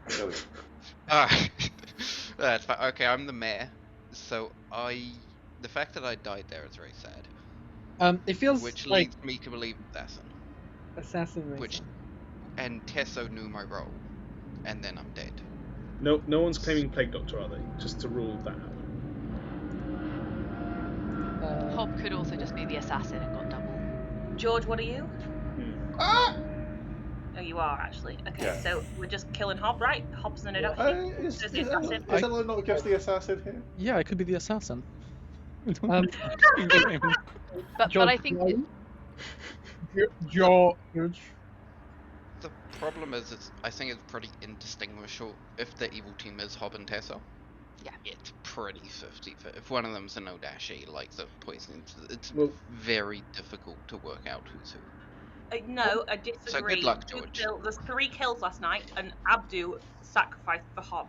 So that's fine. Okay, I'm the mayor. So the fact that I died there is very sad. It feels which like leads me to believe assassin. And Tesso knew my role, and then I'm dead. No one's claiming Plague Doctor, are they? Just to rule that out. Hob could also just be the assassin and got double. George, what are you? Oh, you are actually. Okay, Yeah. so we're just killing Hob, right? Hob's the No Dashi. Is the assassin. Ellen not just the assassin here? Yeah, I could be the assassin. But I think George. The problem is, I think it's pretty indistinguishable if the evil team is Hob and Tesso. Yeah. It's pretty 50. If one of them's a No Dashi, like the poison, it's Well- very difficult to work out who's who. No, I disagree. So good luck, George. There's 3 kills last night, and Abdu sacrificed for Hob.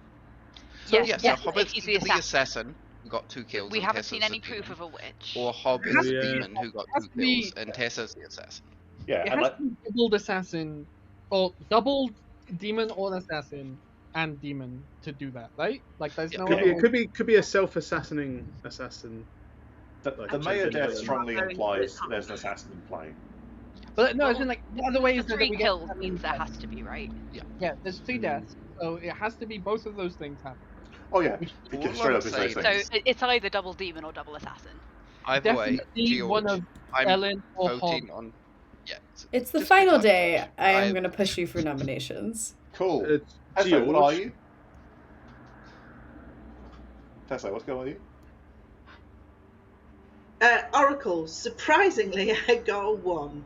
yes, Yeah, yes, so Hob is he's the assassin, who got 2 kills. We and haven't Tesso's seen the any demon. proof of a witch. Or Hob is the demon who got 2 kills, and Tesso's the assassin. Yeah, It and has to be doubled assassin, or doubled demon or assassin and demon to do that, right? Like there's Yeah. no. Could be a self-assassinating assassin The mayor death strongly implies there's an assassin in play. But no, it's like the other way is that Three we get. kills means there has to be, right? Yeah, there's 3 deaths, so it has to be both of those things happen. Oh yeah, All straight I'm up is those saying things. So it's either double demon or double assassin. Either way, Definitely George, one of I'm Ellen or voting Hob. on. Yeah. It's the just final because day. George, I am going to push you for nominations. Cool. George. Tesso, what are you? Tesso, what's going on with you? Oracle, surprisingly, I got a 1.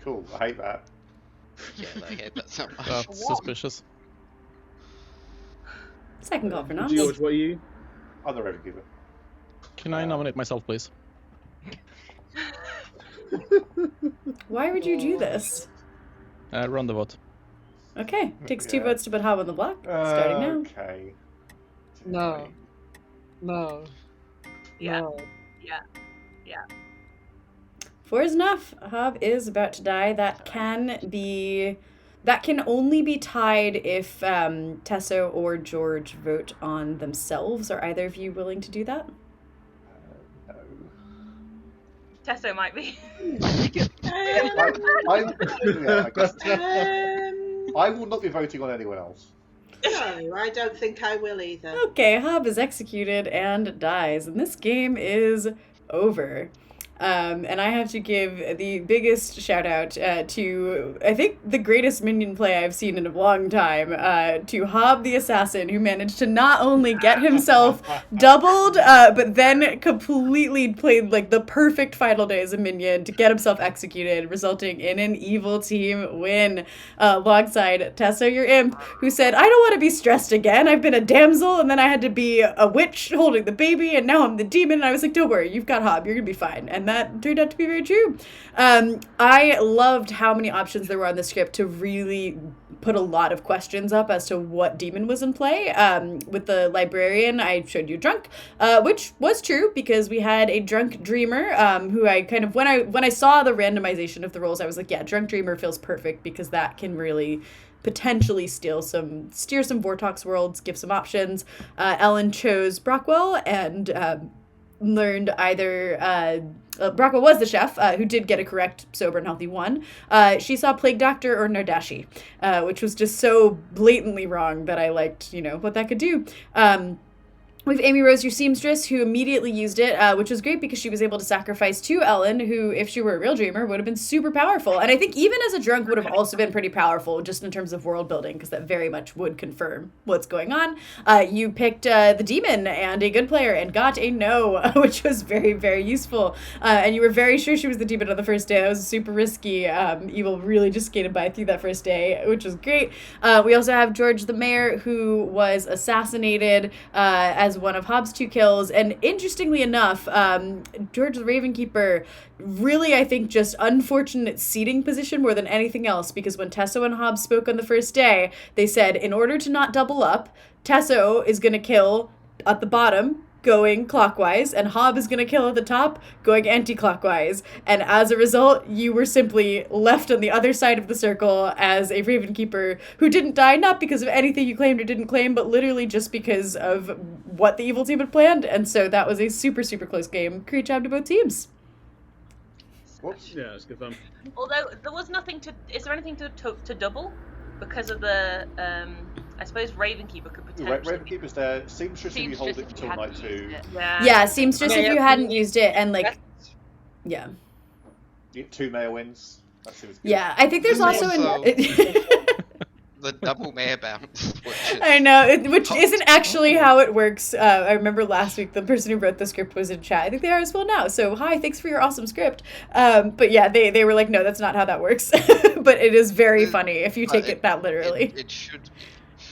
Cool. I hate that. Yeah, I hate that so much. That's suspicious. Second call for noms. George, what are you? I'm the Raven Keeper. Can I nominate myself, please? Why would you do this? Run the vote. Okay, takes 2 Yeah. votes to put Hob on the block. Starting now. Okay. No. No. Yeah. No. Yeah. 4 is enough. Hob is about to die. That can only be tied if Tesso or George vote on themselves. Are either of you willing to do that? No. Tesso might be. I guess. I will not be voting on anyone else. No, I don't think I will either. Okay, Hob is executed and dies, and this game is over. And I have to give the biggest shout out to, I think, the greatest minion play I've seen in a long time, to Hob the Assassin, who managed to not only get himself doubled, but then completely played like the perfect final day as a minion to get himself executed, resulting in an evil team win, alongside Tesso, your imp, who said, I don't want to be stressed again. I've been a damsel, and then I had to be a witch holding the baby, and now I'm the demon. And I was like, don't worry, you've got Hob, you're gonna be fine. And that turned out to be very true. I loved how many options there were on the script to really put a lot of questions up as to what demon was in play. With the librarian, I showed you drunk, which was true because we had a drunk dreamer, who I kind of, when I saw the randomization of the roles, I was like, yeah, drunk dreamer feels perfect because that can really potentially steer some Vortox worlds, give some options. Ellen chose Brockwell and learned either Brockwell was the chef, who did get a correct sober and healthy 1. She saw Plague Doctor or Nardashi, which was just so blatantly wrong that I liked, what that could do. We have Amy Rose, your seamstress, who immediately used it, which was great because she was able to sacrifice to Ellen, who, if she were a real dreamer, would have been super powerful. And I think even as a drunk would have also been pretty powerful, just in terms of world building, because that very much would confirm what's going on. You picked the demon and a good player and got a no, which was very, very useful. And you were very sure she was the demon on the first day. That was super risky. Evil really just skated by through that first day, which was great. We also have George the Mayor, who was assassinated as one of Hobbs' 2 kills, and interestingly enough, George the Ravenkeeper really, I think, just unfortunate seating position more than anything else, because when Tesso and Hobbs spoke on the first day, they said, in order to not double up, Tesso is going to kill at the bottom, going clockwise, and Hob is going to kill at the top, going anti-clockwise. And as a result, you were simply left on the other side of the circle as a Ravenkeeper who didn't die, not because of anything you claimed or didn't claim, but literally just because of what the evil team had planned. And so that was a super, super close game. Great job to both teams. Whoops. Yeah, it's good fun. Although there was nothing to, is there anything to double because of the? I suppose Ravenkeeper could potentially. Ravenkeeper's there. Seamstress if you hold it Seamstress if until you night hadn't 2. used it. Yeah, seamstress if you hadn't used it, and like, yeah. You get 2 mayor wins. That seems good. Yeah, I think there's also The double mayor bounce. I know, which isn't actually how it works. I remember last week the person who wrote the script was in chat. I think they are as well now. So hi, thanks for your awesome script. But yeah, they were like, no, that's not how that works. But it is very funny if you take it that literally. It should.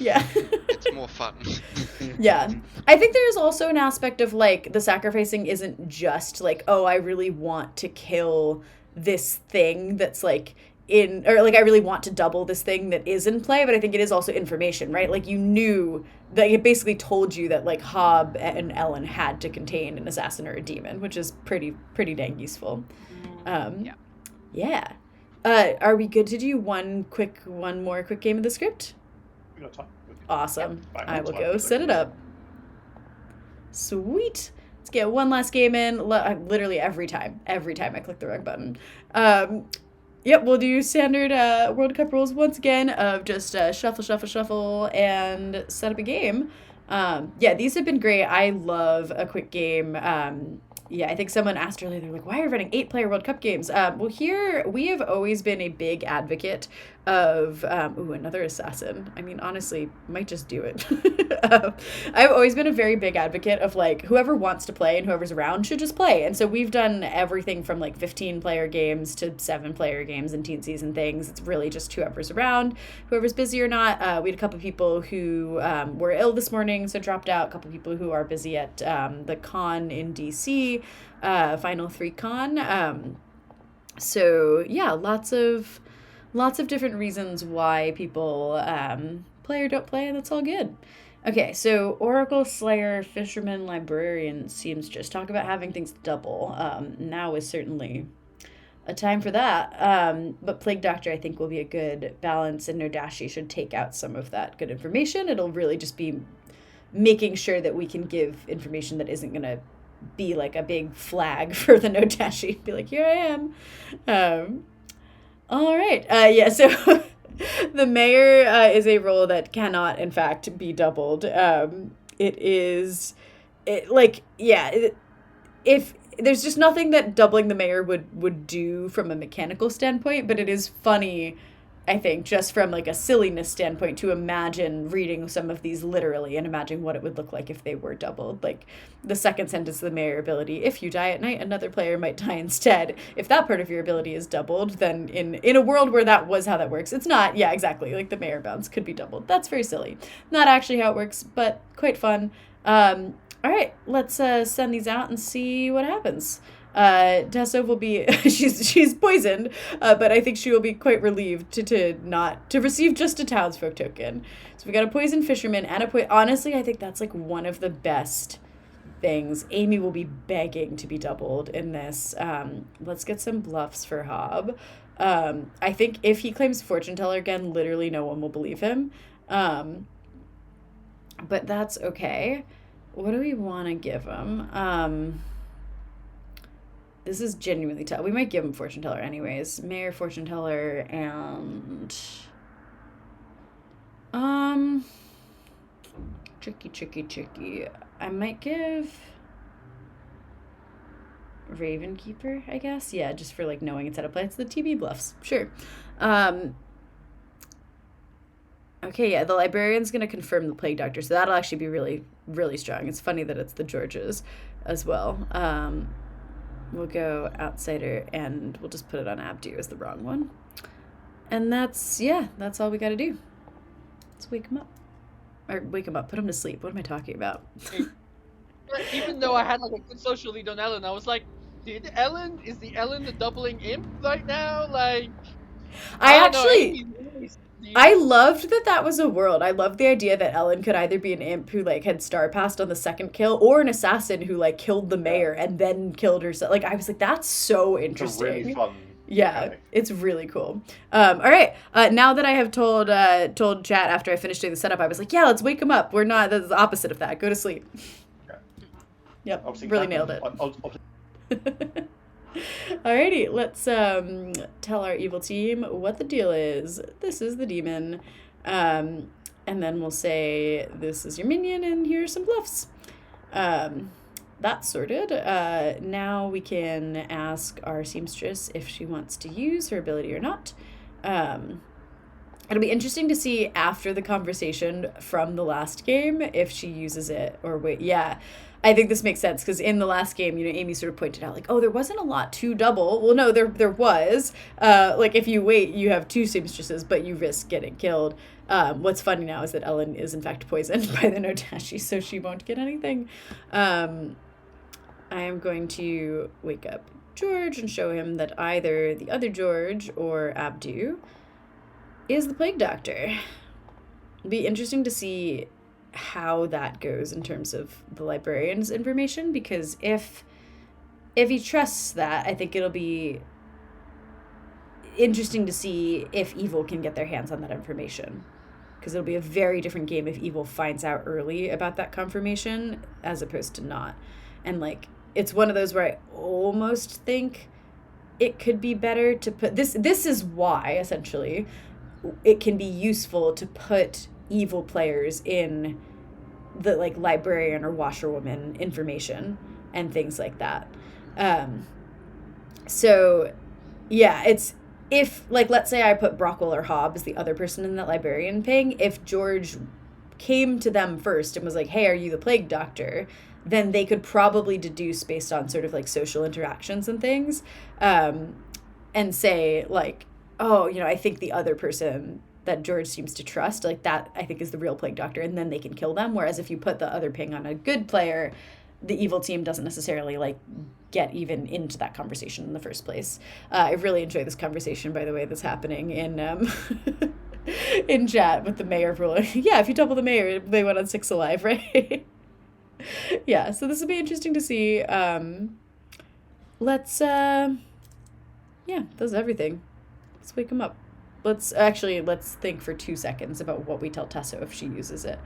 Yeah. It's more fun. Yeah. I think there's also an aspect of like the sacrificing isn't just like, oh, I really want to kill this thing that's like or like I really want to double this thing that is in play, but I think it is also information, right? Like you knew that it basically told you that like Hob and Ellen had to contain an assassin or a demon, which is pretty dang useful. Yeah. Are we good to do one more quick game of the script? We got time. Awesome. Yeah, I will go set it up. Sweet. Let's get one last game in. Literally every time I click the wrong button. Yep, we'll do standard World Cup rules once again of just shuffle, and set up a game. Yeah, these have been great. I love a quick game. Yeah, I think someone asked earlier, they're like, why are you running 8-player World Cup games? Well, here we have always been a big advocate of, another assassin. I mean, honestly, might just do it. I've always been a very big advocate of like, whoever wants to play and whoever's around should just play. And so we've done everything from like 15-player games to 7-player games and teen season things. It's really just whoever's around, whoever's busy or not. We had a couple people who were ill this morning, so dropped out. A couple people who are busy at the con in DC, Final 3 con. So yeah, lots of different reasons why people play or don't play, and that's all good. Okay, so Oracle, Slayer, Fisherman, Librarian seems just talk about having things double. Now is certainly a time for that. But Plague Doctor, I think, will be a good balance, and Nodashi should take out some of that good information. It'll really just be making sure that we can give information that isn't going to be like a big flag for the Nodashi. Be like, here I am. All right. Yeah, so the mayor is a role that cannot, in fact, be doubled. If there's just nothing that doubling the mayor would do from a mechanical standpoint, but it is funny, I think, just from like a silliness standpoint, to imagine reading some of these literally and imagine what it would look like if they were doubled. Like the second sentence of the mayor ability, if you die at night, another player might die instead. If that part of your ability is doubled, then in a world where that was how that works, it's not. Yeah, exactly. Like the mayor bounce could be doubled. That's very silly. Not actually how it works, but quite fun. All right, let's send these out and see what happens. Tessa will be she's poisoned, but I think she will be quite relieved to receive just a townsfolk token. So we got a poison fisherman and honestly, I think that's like one of the best things. Amy will be begging to be doubled in this. Let's get some bluffs for Hob. I think if he claims fortune teller again, literally no one will believe him. But that's okay. What do we want to give him? This is genuinely tough. We might give him fortune teller anyways. Mayor, fortune teller, and tricky. I might give Raven Keeper, I guess. Yeah, just for like knowing it's how to play. It's the TB bluffs. Sure. Okay, yeah, the librarian's gonna confirm the plague doctor, so that'll actually be really, really strong. It's funny that it's the Georges as well. We'll go outsider, and we'll just put it on Abdu as the wrong one. And that's all we gotta do. Let's wake him up. Or wake him up, put him to sleep. What am I talking about? Even though I had like a good social lead on Ellen, I was like, is the Ellen the doubling imp right now? Like, I loved that was a world. I loved the idea that Ellen could either be an imp who like had star passed on the second kill, or an assassin who like killed the mayor and then killed herself. Like I was like, that's so interesting. It's a really fun mechanic. It's really cool. All right. Now that I have told chat after I finished doing the setup, I was like, yeah, let's wake him up. We're not. That's the opposite of that. Go to sleep. Okay. Yep. Obviously, really nailed it. Alrighty, let's tell our evil team what the deal is. This is the demon. And then we'll say, this is your minion, and here's some bluffs. That's sorted. Now we can ask our seamstress if she wants to use her ability or not. It'll be interesting to see after the conversation from the last game if she uses it or wait. Yeah. I think this makes sense because in the last game, Amy sort of pointed out like, oh, there wasn't a lot to double. Well, no, there was. Like if you wait, you have 2 seamstresses, but you risk getting killed. What's funny now is that Ellen is in fact poisoned by the Nodashi, so she won't get anything. I am going to wake up George and show him that either the other George or Abdu is the plague doctor. It'll be interesting to see how that goes in terms of the librarian's information, because if he trusts that, I think it'll be interesting to see if evil can get their hands on that information, because it'll be a very different game if evil finds out early about that confirmation as opposed to not. And like it's one of those where I almost think it could be better to put this is why essentially it can be useful to put evil players in the like librarian or washerwoman information and things like that. So yeah, it's if like let's say I put Brockwell or Hobbs, the other person in that librarian ping, if George came to them first and was like, hey, are you the plague doctor? Then they could probably deduce based on sort of like social interactions and things, and say like, oh, you know, I think the other person that George seems to trust, like that I think is the real plague doctor, and then they can kill them. Whereas if you put the other ping on a good player, the evil team doesn't necessarily like get even into that conversation in the first place. I really enjoy this conversation, by the way, that's happening in in chat with the mayor ruling. Yeah, if you double the mayor, they went on 6 alive, right? Yeah, so this will be interesting to see. Let's yeah, that's everything. Let's wake him up. Let's think for 2 seconds about what we tell Tesso if she uses it.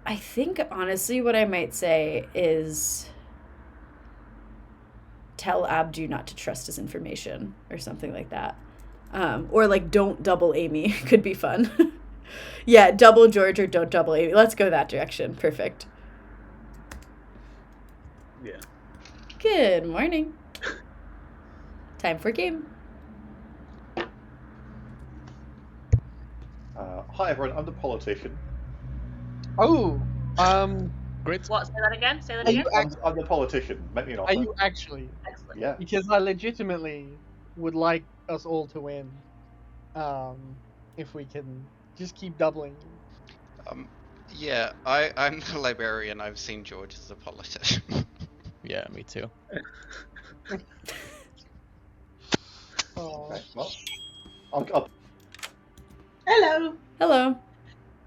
I think honestly what I might say is tell Abdu not to trust his information or something like that. Or like don't double Amy could be fun. Yeah, double George or don't double Amy. Let's go that direction. Perfect. Yeah. Good morning. Time for game. Hi everyone, I'm the politician. Oh, Great. What? Say that again. Say that Are you again. I'm the politician. Make me an offer. are you actually? Excellent. Yeah. Because I legitimately would like us all to win. If we can just keep doubling. Yeah, I'm the librarian. I've seen George as a politician. Yeah, me too. Oh. Okay, well, I'll Hello. Hello.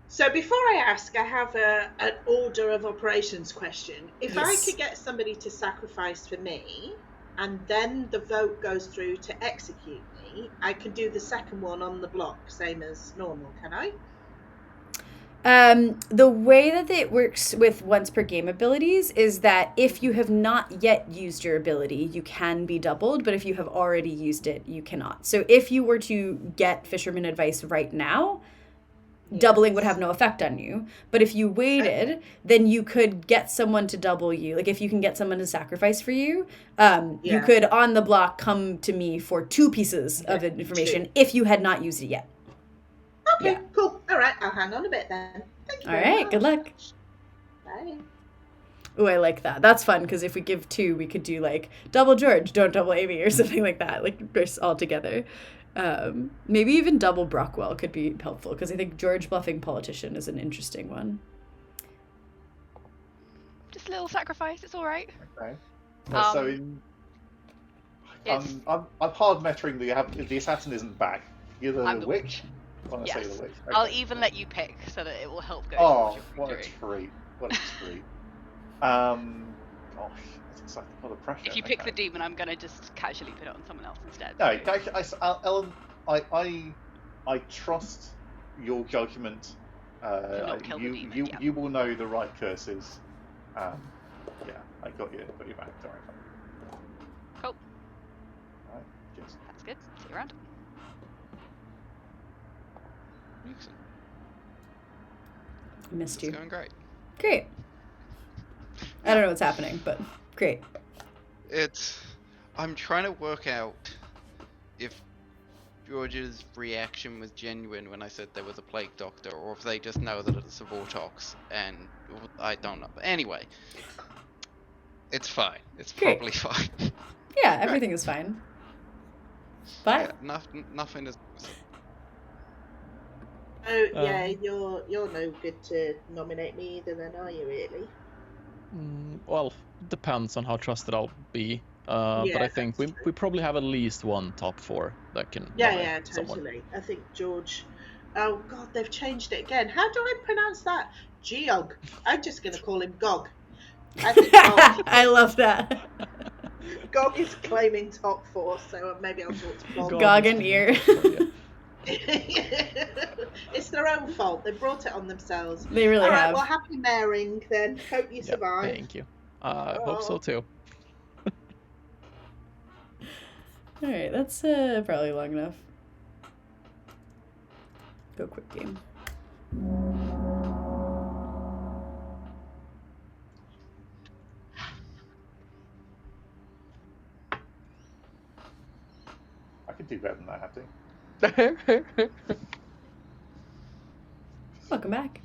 So before I ask, I have an order of operations question. If I Yes. could get somebody to sacrifice for me, and then the vote goes through to execute me, I can do the second one on the block, same as normal, can I? The way that it works with once per game abilities is that if you have not yet used your ability, you can be doubled, but if you have already used it, you cannot. So if you were to get Fisherman Advice right now, doubling would have no effect on you. But if you waited, then you could get someone to double you. Like if you can get someone to sacrifice for you, you could on the block come to me for 2 pieces of information if you had not used it yet. Okay, Yeah. cool. All right, I'll hang on a bit then. Thank you All very right, much. good luck. Bye. Ooh, I like that. That's fun because if we give 2, we could do like double George, don't double Amy or something like that. Like all together. Maybe even double Brockwell could be helpful because I think George bluffing politician is an interesting one. Just a little sacrifice. It's all right. Okay. Um, So in, it's- I'm hard measuring the assassin isn't back. You're the I'm the witch. I want to say Yes. the witch. I'll Okay. even let you pick so that it will help go Oh, towards your what a victory. treat! What a treat. Gosh, that's like a lot of pressure. If you pick the Okay. demon, I'm gonna just casually put it on someone else instead. No, so- Ellen, I trust your judgment. not kill the demon, yeah. You will know the right curses. Yeah, I got you back. Don't worry. Cool. Alright, cheers. That's good. See you around. Excellent. Missed It's you. going great. Great. I don't know what's happening, but great. I'm trying to work out if George's reaction was genuine when I said there was a plague doctor, or if they just know that it's a Vortox, and I don't know. But anyway, it's fine. It's Great. probably fine. Yeah, everything is fine. But Yeah, nothing is. Oh yeah, you're no good to nominate me either, then, are you really? Well, depends on how trusted I'll be. But Yeah, I think that's we true. probably have at least one top 4 that can Yeah, nominate totally. someone. I think George. Oh God, they've changed it again. How do I pronounce that? Geog. I'm just going to call him Gog. I think I love that. Gog is claiming top 4, so maybe I'll talk to Gog. Gog and ear. It's their own fault. They brought it on themselves. They really All right, have. well, happy marrying then. Hope you Yeah, survive. thank you. Hope so too. All right, that's probably long enough. Go quick game. I could do better than that, Abdi. Welcome back.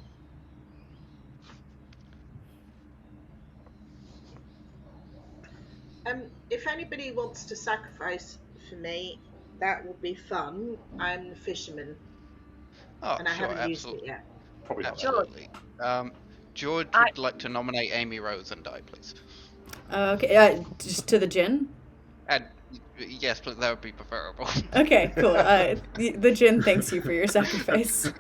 If anybody wants to sacrifice for me, that would be fun. I'm the fisherman, Oh, and I sure, haven't used it absolutely. yet. Probably not. Absolutely. George I- would like to nominate Amy Rose and die, please. Okay, just to the Djinn? And yes, please, that would be preferable. Okay, cool. The Djinn thanks you for your sacrifice.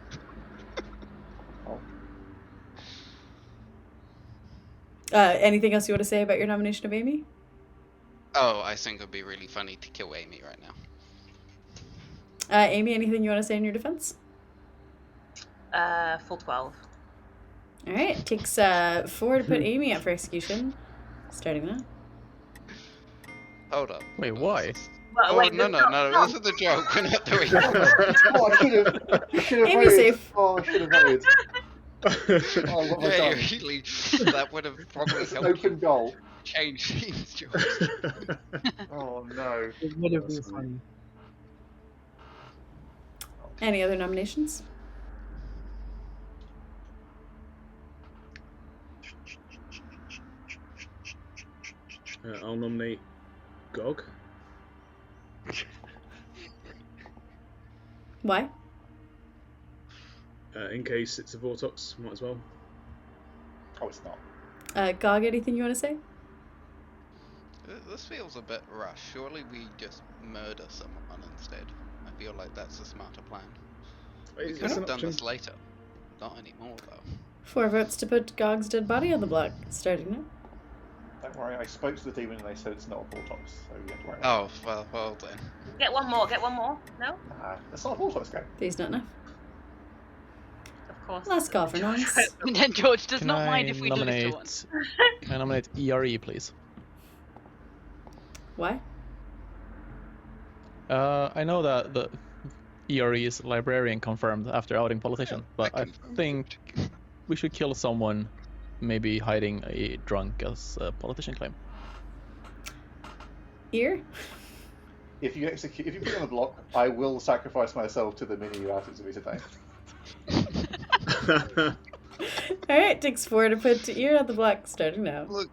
Anything else you want to say about your nomination of Amy? Oh, I think it would be really funny to kill Amy right now. Amy, anything you want to say in your defense? Full 12. All right, it takes 4 to put Amy up for execution. Starting now. Hold up. Wait, why? Well, Oh, wait, no, there's no, this is the joke. We're not doing that. Oh, I should have Amy's voted. safe. Oh, I should have voted. Oh, what have I Yeah, done? really, that would have probably It's an helped open goal. change things, George. Oh no. It would have been funny. Any other nominations? I'll nominate Gog. Why? In case it's a Vortox, might as well. Oh, it's not. Gog, anything you want to say? This feels a bit rushed. Surely we just murder someone instead. I feel like that's a smarter plan. We It's could an have done option. this later. Not anymore, though. 4 votes to put Gog's dead body on the block. Starting now. Don't worry, I spoke to the demon and they said it's not a Vortox, so you don't have to worry. Oh, well then. Get one more. No? Nah, it's not a Vortox game. Three's not enough. Of course. Last call for nonce. And then George does Can not I mind if we lose to nominate? one. Can I nominate ERE, please? Why? I know that the ERE is librarian confirmed after outing politician, but I think we should kill someone, maybe hiding a drunk as a politician claim. Ear? If you put it on the block, I will sacrifice myself to the mini you asked it to me today. Alright, takes 4 to put Ear on the block. Starting now. Look,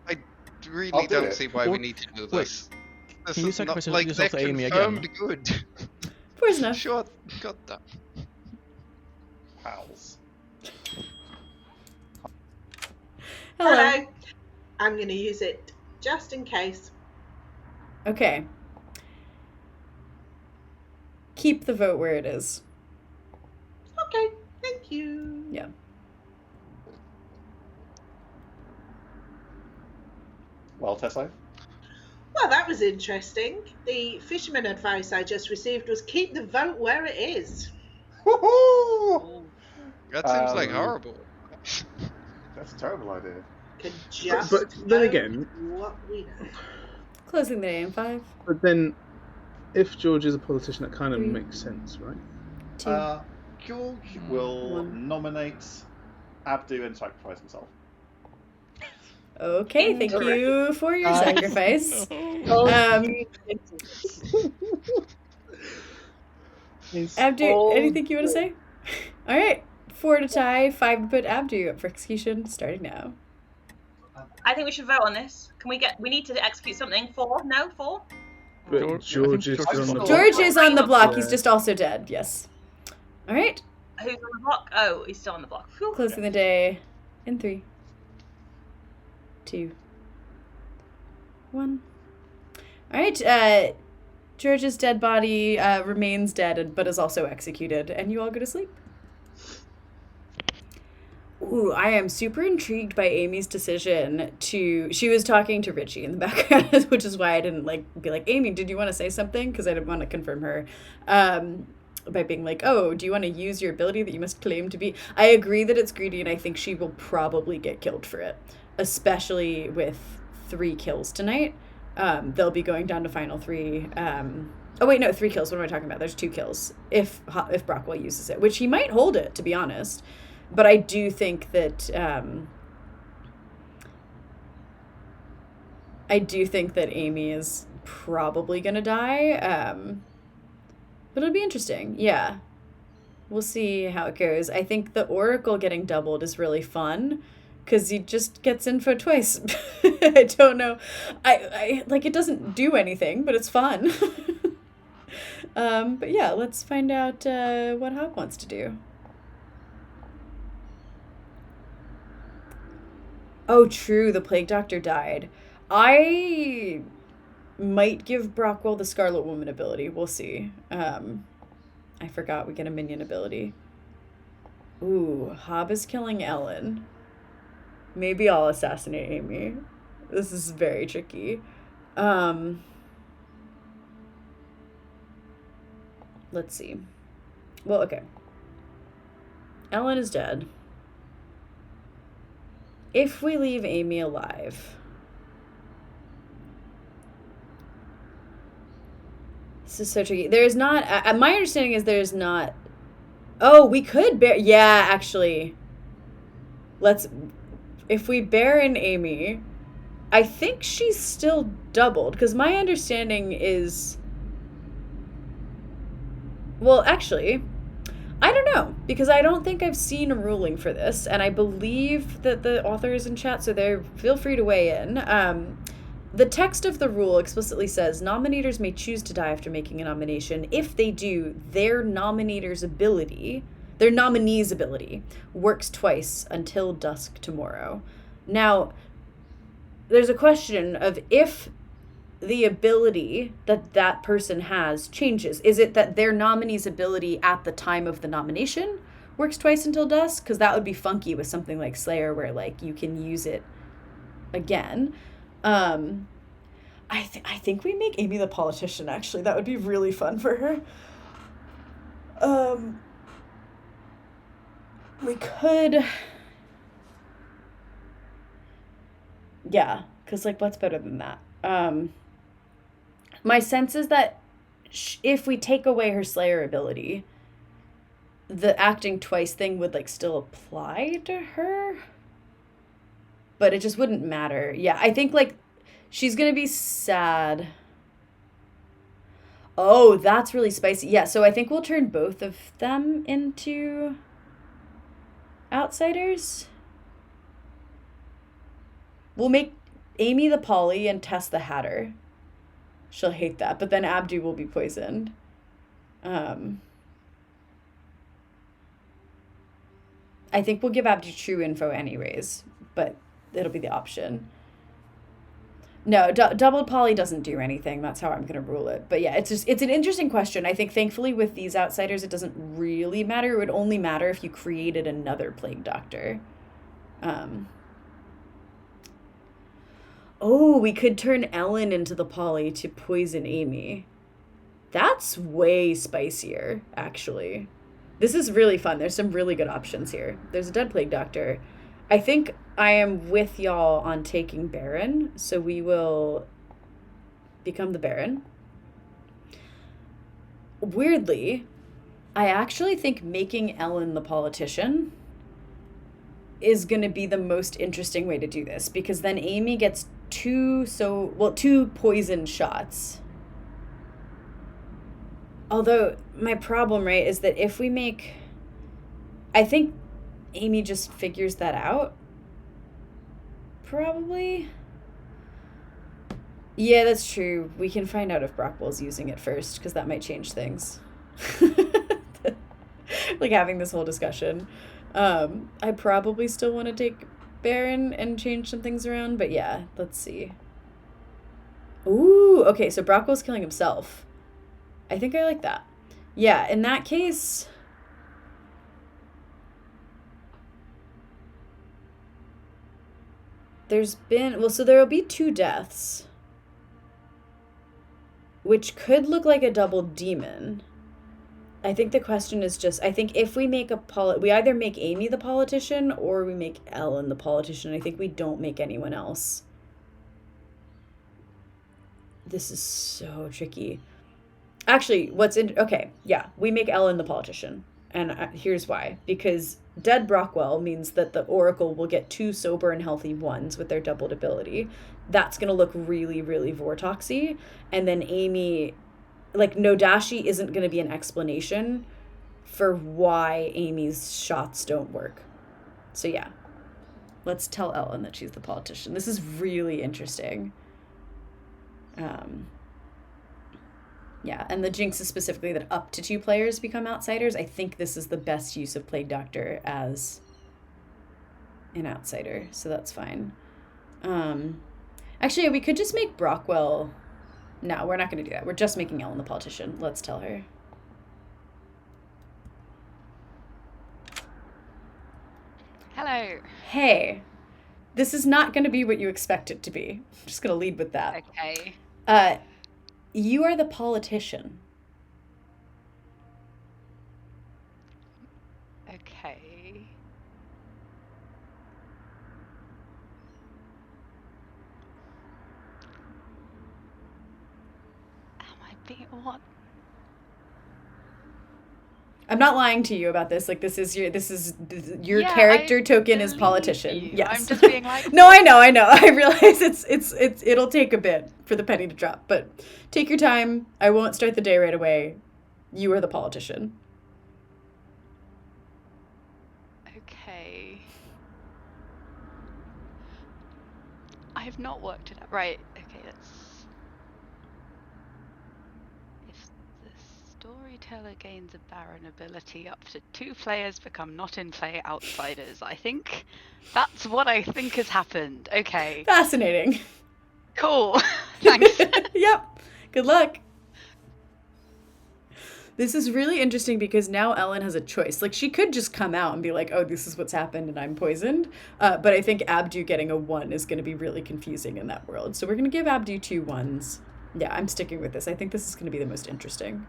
I really I'll do don't it. see why we need to do this. This Can you is not sacrifice like yourself they're to Amy confirmed again? good. 4's enough. Sure, got that. Pals. Hello. I'm going to use it just in case. Okay. Keep the vote where it is. Okay, thank you. Yeah. Well, Tesso? Well, that was interesting. The fisherman advice I just received was keep the vote where it is. Woohoo! That seems like Um, horrible. That's a terrible idea. Can just But then know again- what we know. Closing the day in 5, But then, if George is a politician, that kind of 3. makes sense, right? 2. George will 1. nominate Abdu and sacrifice himself. Okay, thank you for your Nice. sacrifice. Abdu, anything you want to say? Alright, 4 to tie, 5 to put Abdu up for execution. Starting now. I think we should vote on this. We need to execute something. 4? No? 4? But George- I George think is George on is the on George is on the block. He's Yeah. just also dead. Yes. Alright, Who's on the block? Oh, he's still on the block. Phew. closing the day in 3, 2, 1. Alright, George's dead body remains dead but is also executed, and you all go to sleep. Ooh, I am super intrigued by Amy's decision to... She was talking to Richie in the background, which is why I didn't be like, Amy, did you want to say something? Because I didn't want to confirm her. by being like, oh, do you want to use your ability that you must claim to be? I agree that it's greedy, and I think she will probably get killed for it, especially with 3 kills tonight. They'll be going down to final 3. Oh wait, no, 3 kills. What am I talking about? There's 2 kills if Brockwell uses it, which he might hold it, to be honest. But I do think that Amy is probably gonna die. But it'll be interesting. Yeah, we'll see how it goes. I think the Oracle getting doubled is really fun because he just gets info twice. I don't know. I like, it doesn't do anything, but it's fun. But yeah, let's find out what Hawk wants to do. Oh, true. The Plague Doctor died. I might give Brockwell the Scarlet Woman ability. We'll see. I forgot we get a minion ability. Ooh, Hob is killing Ellen. Maybe I'll assassinate Amy. This is very tricky. Let's see. Well, okay. Ellen is dead. If we leave Amy alive... This is so tricky. There's not... my understanding is there's not... Oh, we could bear... Yeah, actually. Let's... If we Baron Amy, I think she's still doubled. Because my understanding is... Well, actually, I don't know. Because I don't think I've seen a ruling for this. And I believe that the author is in chat, so feel free to weigh in. The text of the rule explicitly says nominators may choose to die after making a nomination. If they do, their nominee's ability works twice until dusk tomorrow. Now, there's a question of if the ability that person has changes. Is it that their nominee's ability at the time of the nomination works twice until dusk? Because that would be funky with something like Slayer where, like, you can use it again. I think we make Amy the politician, actually. That would be really fun for her. We could... Yeah, because, like, what's better than that? My sense is that if we take away her Slayer ability, the acting twice thing would, like, still apply to her. But it just wouldn't matter. Yeah, I think, like, she's gonna be sad. Oh, that's really spicy. Yeah, so I think we'll turn both of them into outsiders. We'll make Amy the Polly and Tess the Hatter. She'll hate that, but then Abdu will be poisoned. I think we'll give Abdu true info anyways, but it'll be the option. No, doubled Polly doesn't do anything. That's how I'm going to rule it. But yeah, it's an interesting question. I think thankfully with these outsiders, it doesn't really matter. It would only matter if you created another Plague Doctor. Oh, we could turn Ellen into the Polly to poison Amy. That's way spicier, actually. This is really fun. There's some really good options here. There's a dead Plague Doctor. I think I am with y'all on taking Baron, so we will become the Baron. Weirdly, I actually think making Ellen the politician is going to be the most interesting way to do this, because then Amy gets 2 poison shots. Although, my problem, right, is that if we make... I think Amy just figures that out. Probably. Yeah, that's true. We can find out if Brockwell's using it first, because that might change things. Like, having this whole discussion. I probably still want to take Baron and change some things around, but yeah, let's see. Ooh, okay, so Brockwell's killing himself. I think I like that. Yeah, in that case... There's been... Well, so there will be 2 deaths. Which could look like a double demon. I think the question is just, I think if we make we either make Amy the politician or we make Ellen the politician. I think we don't make anyone else. This is so tricky. Actually, okay, yeah, we make Ellen the politician. And here's why. Because dead Brockwell means that the Oracle will get 2 sober and healthy ones with their doubled ability. That's going to look really, really Vortoxy. And then Amy, like, Nodashi isn't going to be an explanation for why Amy's shots don't work. So yeah, let's tell Ellen that she's the politician. This is really interesting. Yeah, and the jinx is specifically that up to 2 players become outsiders. I think this is the best use of Plague Doctor as an outsider, so that's fine. Actually, we could just make Brockwell... No, we're not going to do that. We're just making Ellen the politician. Let's tell her. Hello. Hey, this is not going to be what you expect it to be. I'm just going to lead with that. Okay. You are the politician. Okay. Am I being what? I'm not lying to you about this. Like, this is your Yeah, character I token is believe politician. you. Yes. I'm just being like, No, I know. I realize it'll take a bit for the penny to drop, but take your time. I won't start the day right away. You are the politician. okay. I have not worked it out. Right. Okay, let's. If the storyteller gains a Baron ability, up to 2 players become not in play outsiders. I think that's what I think has happened. Okay. Fascinating. Cool. Thanks. Yep. Good luck. This is really interesting because now Ellen has a choice. Like, she could just come out and be like, oh, this is what's happened and I'm poisoned. But I think Abdu getting a 1 is going to be really confusing in that world. So we're going to give Abdu 2 1s. Yeah, I'm sticking with this. I think this is going to be the most interesting.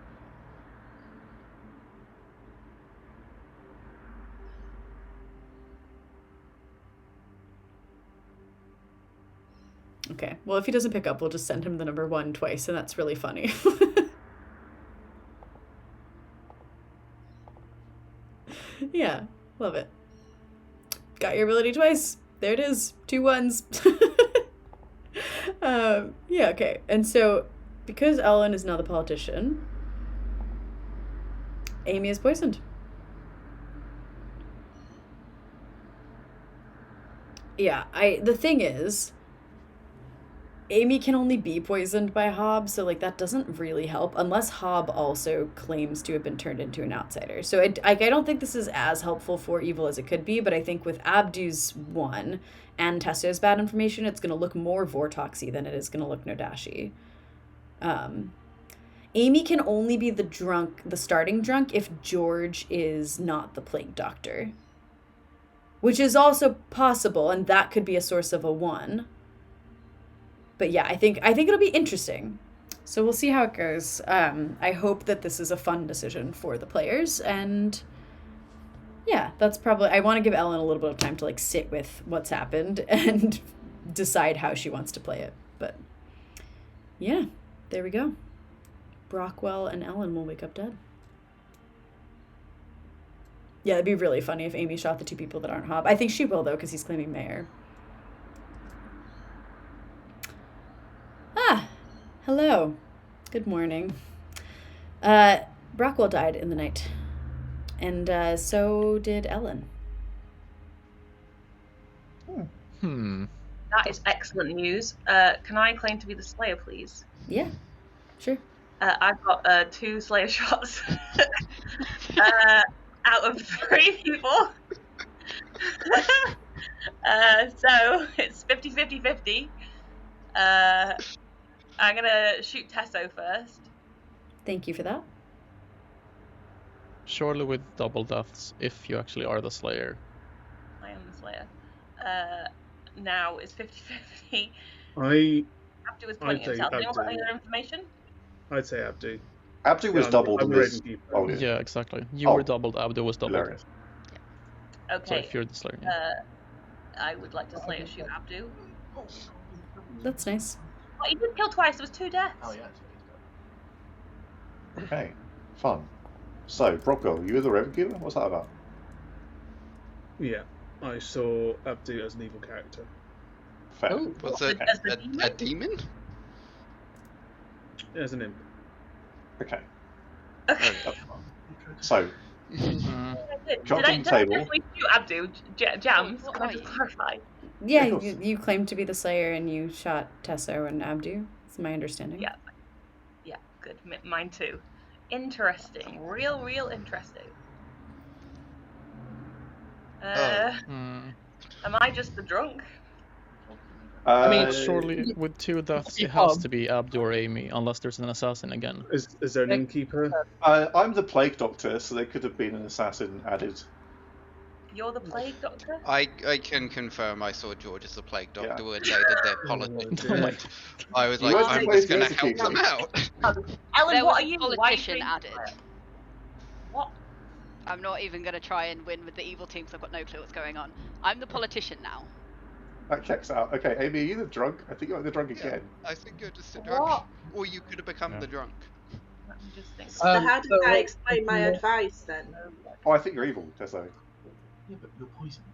Okay, well, if he doesn't pick up, we'll just send him the number 1 twice, and that's really funny. Yeah, love it. Got your ability twice. There it is. 2 1s. Yeah, okay. And so, because Ellen is now the politician, Amy is poisoned. Yeah, the thing is, Amy can only be poisoned by Hob, so like that doesn't really help unless Hob also claims to have been turned into an outsider. So I don't think this is as helpful for Evil as it could be, but I think with Abdu's 1 and Tesso's bad information, it's going to look more Vortoxy than it is going to look Nodashi. Amy can only be the starting drunk if George is not the Plague Doctor, which is also possible, and that could be a source of a 1. But yeah, I think it'll be interesting. So we'll see how it goes. I hope that this is a fun decision for the players. And yeah, that's probably... I want to give Ellen a little bit of time to like sit with what's happened and decide how she wants to play it. But yeah, there we go. Brockwell and Ellen will wake up dead. Yeah, it'd be really funny if Amy shot the 2 people that aren't Hob. I think she will, though, because he's claiming Mayor. Ah, hello. Good morning. Brockwell died in the night. And so did Ellen. That is excellent news. Can I claim to be the Slayer, please? Yeah, sure. I've got 2 Slayer shots out of 3 people. So it's 50-50-50. I'm gonna shoot Tesso first. Thank you for that. Surely with double deaths, if you actually are the Slayer. I am the Slayer. Now it's 50-50. I'd Abdu is pointing say himself. Anyone got Abdu. any other information? say Abdu. Abdu was doubled I'm and the this. Raven Keeper. Oh, Yeah, exactly. You were doubled, Abdu was doubled. Hilarious. So Okay. if you're the Slayer, yeah. I would like to Slayer shoot Abdu. That's nice. But he did kill twice. There was 2 deaths. Oh yeah. Okay, fun. So, Brockwell, you were the Revenant Keeper? What's that about? Yeah, I saw Abdu as an evil character. Fair. Oh, What's As the a demon? As an imp. Okay. Okay. That's fun. So, Mm. Jump on the table. actually shoot Abdu? Jams? What Can I are just you? clarify? Yeah, of course. you claim to be the Slayer and you shot Tesso and Abdu. That's my understanding. Yeah. Yeah, good. Mine too. Interesting. Real interesting. Mm. Am I just the drunk? I mean, Uh, surely with 2 deaths, Keep it has on. to be Abdu or Amy, unless there's an assassin again. Is there an innkeeper? I'm the Plague Doctor, so there could have been an assassin added. You're the plague doctor? I can confirm I saw George as the Plague Doctor Yeah. when they did their politics. Oh my- I was You like, weren't I'm supposed just going to to help execute them me. out. Ellen, There what was are a you? politician Why are you added. What? I'm not even going to try and win with the evil team because I've got no clue what's going on. I'm the politician now. That checks out. Okay, Amy, are you the drunk? I think you're the drunk Yeah, again. I think you're just a drunk. What? Or you could have become Yeah. the drunk. Let me just think. So how did so I what- explain my advice then? Oh, I think you're evil, Tesso. Yeah, but you're poisoned.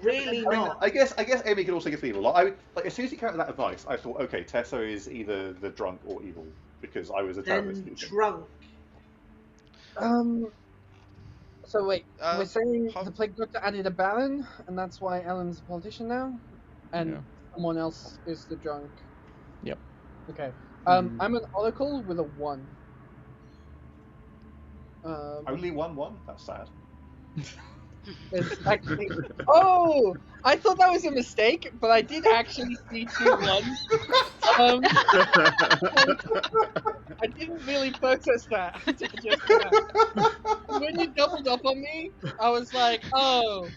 Really not. I guess Amy could also get evil. Like as soon as you came up with that advice, I thought, okay, Tesso is either the drunk or evil because I was a terrorist. Then drunk. So wait, we're saying how- the Plague Doctor added a Baron, and that's why Ellen's a politician now, and Yeah. someone else is the drunk. Yep. Okay. Hmm. I'm an Oracle with a 1. Only 1-1. That's sad. It's actually... Oh! I thought that was a mistake, but I did actually see 2 1s. I didn't really process that until just now. When you doubled up on me, I was like, oh,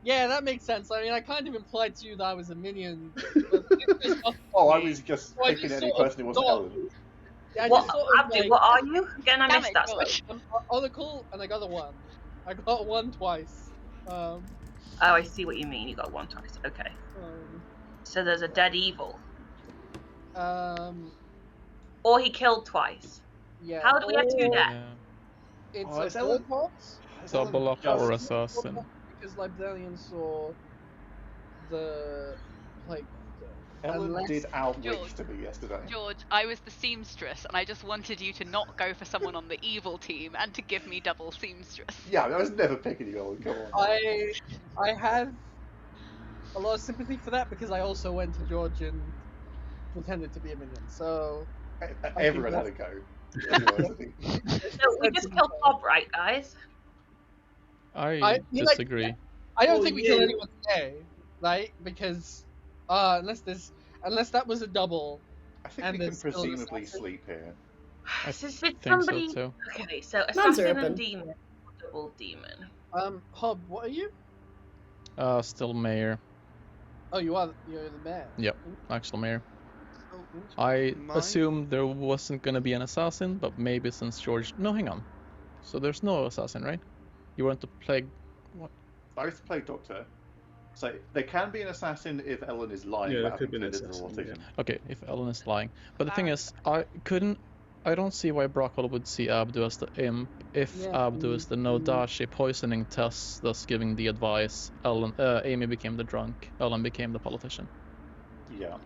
yeah, that makes sense. I mean, I kind of implied to you that I was a minion. But it was not Oh, I me. was just So I picking just any sort of person who wasn't thought- Ellen. Yeah, I What, just sort of, Abdu, like, what are you? Again, I Damn missed it, that. George. I'm Oracle, and I got a 1. I got 1 twice. Oh, I see what you mean. You got 1 twice. Okay. So there's a dead evil. Or he killed twice. Yeah. How do we have 2 or deaths? Yeah. It's Oh, a is Ellen- box. Double up Just- or assassin. Because Librarian saw the Plague Doctor. Ellen Unless- did outwit George. to me yesterday. George, I was the seamstress, and I just wanted you to not go for someone on the evil team and to give me double seamstress. Yeah, I was never picking you, Ellen. Come on. I have a lot of sympathy for that because I also went to George and pretended to be a minion. So Everyone had a go. Everyone. So we just killed Bob, right, guys? I you like- disagree. I don't Oh, think we yeah. killed anyone today, right? Because unless that was a double. I think And we can there's still an presumably assassin. sleep here. I Did think somebody... so too. Okay, so Mine's assassin open. and demon. Double demon. Hob, what are you? Still mayor. Oh, you're the mayor. Yep, actual mayor. Oh, I My- assumed there wasn't gonna be an assassin, but maybe since George. No, hang on. So there's no assassin, right? You weren't the plague. What? I was the Plague Doctor. So there can be an assassin if Ellen is lying. Yeah, there about could be an having committed assassin, politician. Okay, if Ellen is lying. But the thing is, I don't see why Brockwell would see Abdu as the imp if Yeah, Abdu is the Nodashi poisoning Tess, thus giving the advice. Amy became the drunk. Ellen became the politician. Yeah.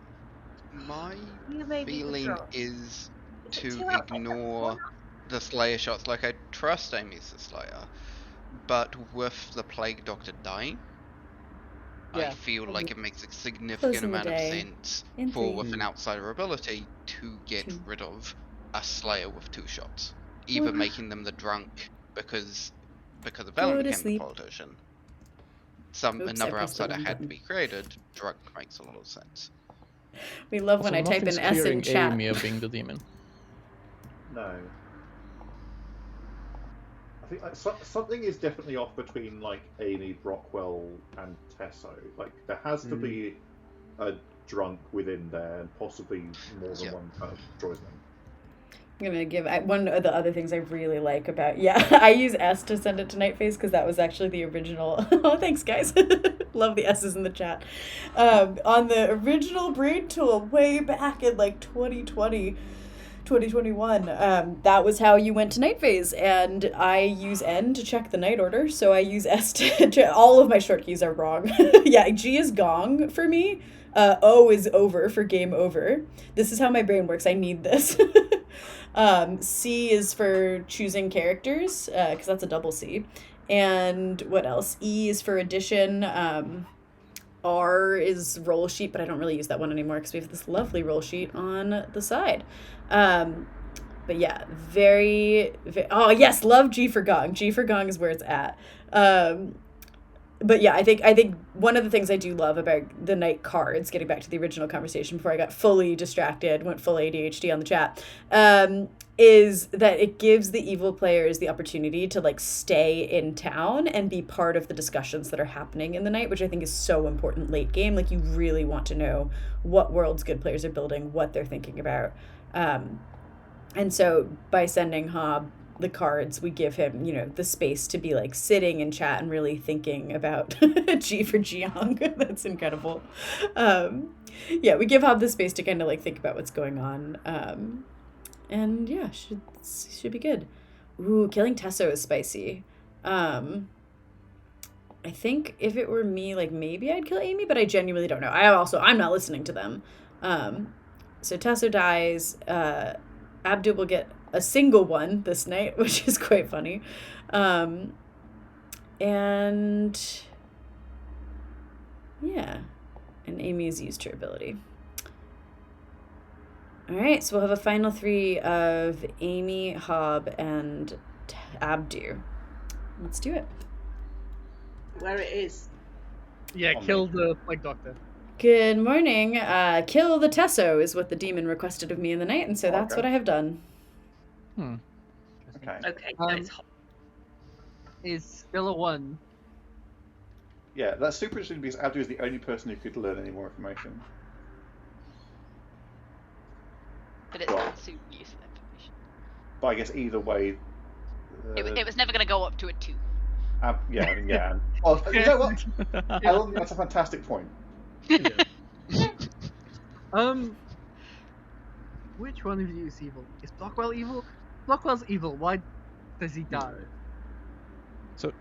My You may be the feeling drunk. is to 2 out of ignore the Slayer shots. Like, I trust Amy's the Slayer, but with the Plague Doctor dying, I Yeah. feel like it makes a significant Closing the amount of day. sense In for three. with an outsider ability to get 2. rid of a Slayer with 2 shots, either Well- making them the drunk because of Go Ellen to became sleep. the politician. Oops, I Another pressed the outsider wrong had to button. be created. Drunk makes a lot of sense. We love when Also, I type in nothing's S in clearing chat. Amy of being the demon. No. I think like, something is definitely off between like Amy, Brockwell, and Tesso. Like there has to be a drunk within there, and possibly more than Yeah. one kind of droidman. I'm gonna give one of the other things I really like about I use S to send it to Nightface because that was actually the original. Oh, thanks guys, love the S's in the chat. On the original brain tool way back in like 2020, 2021, that was how you went to night phase, and I use N to check the night order, so I use S to all of my short keys are wrong. Yeah, G is gong for me. O is over for game over. This is how my brain works. I need this. C is for choosing characters, because that's a double C. And what else? E is for addition. R is roll sheet, but I don't really use that one anymore because we have this lovely roll sheet on the side. But yeah, oh yes, love G for gong. G for gong is where it's at. But yeah, I think one of the things I do love about the night cards, getting back to the original conversation before I got fully distracted, went full ADHD on the chat, is that it gives the evil players the opportunity to like stay in town and be part of the discussions that are happening in the night, which I think is so important late game. Like you really want to know what worlds good players are building, what they're thinking about. And so by sending Hob the cards, we give him, the space to be like sitting in chat and really thinking about G for Jiang. That's incredible. We give Hob the space to kind of like think about what's going on. And yeah, should be good. Ooh, killing Tesso is spicy. I think if it were me, like maybe I'd kill Amy, but I genuinely don't know. I'm not listening to them. So Tesso dies. Abdul will get a single one this night, which is quite funny. And Amy's used her ability. All right, so we'll have a final 3 of Amy, Hob, and Abdu. Let's do it. Where it is. Yeah, kill the Plague Doctor. Good morning. Kill the Tesso is what the demon requested of me in the night, and so that's what I have done. Okay. Okay, is still a 1. Yeah, that's super interesting because Abdu is the only person who could learn any more information. But it's not super useful information. But I guess either way... It was never going to go up to a 2. Yeah. Well, you know what? Ellen, that's a fantastic point. Yeah. Which one of you is evil? Is Blockwell evil? Blockwell's evil. Why does he die? So,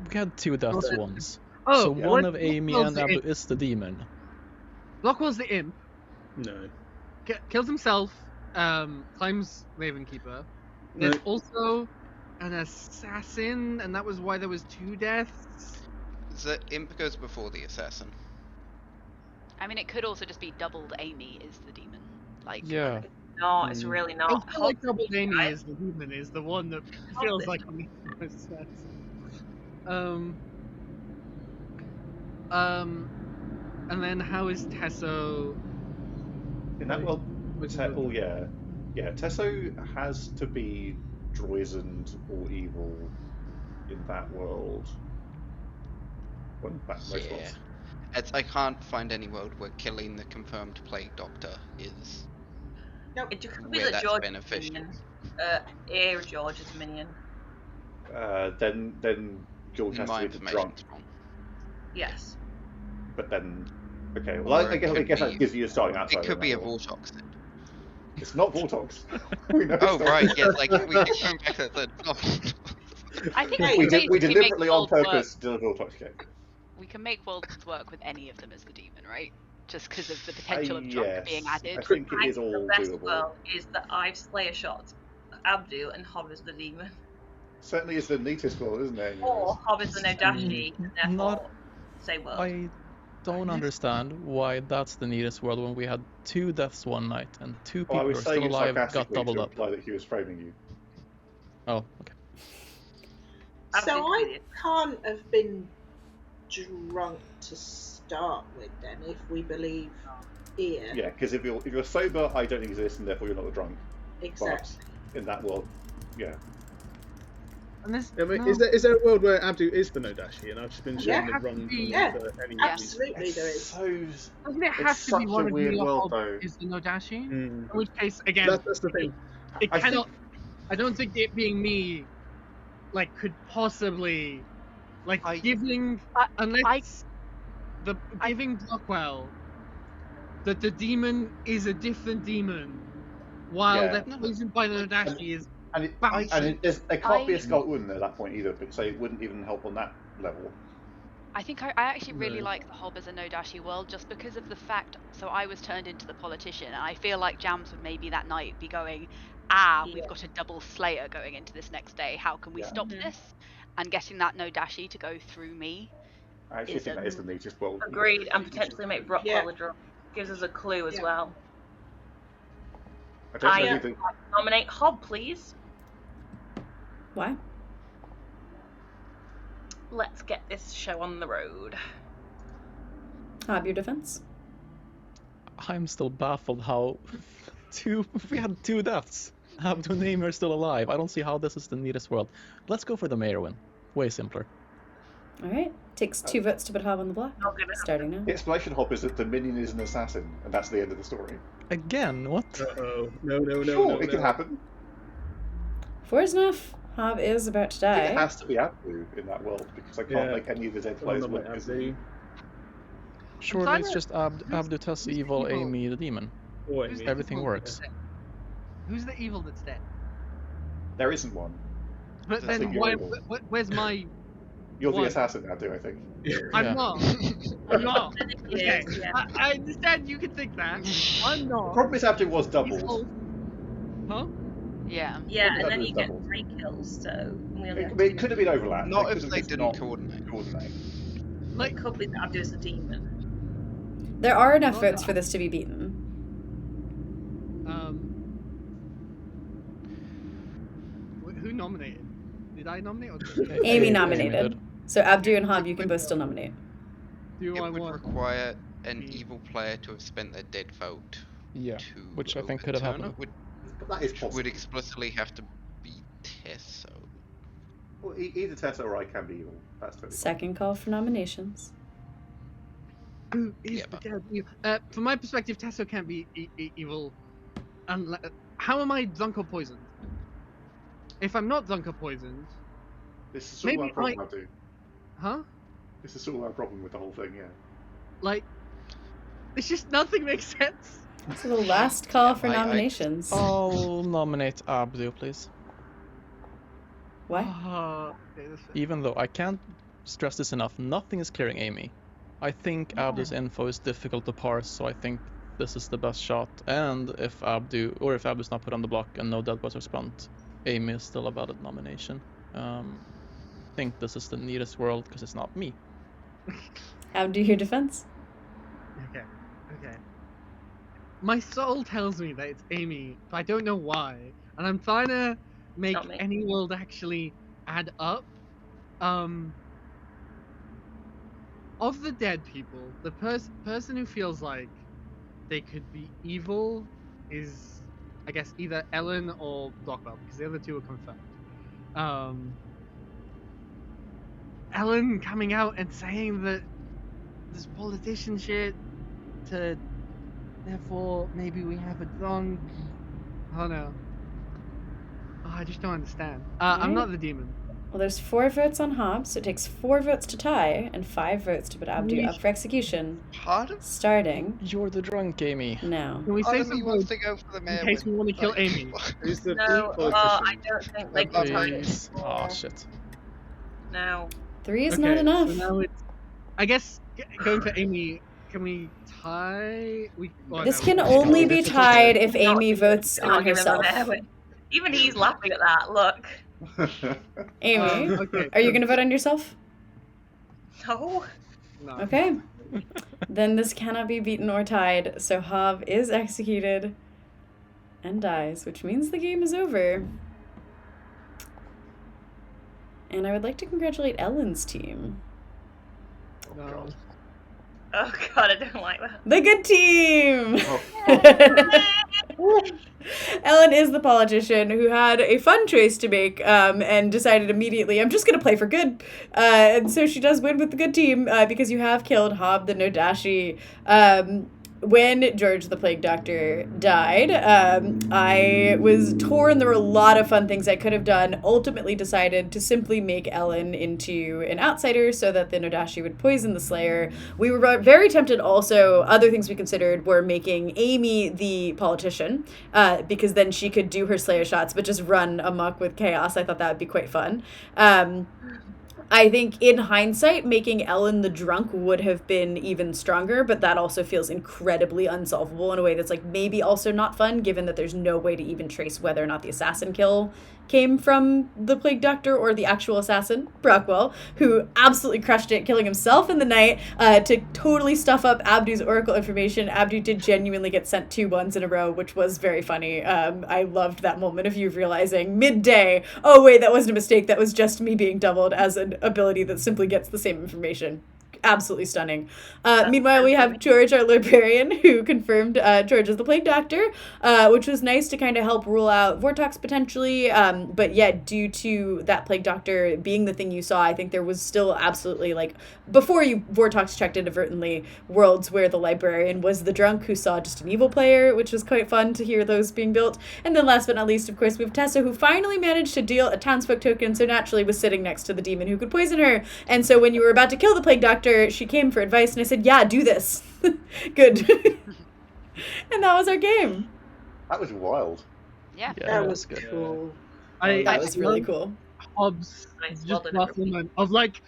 we had 2 deaths once. Oh, so one of Blockwell's Amy and the Abdu imp. is the demon. Blockwell's the imp. No. Kills himself. Climbs Ravenkeeper. There's also an assassin, and that was why there was 2 deaths. The imp goes before the assassin. I mean, it could also just be doubled Amy is the demon. Like, Yeah. No, it's really I not. feel like Double Amy is the demon, is the one that feels like it makes the most sense. And then how is Tesso? In that world, Tesso has to be droizened or evil in that world. I can't find any world where killing the confirmed Plague Doctor is It could be where that that's George beneficial. is George's minion. Then George has My to be the drunk. information's wrong. Yes. But then, okay, well, I guess that gives you a starting outside. It could be a Vortox. It's not Vortox. We know Oh it's not. right, yes, like we keep going back to the I think we basically deliberately make on worlds purpose did a Vortox game. We can make worlds work with any of them as the demon, right? Just because of the potential of drunk being added. I think it is all The best doable. world is that I've Slayer shot Abdu and Hob is the demon. Certainly is the neatest world, isn't it? Or Hob is the Nodashi, and therefore Not- same world. I don't understand why that's the neatest world when we had 2 deaths one night and 2 people I who was are saying still it alive got sarcastically doubled to up. imply that he was framing you. Oh, okay. So I Absolutely. can't have been drunk to start with then, if we believe Ear. Yeah, because if you're sober, I don't exist, and therefore you're not the drunk. Exactly. But in that world, yeah. And this, I mean, is there a world where Abdu is the Nodashi and I've just been shown the has wrong to be. Yeah, for any Absolutely, there is. doesn't it have It's to be such one a of weird you world, Hob though. is the Nodashi? reason. In which case, again, That's the thing. it I cannot. think- I don't think it being me, like, could possibly, like, giving unless giving Blockwell that the demon is a different demon, while Yeah. they're poisoned by the Nadashi is. And it bouncing. there can't be a I- Skull Wound at that point either, so it wouldn't even help on that level. I think I actually really No. like the Hob as a no-dashi world just because of the fact, so I was turned into the politician, and I feel like Jams would maybe that night be going, we've got a double Slayer going into this next day, how can we Yeah. stop this? And getting that no-dashi to go through me. I actually think that is the neatest world. Agreed, and potentially make Brockwell Yeah. a draw. Gives us a clue as Yeah. well. I don't know I who the, nominate Hob, please. Why? Let's get this show on the road. Hob, your defense? I'm still baffled how we had 2 deaths. Abdu and Amy are still alive. I don't see how this is the neatest world. Let's go for the mayor win. Way simpler. All right. Takes 2 votes to put Hob on the block. Not gonna Starting now. the explanation hop is that the minion is an assassin, and that's the end of the story. Again, what? Uh-oh. No. Sure, it can happen. 4 is enough. Hob is about to I think it die. has to be Abdu in that world, because I can't Yeah. make any of the dead Someone players nominate work. as Abdu. Surely it's just Abdu, Tess, evil, evil? Amy, the demon. Or Who's Amy. the Everything evil works. that's dead? Who's the evil that's dead? There isn't one. But I then think why? you're Where's my? You're the Why? assassin, Abdu, I think. I'm Yeah. not. I'm not. Okay. Yeah. I understand you can think that. I'm The not. problem is Abdu was He's doubled. old. Huh? Yeah. Yeah, Probably and then double you get double. 3 kills, so we only have It could have been overlap. Not could if have they just didn't not coordinate. Like, It could be that Abdu is a demon. There are enough Well, votes for this to be beaten. who nominated? Did I nominate or Okay, Amy Amy nominated. did. So Abdu and Hob, you can both still nominate. do I It would want? require an evil player to have spent their dead vote Yeah, to which I think could have overturn happened. it, would, But that is which possible. would explicitly have to be Tesso. Well, either Tessa or I can be evil. That's totally fine. Second call for nominations. Who is Yeah, the but- dead evil? From my perspective, Tesso can't be evil. How am I drunk or poisoned? If I'm not drunk or poisoned, This is sort of Maybe our problem, Abdu. huh? This is sort of our problem with the whole thing, yeah. Like, it's just nothing makes sense. So the last call Yeah, for I- nominations. I'll nominate Abdu, please. Why? Okay, that's fair. Even though I can't stress this enough, nothing is clearing Amy. I think Abdu's info is difficult to parse, so I think this is the best shot. And if Abdu's not put on the block and no dead boys are spent, Amy is still a valid nomination. I think this is the neatest world because it's not me. Abdu, your defense? Okay. My soul tells me that it's Amy, but I don't know why. And I'm trying to make Not me. any world actually add up. Of the dead people, the person who feels like they could be evil is, I guess, either Ellen or Blockwell, because the other two are confirmed. Ellen coming out and saying that this politician shit to therefore maybe we have a drunk. Oh no. Oh, I just don't understand. I'm not the demon. Well, there's 4 votes on Hob, so it takes 4 votes to tie and 5 votes to put Abdu up for execution. Pardon? Starting You're the drunk, Amy. now. Can we say Part of me some wants words to go for the mayor in case we win. want to kill Like, Amy? Who's the No, politician? I don't think they can tie it. Please. Oh shit. Now, 3 is Okay, not enough. So now it's, I guess going for Amy. Can we tie? This no, can we only can't. be tied if Amy votes we're not on giving them herself. their win. Even he's laughing at that. Look. Amy, Okay. are you going to vote on yourself? No. No. Okay. Then this cannot be beaten or tied, so Hob is executed and dies, which means the game is over. And I would like to congratulate Ellen's team. No. Oh god, I don't like that. The good team! Oh. Ellen is the politician who had a fun choice to make and decided immediately, I'm just going to play for good. And so she does win with the good team because you have killed Hob the Nodashi. when George the Plague Doctor died, I was torn. There were a lot of fun things I could have done. Ultimately decided to simply make Ellen into an outsider so that the Nodashi would poison the Slayer. We were very tempted also, other things we considered were making Amy the politician, because then she could do her Slayer shots but just run amok with chaos. I thought that would be quite fun. I think in hindsight, making Ellen the drunk would have been even stronger, but that also feels incredibly unsolvable in a way that's like maybe also not fun, given that there's no way to even trace whether or not the assassin kill came from the Plague Doctor or the actual assassin, Brockwell, who absolutely crushed it, killing himself in the night to totally stuff up Abdu's Oracle information. Abdu did genuinely get sent 2 ones in a row, which was very funny. I loved that moment of you realizing midday, oh wait, that wasn't a mistake, that was just me being doubled as an ability that simply gets the same information. Absolutely stunning. Meanwhile, we have George, our librarian, who confirmed George as the Plague Doctor, which was nice to kind of help rule out Vortox potentially. But yeah, due to that Plague Doctor being the thing you saw, I think there was still absolutely, like, before you Vortox checked inadvertently, worlds where the librarian was the drunk who saw just an evil player, which was quite fun to hear those being built. And then last but not least, of course, we have Tessa, who finally managed to deal a townsfolk token, so naturally was sitting next to the demon who could poison her. And so when you were about to kill the Plague Doctor, she came for advice, and I said, yeah, do this. Good. And that was our game. That was wild. Yeah. That was good. cool. That was really cool. Hobbs Nice, just well done, last moment of like,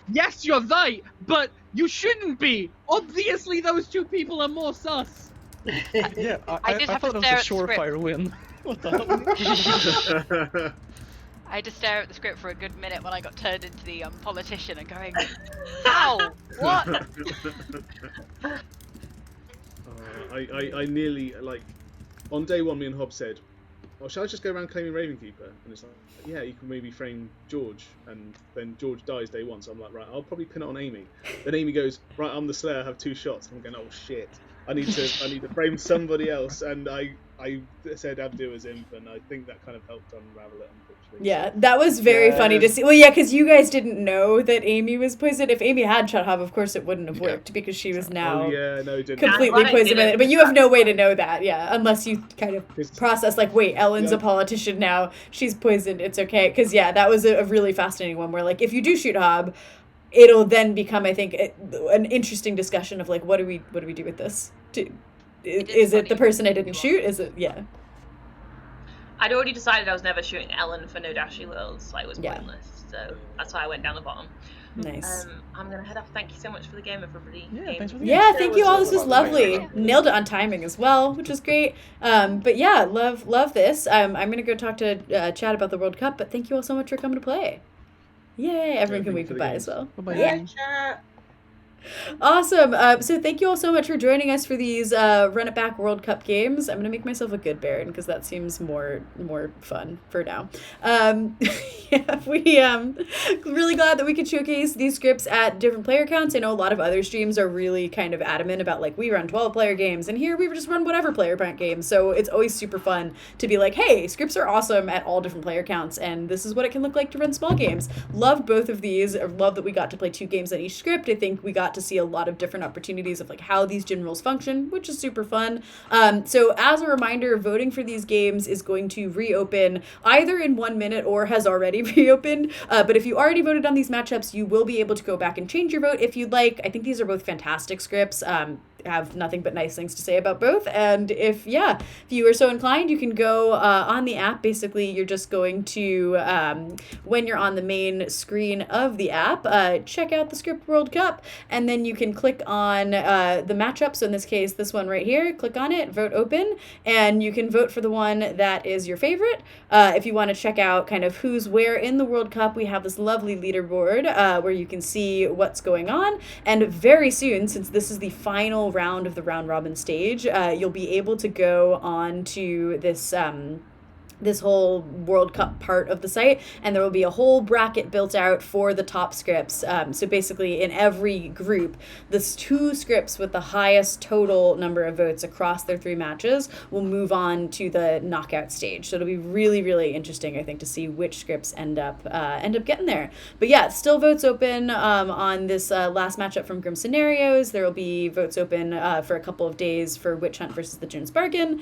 yes, you're right, but you shouldn't be. Obviously, those 2 people are more sus. Yeah, I did I have to thought it was stare a at the script. surefire win. What the hell? I had to stare at the script for a good minute when I got turned into the politician and going, ow, what? I nearly, like, on day 1, me and Hobbs said, well, shall I just go around claiming Ravenkeeper? And it's like, yeah, you can maybe frame George, and then George dies day 1, so I'm like, right, I'll probably pin it on Amy. Then Amy goes, right, I'm the Slayer, I have 2 shots. And I'm going, oh shit, I need to frame somebody else, and I said Abdu as imp, and I think that kind of helped unravel it, unfortunately. Yeah, that was very funny to see. Well, yeah, because you guys didn't know that Amy was poisoned. If Amy had shot Hob, of course it wouldn't have worked, because she was now completely poisoned. But you have no way to know that, yeah, unless you kind of process, like, wait, Ellen's a politician now, she's poisoned, it's okay. Because, yeah, that was a really fascinating one where, like, if you do shoot Hob, it'll then become, I think, an interesting discussion of, like, what do we do with this? Is it the person I didn't shoot? Is it, yeah. I'd already decided I was never shooting Ellen for Nodashi Worlds, so it was pointless. So that's why I went down the bottom. Nice. I'm gonna head off. Thank you so much for the game, everybody. Yeah, thanks for the game. Thank you all. This was lovely. Nailed it on timing as well, which is great. But yeah, love this. I'm gonna go talk to Chad about the World Cup. But thank you all so much for coming to play. Yay! Everyone can wave goodbye as well. Bye-bye. Yeah. Awesome. So thank you all so much for joining us for these Run It Back World Cup games. I'm gonna make myself a good Baron because that seems more fun for now. Yeah, we really glad that we could showcase these scripts at different player counts. I know a lot of other streams are really kind of adamant about, like, we run 12-player games, and here we just run whatever player count games. So it's always super fun to be like, hey, scripts are awesome at all different player counts, and this is what it can look like to run small games. Loved both of these. Love that we got to play 2 games on each script. I think we got to see a lot of different opportunities of, like, how these Djinn rules function, which is super fun. So as a reminder, voting for these games is going to reopen either in 1 minute or has already reopened. But if you already voted on these matchups, you will be able to go back and change your vote if you'd like. I think these are both fantastic scripts. Have nothing but nice things to say about both. And if you are so inclined, you can go on the app. Basically, you're just going to, when you're on the main screen of the app, check out the Script World Cup, and then you can click on the matchup. So in this case, this one right here, click on it, vote open, and you can vote for the one that is your favorite. If you want to check out kind of who's where in the World Cup, we have this lovely leaderboard where you can see what's going on. And very soon, since this is the final round of the round robin stage, you'll be able to go on to this this whole World Cup part of the site, and there will be a whole bracket built out for the top scripts. So basically in every group, the 2 scripts with the highest total number of votes across their 3 matches will move on to the knockout stage. So it'll be really, really interesting, I think, to see which scripts end up getting there. But yeah, still votes open on this last matchup from Grim Scenarios. There will be votes open for a couple of days for Witch Hunt versus the June's Bargain.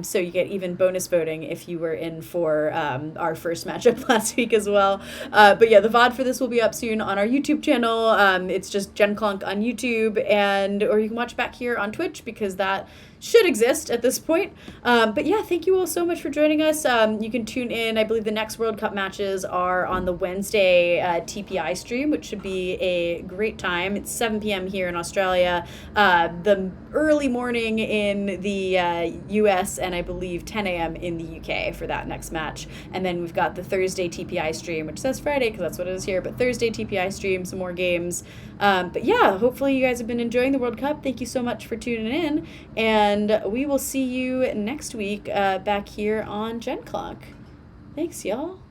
So you get even bonus voting if you were in for our first matchup last week as well. But yeah, the VOD for this will be up soon on our YouTube channel. It's just Gen Clonk on YouTube, or you can watch back here on Twitch, because that should exist at this point. But yeah, thank you all so much for joining us. You can tune in. I believe the next World Cup matches are on the Wednesday TPI stream, which should be a great time. It's 7 p.m. here in Australia, the early morning in the US, and I believe 10 a.m. in the UK for that next match. And then we've got the Thursday TPI stream, which says Friday because that's what it is here, but Thursday TPI stream, some more games. But yeah, hopefully you guys have been enjoying the World Cup. Thank you so much for tuning in, and we will see you next week back here on Gen Clock. Thanks, y'all.